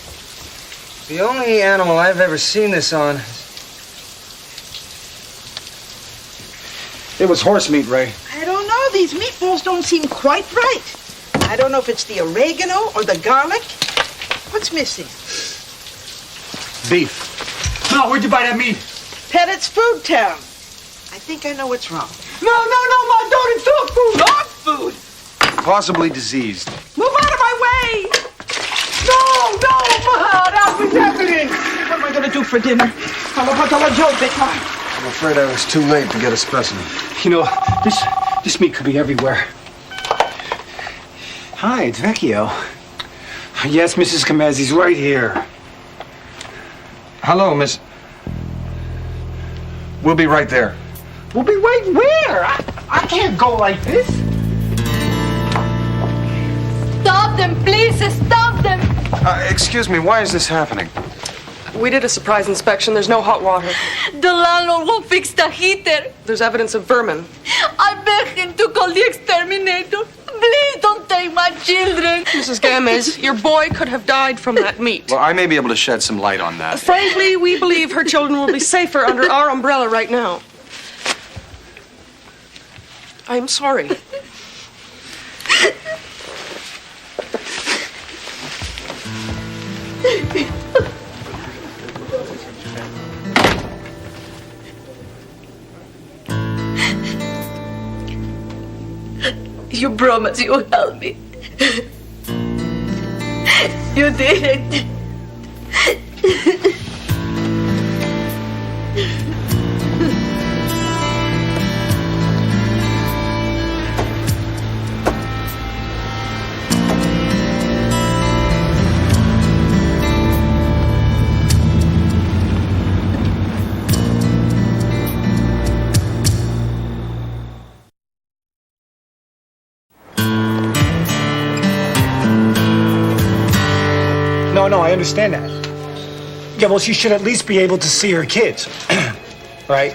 the only animal I've ever seen this on, it was horse meat, Ray. I don't know. These meatballs don't seem quite right. I don't know if it's the oregano or the garlic. What's missing? Beef. No, where'd you buy that meat? Pettit's Food Town. I think I know what's wrong. No, my daughter's dog food. Dog food. Possibly diseased. Move out of my way! No, Ma, that was happening. What am I going to do for dinner? I'm about to let Joe pick mine. I'm afraid I was too late to get a specimen. You know, this meat could be everywhere. Hi, it's Vecchio. Yes, Mrs. Kamezzi's right here. Hello, Miss. We'll be right there. We'll be right where? I can't go like this. Stop them, please, stop them! Excuse me, why is this happening? We did a surprise inspection. There's no hot water. The landlord won't fix the heater. There's evidence of vermin. I beg him to call the exterminator. Please don't take my children. Mrs. Gamez, your boy could have died from that meat. Well, I may be able to shed some light on that. Frankly, we believe her children will be safer under our umbrella right now. I'm sorry. You promised you would help me. You didn't. No, I understand that. Yeah, well, she should at least be able to see her kids. Right?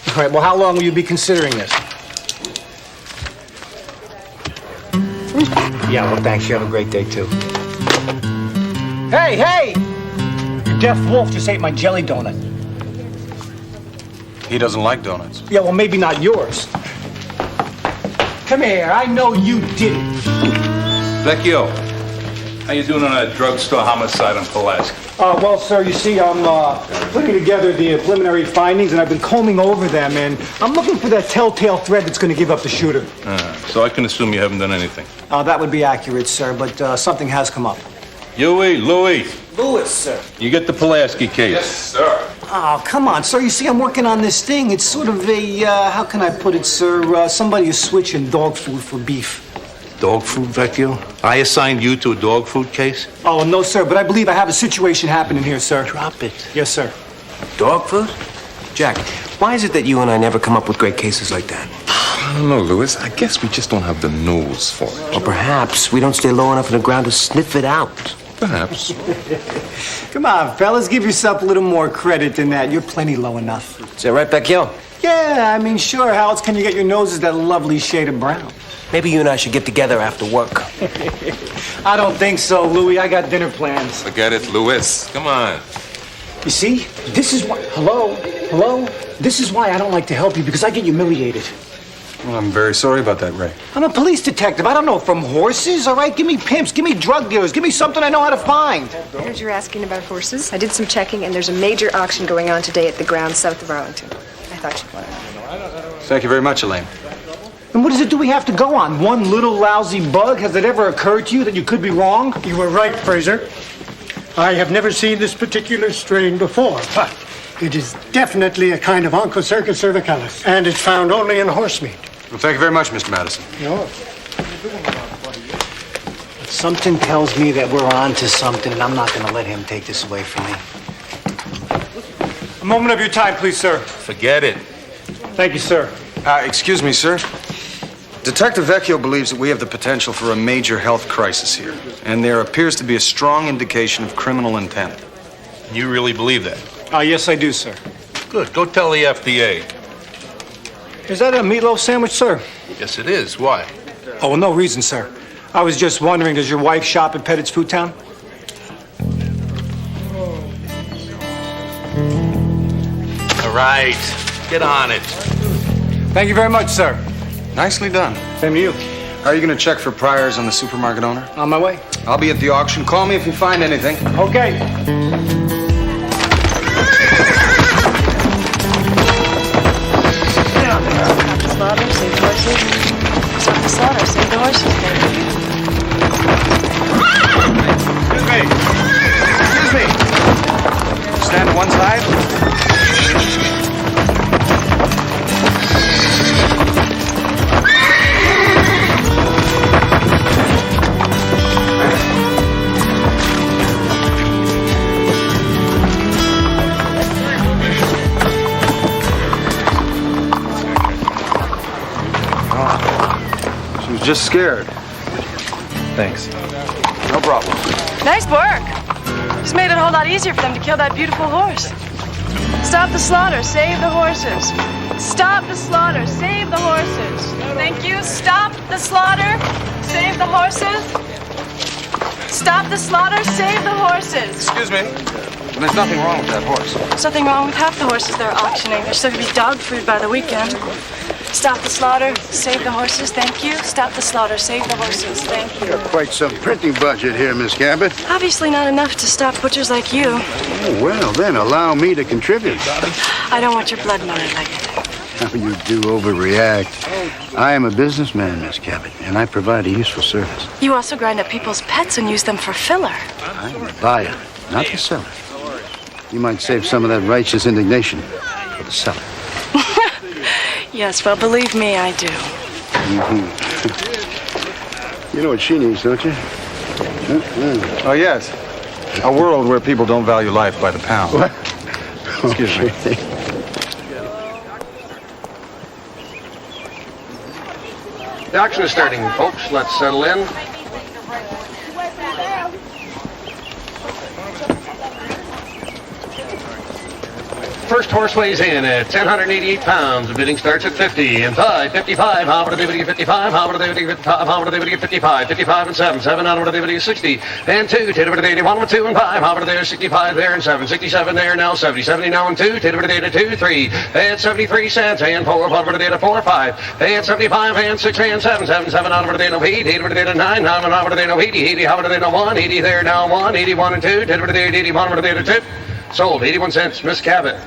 All right, well, how long will you be considering this? Yeah, well, thanks. You have a great day, too. Hey! Your deaf wolf just ate my jelly donut. He doesn't like donuts. Yeah, well, maybe not yours. Come here. I know you did it. Vecchio, how you doing on that drugstore homicide on Pulaski? Well, sir, you see, I'm putting together the preliminary findings, and I've been combing over them, and I'm looking for that telltale thread that's going to give up the shooter. So I can assume you haven't done anything. That would be accurate, sir, but something has come up. Louis, Louis, sir. you get the Pulaski case. Yes, sir. Oh, come on, sir. You see, I'm working on this thing. It's sort of a, how can I put it, sir? Somebody is switching dog food for beef. Dog food, Vecchio? I assigned you to a dog food case? Oh, no, sir, but I believe I have a situation happening here, sir. Drop it. Yes, sir. Dog food? Jack, why is it that you and I never come up with great cases like that? I don't know, Louis. I guess we just don't have the nose for it. Or perhaps we don't stay low enough on the ground to sniff it out. Perhaps. Come on, fellas, give yourself a little more credit than that. You're plenty low enough. Is that right, Vecchio? Yeah, I mean, sure. How else can you get your noses that lovely shade of brown? Maybe you and I should get together after work. I don't think so, Louis. I got dinner plans. Forget it, Louis. Come on. You see, this is why... Hello? This is why I don't like to help you, because I get humiliated. Well, I'm very sorry about that, Ray. I'm a police detective. I don't know from horses, all right? Give me pimps, give me drug dealers, give me something I know how to find. I heard you were asking about horses. I did some checking, and there's a major auction going on today at the grounds south of Arlington. I thought you'd want to know. Thank you very much, Elaine. And what is it do we have to go on? One little lousy bug? Has it ever occurred to you that you could be wrong? You were right, Fraser. I have never seen this particular strain before, but it is definitely a kind of Onchocercus cervicalis, and it's found only in horse meat. Well, thank you very much, Mr. Madison. No. Something tells me that we're on to something, and I'm not going to let him take this away from me. A moment of your time, please, sir. Forget it. Thank you, sir. Excuse me, sir. Detective Vecchio believes that we have the potential for a major health crisis here, and there appears to be a strong indication of criminal intent. You really believe that? Yes, I do, sir. Good. Go tell the FDA. Is that a meatloaf sandwich, sir? Yes, it is. Why? Oh, well, no reason, sir. I was just wondering, does your wife shop at Pettit's Food Town? All right. Get on it. Thank you very much, sir. Nicely done. Same to you. Are you going to check for priors on the supermarket owner? On my way. I'll be at the auction. Call me if you find anything. Okay. Slaughter, save the horses. Stop the slaughter, save the horses, baby. Excuse me. Stand to one side. Just scared. Thanks. No problem. Nice work. Just made it a whole lot easier for them to kill that beautiful horse. Stop the slaughter, save the horses. Stop the slaughter, save the horses. Thank you. Stop the slaughter, save the horses. Stop the slaughter, save the horses. Excuse me. There's nothing wrong with that horse. There's nothing wrong with half the horses they're auctioning. They're still gonna be dog food by the weekend. Stop the slaughter, save the horses, thank you. Stop the slaughter, save the horses, thank you. Got quite some printing budget here, Miss Cabot. Obviously not enough to stop butchers like you. Oh, well, then allow me to contribute. I don't want your blood money like How you do overreact. I am a businessman, Miss Cabot, and I provide a useful service. you also grind up people's pets and use them for filler. I'm the buyer, not the seller. You might save some of that righteous indignation for the seller. Yes, well, believe me, I do. Mm-hmm. You know what she needs, don't you? Oh, yes. A world where people don't value life by the pound. What? Excuse me. The auction is starting, folks. Let's settle in. First horse weighs in at 1,088 pounds. The bidding starts at 50 and 5, 55. How about a dividend 55? How about a dividend 55? How about a dividend 55? 55 and 7, 7. How about a dividend 60 and 2? Dividend 81 with 2 and 5. How about a there 65 there and 7, 67 there now 70, 70 now and 2. Dividend 2, 3 and 73 cents and 4. How about a data 4, 5 and 75 and 6 and 7, 7, 7. How about a data 8, 8 data 9. How about a data 80, 80. How about a data 1, 80 there now 1, 81 and 2. Dividend 81 with a data 2. Sold 81 cents, Miss Cabot.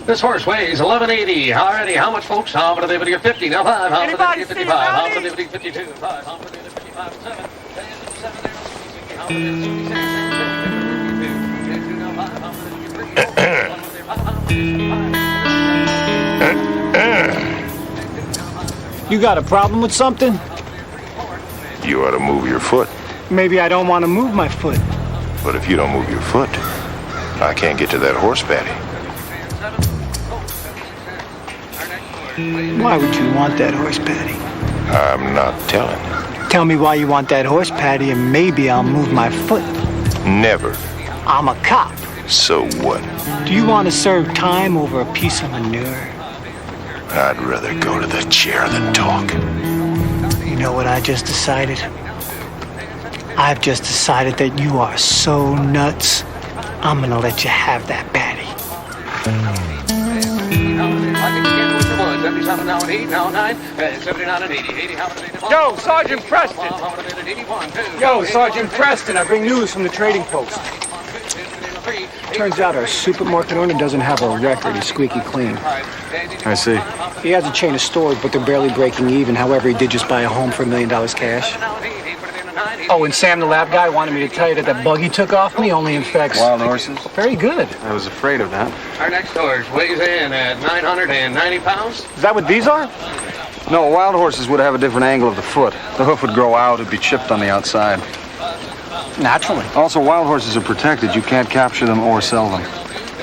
This horse weighs 1180. Alrighty, how much, folks? How about a dividend of 50? Now 5. How about a dividend 55? How about a dividend 52? 5. How about a dividend 55? 7. You got a problem with something? You ought to move your foot. Maybe I don't want to move my foot. But if you don't move your foot, I can't get to that horse patty. Why would you want that horse patty? I'm not telling. Tell me why you want that horse patty and maybe I'll move my foot. Never. I'm a cop. So what? Do you want to serve time over a piece of manure? I'd rather go to the chair than talk. You know what I just decided? I've just decided that you are so nuts, I'm gonna let you have that patty. 77 now, 8 now, 9, 79 and 80. 80, how many? Yo, Sergeant Preston! Yo, Sergeant Preston, I bring news from the trading post. Turns out our supermarket owner doesn't have a record. He's squeaky clean. I see. He has a chain of stores, but they're barely breaking even. However, he did just buy a home for $1 million cash. Oh, and Sam, the lab guy, wanted me to tell you that that bug he took off me only infects... Wild horses? Very good. I was afraid of that. Our next horse weighs in at 990 pounds. Is that what these are? No, wild horses would have a different angle of the foot. The hoof would grow out, it'd be chipped on the outside. Naturally. Also, wild horses are protected. You can't capture them or sell them.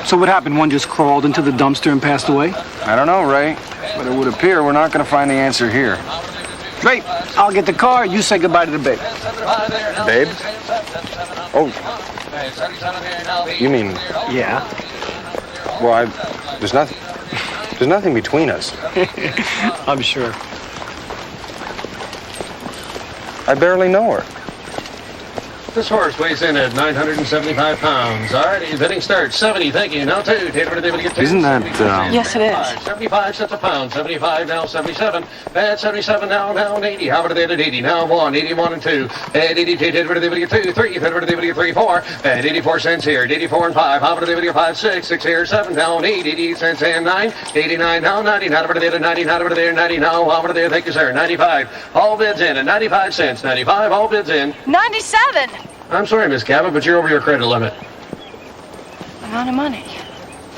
So what happened? One just crawled into the dumpster and passed away? I don't know, Ray. But it would appear we're not going to find the answer here. Great. I'll get the car. You say goodbye to the babe. Babe? Oh. You mean... Yeah. Well, there's nothing between us. I'm sure. I barely know her. This horse weighs in at 975 pounds. All right, bidding starts. 70, thank you. Now 2. Isn't that, Yes, it is. 75 cents a pound. 75, now 77. At 77, now 80. How about it at 80? Now 1, 81 and 2. At 82, 2, 3, 3, 4. At 84 cents here. At 84 and 5. How about it 5, 6 here, 7, down 8, 88 cents and 9. 89, now 90. How about it at 90? How about it 90? Now, how about it? Thank you, sir. 95. All bids in at 95 cents. 95, all bids in. 97. I'm sorry, Miss Cabot, but you're over your credit limit. I'm out of money.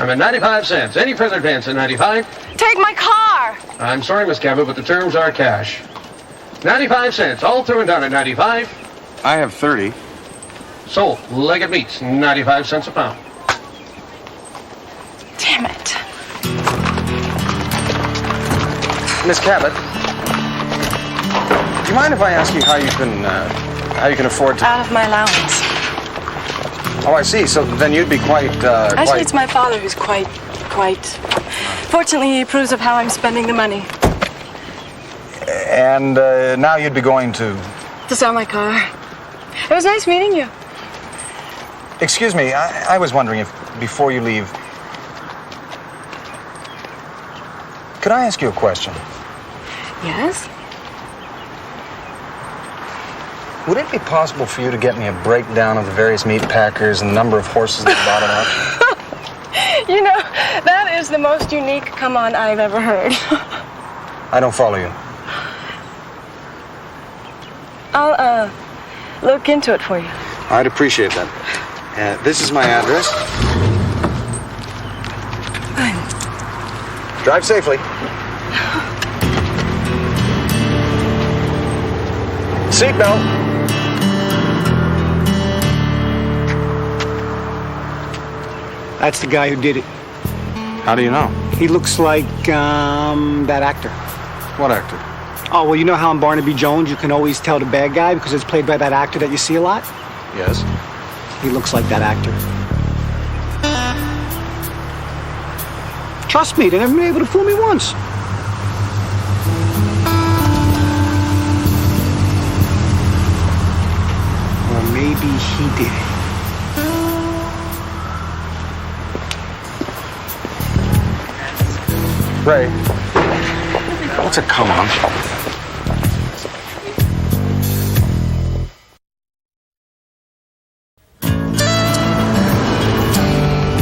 I'm at 95 cents. Any further advance at 95? Take my car. I'm sorry, Miss Cabot, but the terms are cash. 95 cents. All through and done at 95. I have 30. Sold. Legged meats. 95 cents a pound. Damn it. Miss Cabot, do you mind if I ask you how you can afford to... Out of my allowance. Oh, I see. So then you'd be Actually, it's my father who's quite. Fortunately, he approves of how I'm spending the money. And now you'd be going to... To sell my car. It was nice meeting you. Excuse me, I was wondering if, before you leave... Could I ask you a question? Yes? Would it be possible for you to get me a breakdown of the various meat packers and the number of horses that bought it up? You know, that is the most unique come-on I've ever heard. I don't follow you. I'll, look into it for you. I'd appreciate that. This is my address. Drive safely. Seatbelt. That's the guy who did it. How do you know? He looks like, that actor. What actor? Oh, well, you know how in Barnaby Jones you can always tell the bad guy because it's played by that actor that you see a lot? Yes. He looks like that actor. Trust me, they never been able to fool me once. Or maybe he did it. Ray, what's a come-on?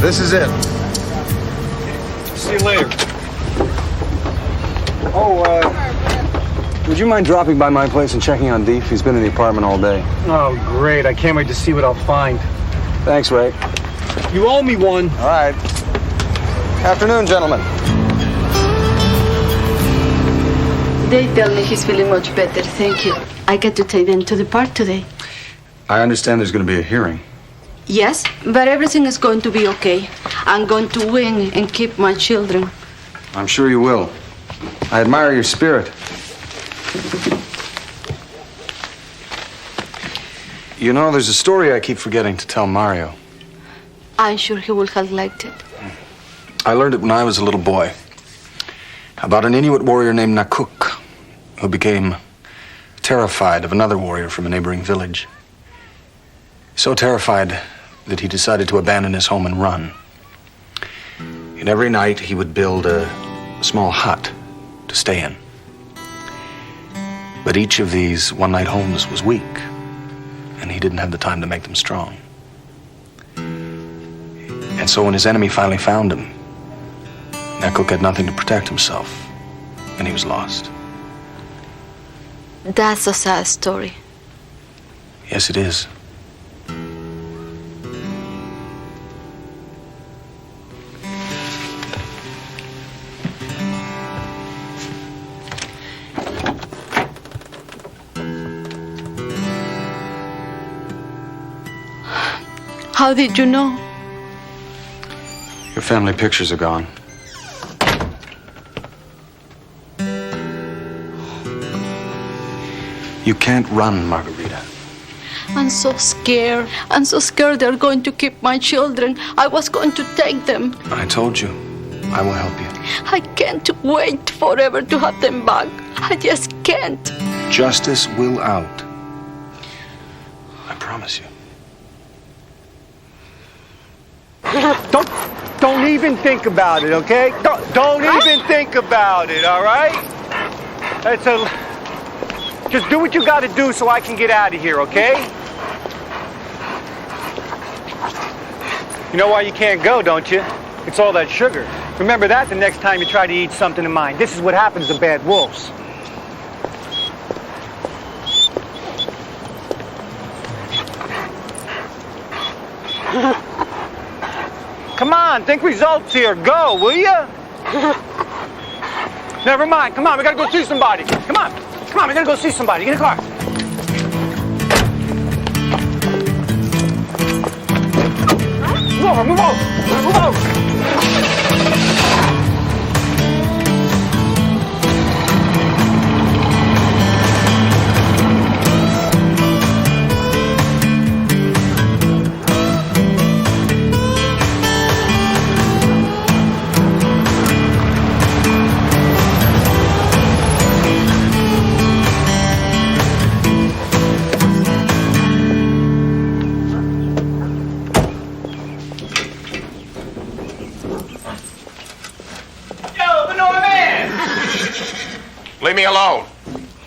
This is it. See you later. Oh, would you mind dropping by my place and checking on Deef? He's been in the apartment all day. Oh, great. I can't wait to see what I'll find. Thanks, Ray. You owe me one. All right. Afternoon, gentlemen. They tell me he's feeling much better, thank you. I get to take them to the park today. I understand there's going to be a hearing. Yes, but everything is going to be okay. I'm going to win and keep my children. I'm sure you will. I admire your spirit. You know, there's a story I keep forgetting to tell Mario. I'm sure he will have liked it. I learned it when I was a little boy. About an Inuit warrior named Nakuk, who became terrified of another warrior from a neighboring village. So terrified that he decided to abandon his home and run. And every night he would build a small hut to stay in. But each of these one-night homes was weak, and he didn't have the time to make them strong. And so when his enemy finally found him, that cook had nothing to protect himself, and he was lost. That's a sad story. Yes, it is. How did you know? Your family pictures are gone. You can't run, Margarita. I'm so scared. I'm so scared they're going to keep my children. I was going to take them. I told you, I will help you. I can't wait forever to have them back. I just can't. Justice will out. I promise you. Don't even think about it, okay? Don't even think about it, all right? Just do what you got to do so I can get out of here, okay? You know why you can't go, don't you? It's all that sugar. Remember that the next time you try to eat something of mine. This is what happens to bad wolves. Come on, think results here. Go, will you? Never mind. Come on, we gotta go see somebody. Come on, we gotta go see somebody. Get in the car. Move over. Leave me alone.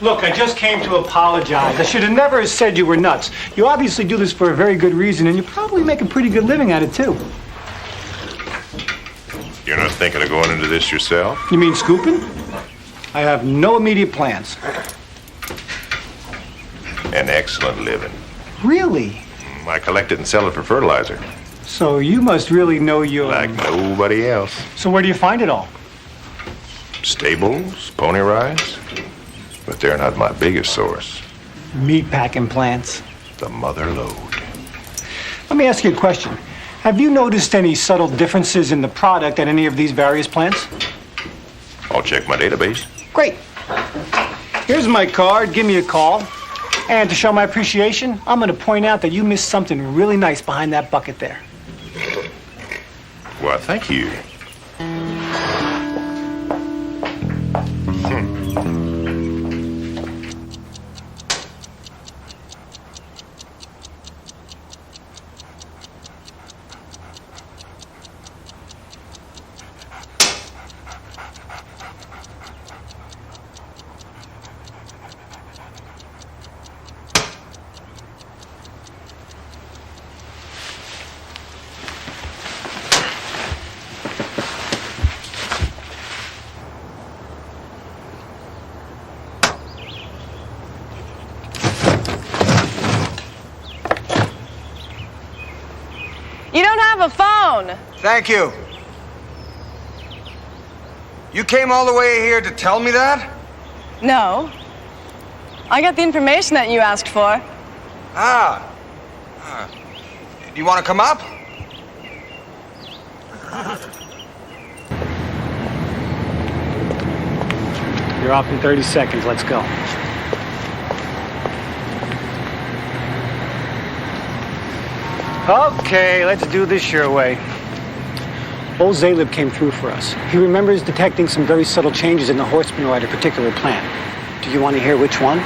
Look, I just came to apologize. I should have never said you were nuts. You obviously do this for a very good reason, and you probably make a pretty good living at it, too. You're not thinking of going into this yourself? You mean scooping? I have no immediate plans. An excellent living. Really? I collect it and sell it for fertilizer. So you must really know your... Like nobody else. So where do you find it all? Stables, pony rides. But they're not my biggest source. Meat packing plants. The mother lode. Let me ask you a question. Have you noticed any subtle differences in the product at any of these various plants? I'll check my database. Great. Here's my card. Give me a call. And to show my appreciation, I'm going to point out that you missed something really nice behind that bucket there. Well, thank you. You don't have a phone. Thank you. You came all the way here to tell me that? No. I got the information that you asked for. Do you want to come up? You're off in 30 seconds. Let's go. Okay, let's do this your way. Old Zaleb came through for us. He remembers detecting some very subtle changes in the horse manure at a particular plant. Do you want to hear which one?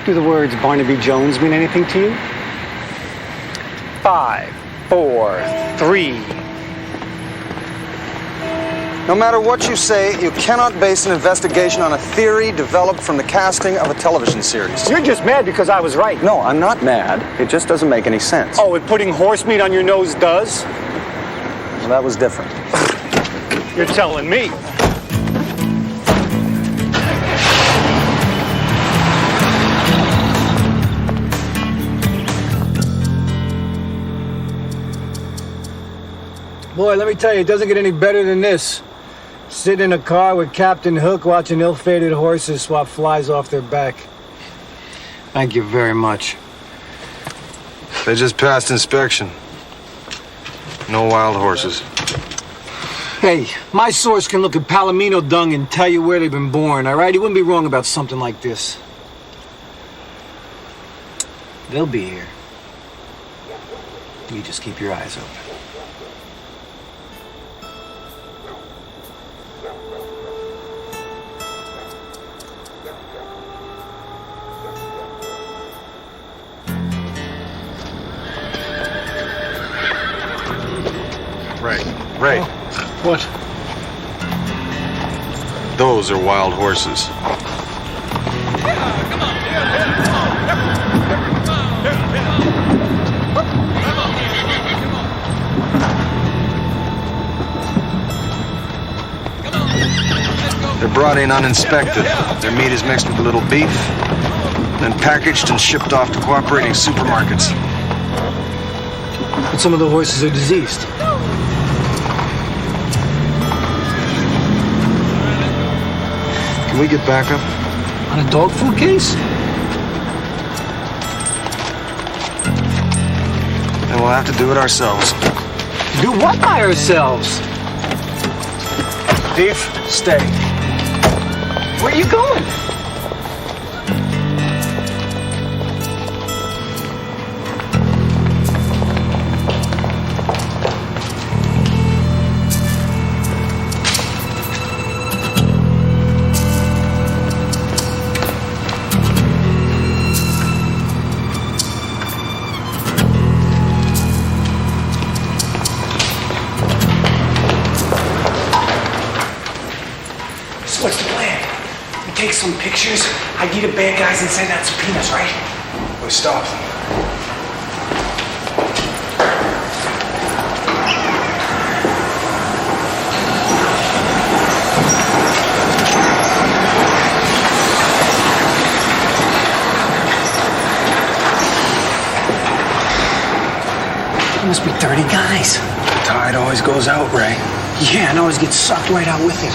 Do the words Barnaby Jones mean anything to you? 5, 4, 3. No matter what you say, you cannot base an investigation on a theory developed from the casting of a television series. You're just mad because I was right. No, I'm not mad. It just doesn't make any sense. Oh, and putting horse meat on your nose does? Well, that was different. You're telling me. Boy, let me tell you, it doesn't get any better than this. Sitting in a car with Captain Hook watching ill-fated horses swap flies off their back. Thank you very much. They just passed inspection. No wild horses. Hey, my source can look at Palomino dung and tell you where they've been born, all right? He wouldn't be wrong about something like this. They'll be here. You just keep your eyes open. Ray. What? Those are wild horses. They're brought in uninspected. Their meat is mixed with a little beef, then packaged and shipped off to cooperating supermarkets. But some of the horses are diseased. Can we get backup? On a dog food case? And we'll have to do it ourselves. Do what by ourselves? Thief, stay. Where are you going? So what's the plan? We take some pictures, ID the bad guys, and send out subpoenas, right? We stop them. There must be 30 guys. The tide always goes out, Ray. Yeah, and always gets sucked right out with it.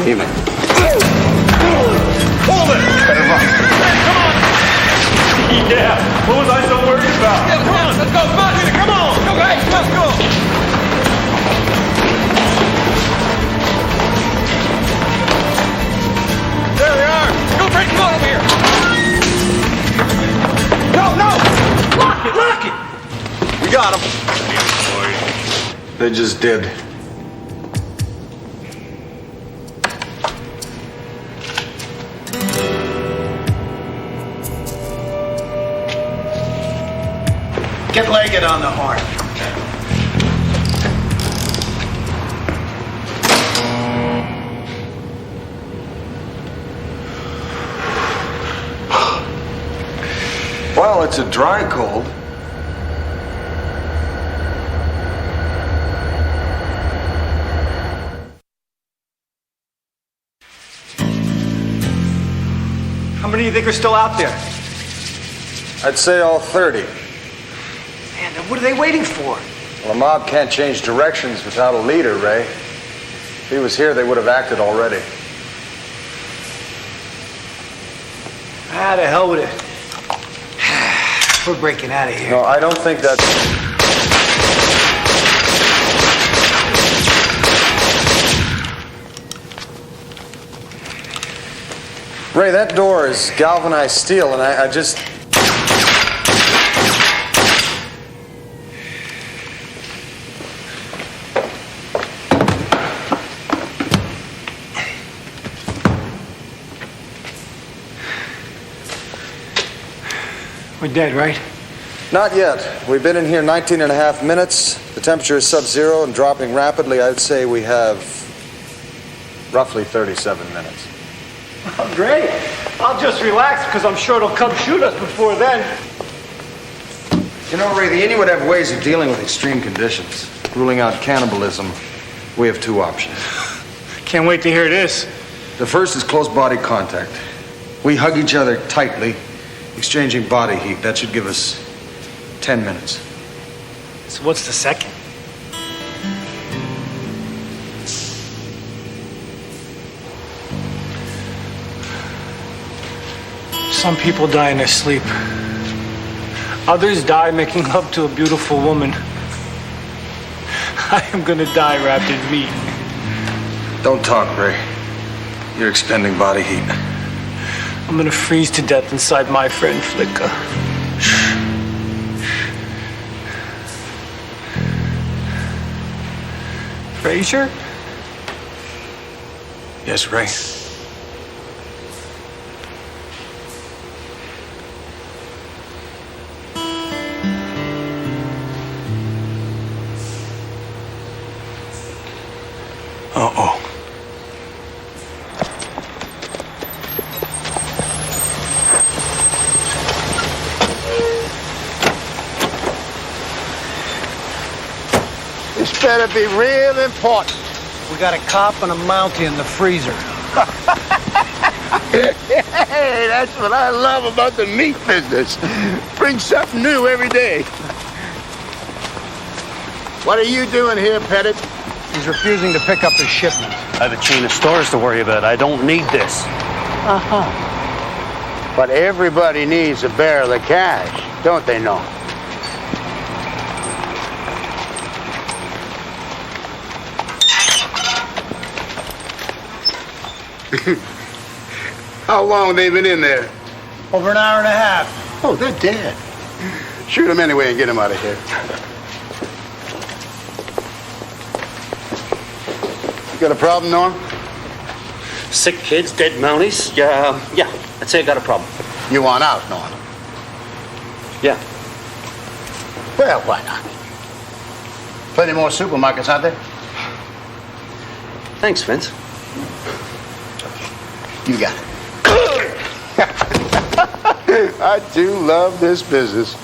Evening. Hold it! Better run. Come on! Yeah, what was I so worried about? Yeah, come on, let's go, come on, come on! Go, guys, let's go! There they are! Go, Frank, come on over here! No, no! Lock it, lock it! We got them. They just did. Get legged on the horn. Well, it's a dry cold. How many do you think are still out there? I'd say all 30. Man, then what are they waiting for? Well, a mob can't change directions without a leader, Ray. If he was here, they would have acted already. Ah, to hell with it. We're breaking out of here. No, I don't think that's... Ray, that door is galvanized steel, and I just... We're dead, right? Not yet. We've been in here 19 and a half minutes. The temperature is sub-zero and dropping rapidly. I'd say we have roughly 37 minutes. Oh, great. I'll just relax because I'm sure it'll come shoot us before then. You know, Ray, the Inuit have ways of dealing with extreme conditions. Ruling out cannibalism, we have two options. Can't wait to hear this. The first is close body contact. We hug each other tightly, exchanging body heat. That should give us 10 minutes. So what's the second? Some people die in their sleep. Others die making love to a beautiful woman. I am gonna die wrapped in meat. Don't talk, Ray. You're expending body heat. I'm gonna freeze to death inside my friend Flicka. Frazier? Yes, Ray. Uh-oh. This better be real important. We got a cop and a Mountie in the freezer. Hey, that's what I love about the meat business. Bring something new every day. What are you doing here, Pettit? He's refusing to pick up his shipment. I have a chain of stores to worry about. I don't need this. Uh-huh. But everybody needs a barrel of cash, don't they, know? How long they been in there? Over an hour and a half. Oh, they're dead. Shoot them anyway and get them out of here. You got a problem, Norm? Sick kids, dead Mounties. Yeah, I'd say I got a problem. You want out, Norm? Yeah. Well, why not? Plenty more supermarkets, aren't there? Thanks, Vince. You got it. I do love this business.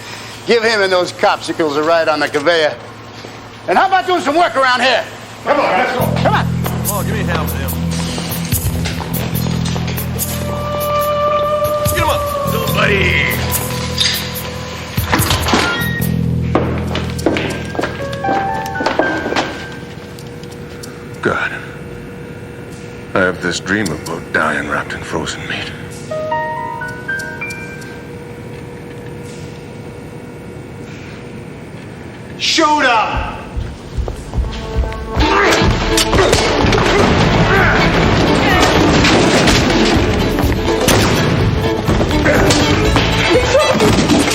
Give him and those copsicles a ride on the conveyor. And how about doing some work around here? Come on, let's go. Come on. Come on, give me a hand with him. Get him up. Go, buddy. God. I have this dream about dying wrapped in frozen meat. Shoot him!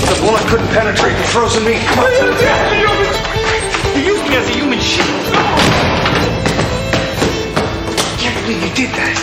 The bullet couldn't penetrate the frozen meat. Come on. You used me as a human shield. Can't believe you did that.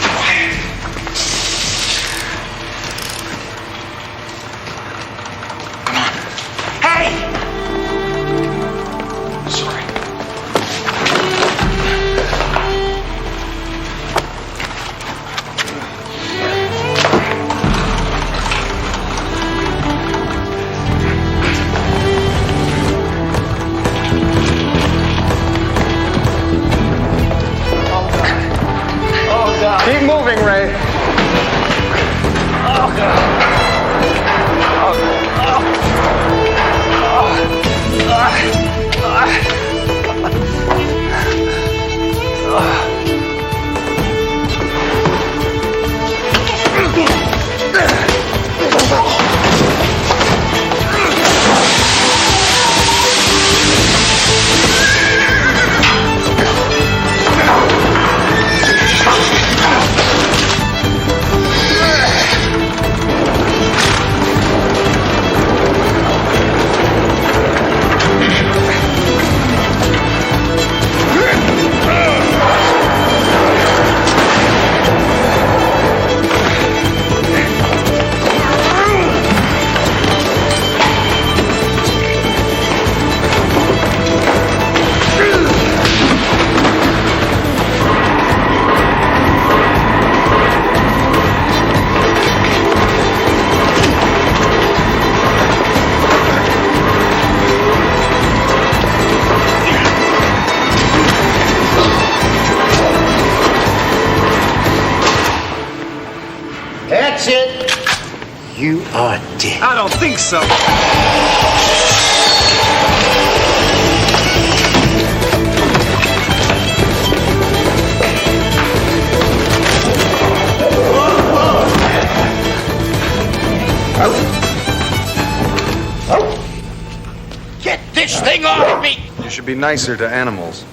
Keep You are dead. I don't think so. Get this thing off me! You should be nicer to animals.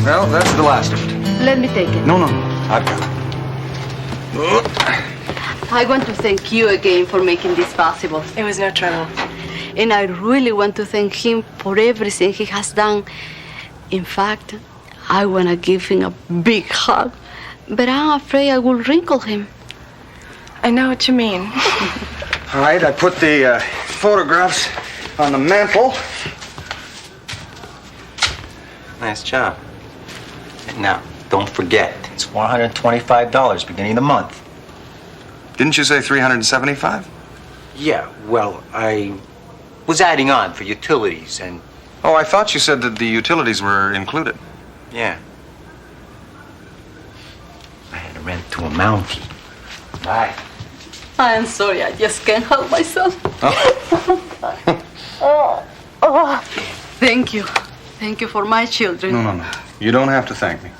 Well, that's the last of it. Let me take it. No, I've got it. I want to thank you again for making this possible. It was no trouble. And I really want to thank him for everything he has done. In fact, I want to give him a big hug, but I'm afraid I will wrinkle him. I know what you mean. All right, I put the photographs on the mantle. Nice job. Now, don't forget, it's $125 beginning of the month. Didn't you say 375? Yeah, well, I was adding on for utilities and... Oh, I thought you said that the utilities were included. Yeah. I had to rent to a Mountie. Bye. I'm sorry, I just can't help myself. Thank you. Thank you for my children. No. You don't have to thank me.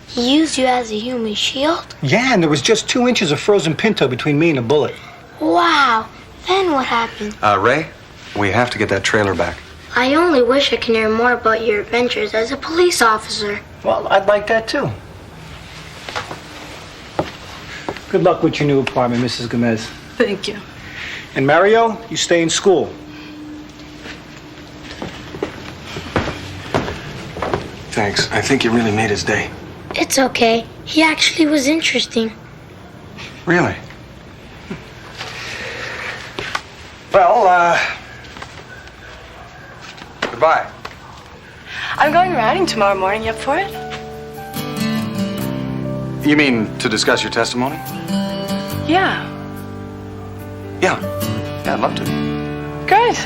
He used you as a human shield? Yeah, and there was just 2 inches of frozen pinto between me and a bullet. Wow. Then what happened? Ray, we have to get that trailer back. I only wish I could hear more about your adventures as a police officer. Well, I'd like that too. Good luck with your new apartment, Mrs. Gomez. Thank you. And Mario, you stay in school. Thanks. I think you really made his day. It's okay. He actually was interesting. Really? Well, goodbye. I'm going riding tomorrow morning. You up for it? You mean to discuss your testimony? Yeah. Yeah, I'd love to. Good.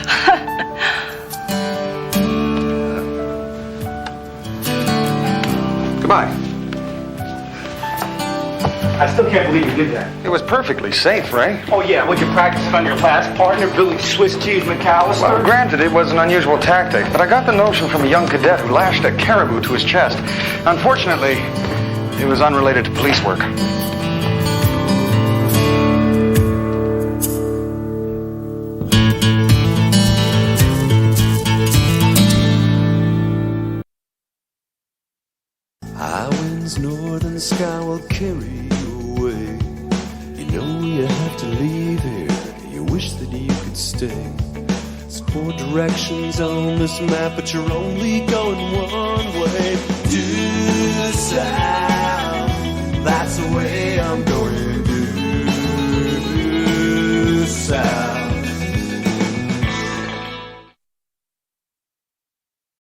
Goodbye. I still can't believe you did that. It was perfectly safe, Ray. Oh, yeah, when you practiced on your last partner, Billy Swiss Cheese McAllister. Well, granted, it was an unusual tactic, but I got the notion from a young cadet who lashed a caribou to his chest. Unfortunately, it was unrelated to police work. High winds north and the sky will carry you away. You know you have to leave here. You wish that you could stay. There's 4 directions on this map, but you're only going one way. To the south.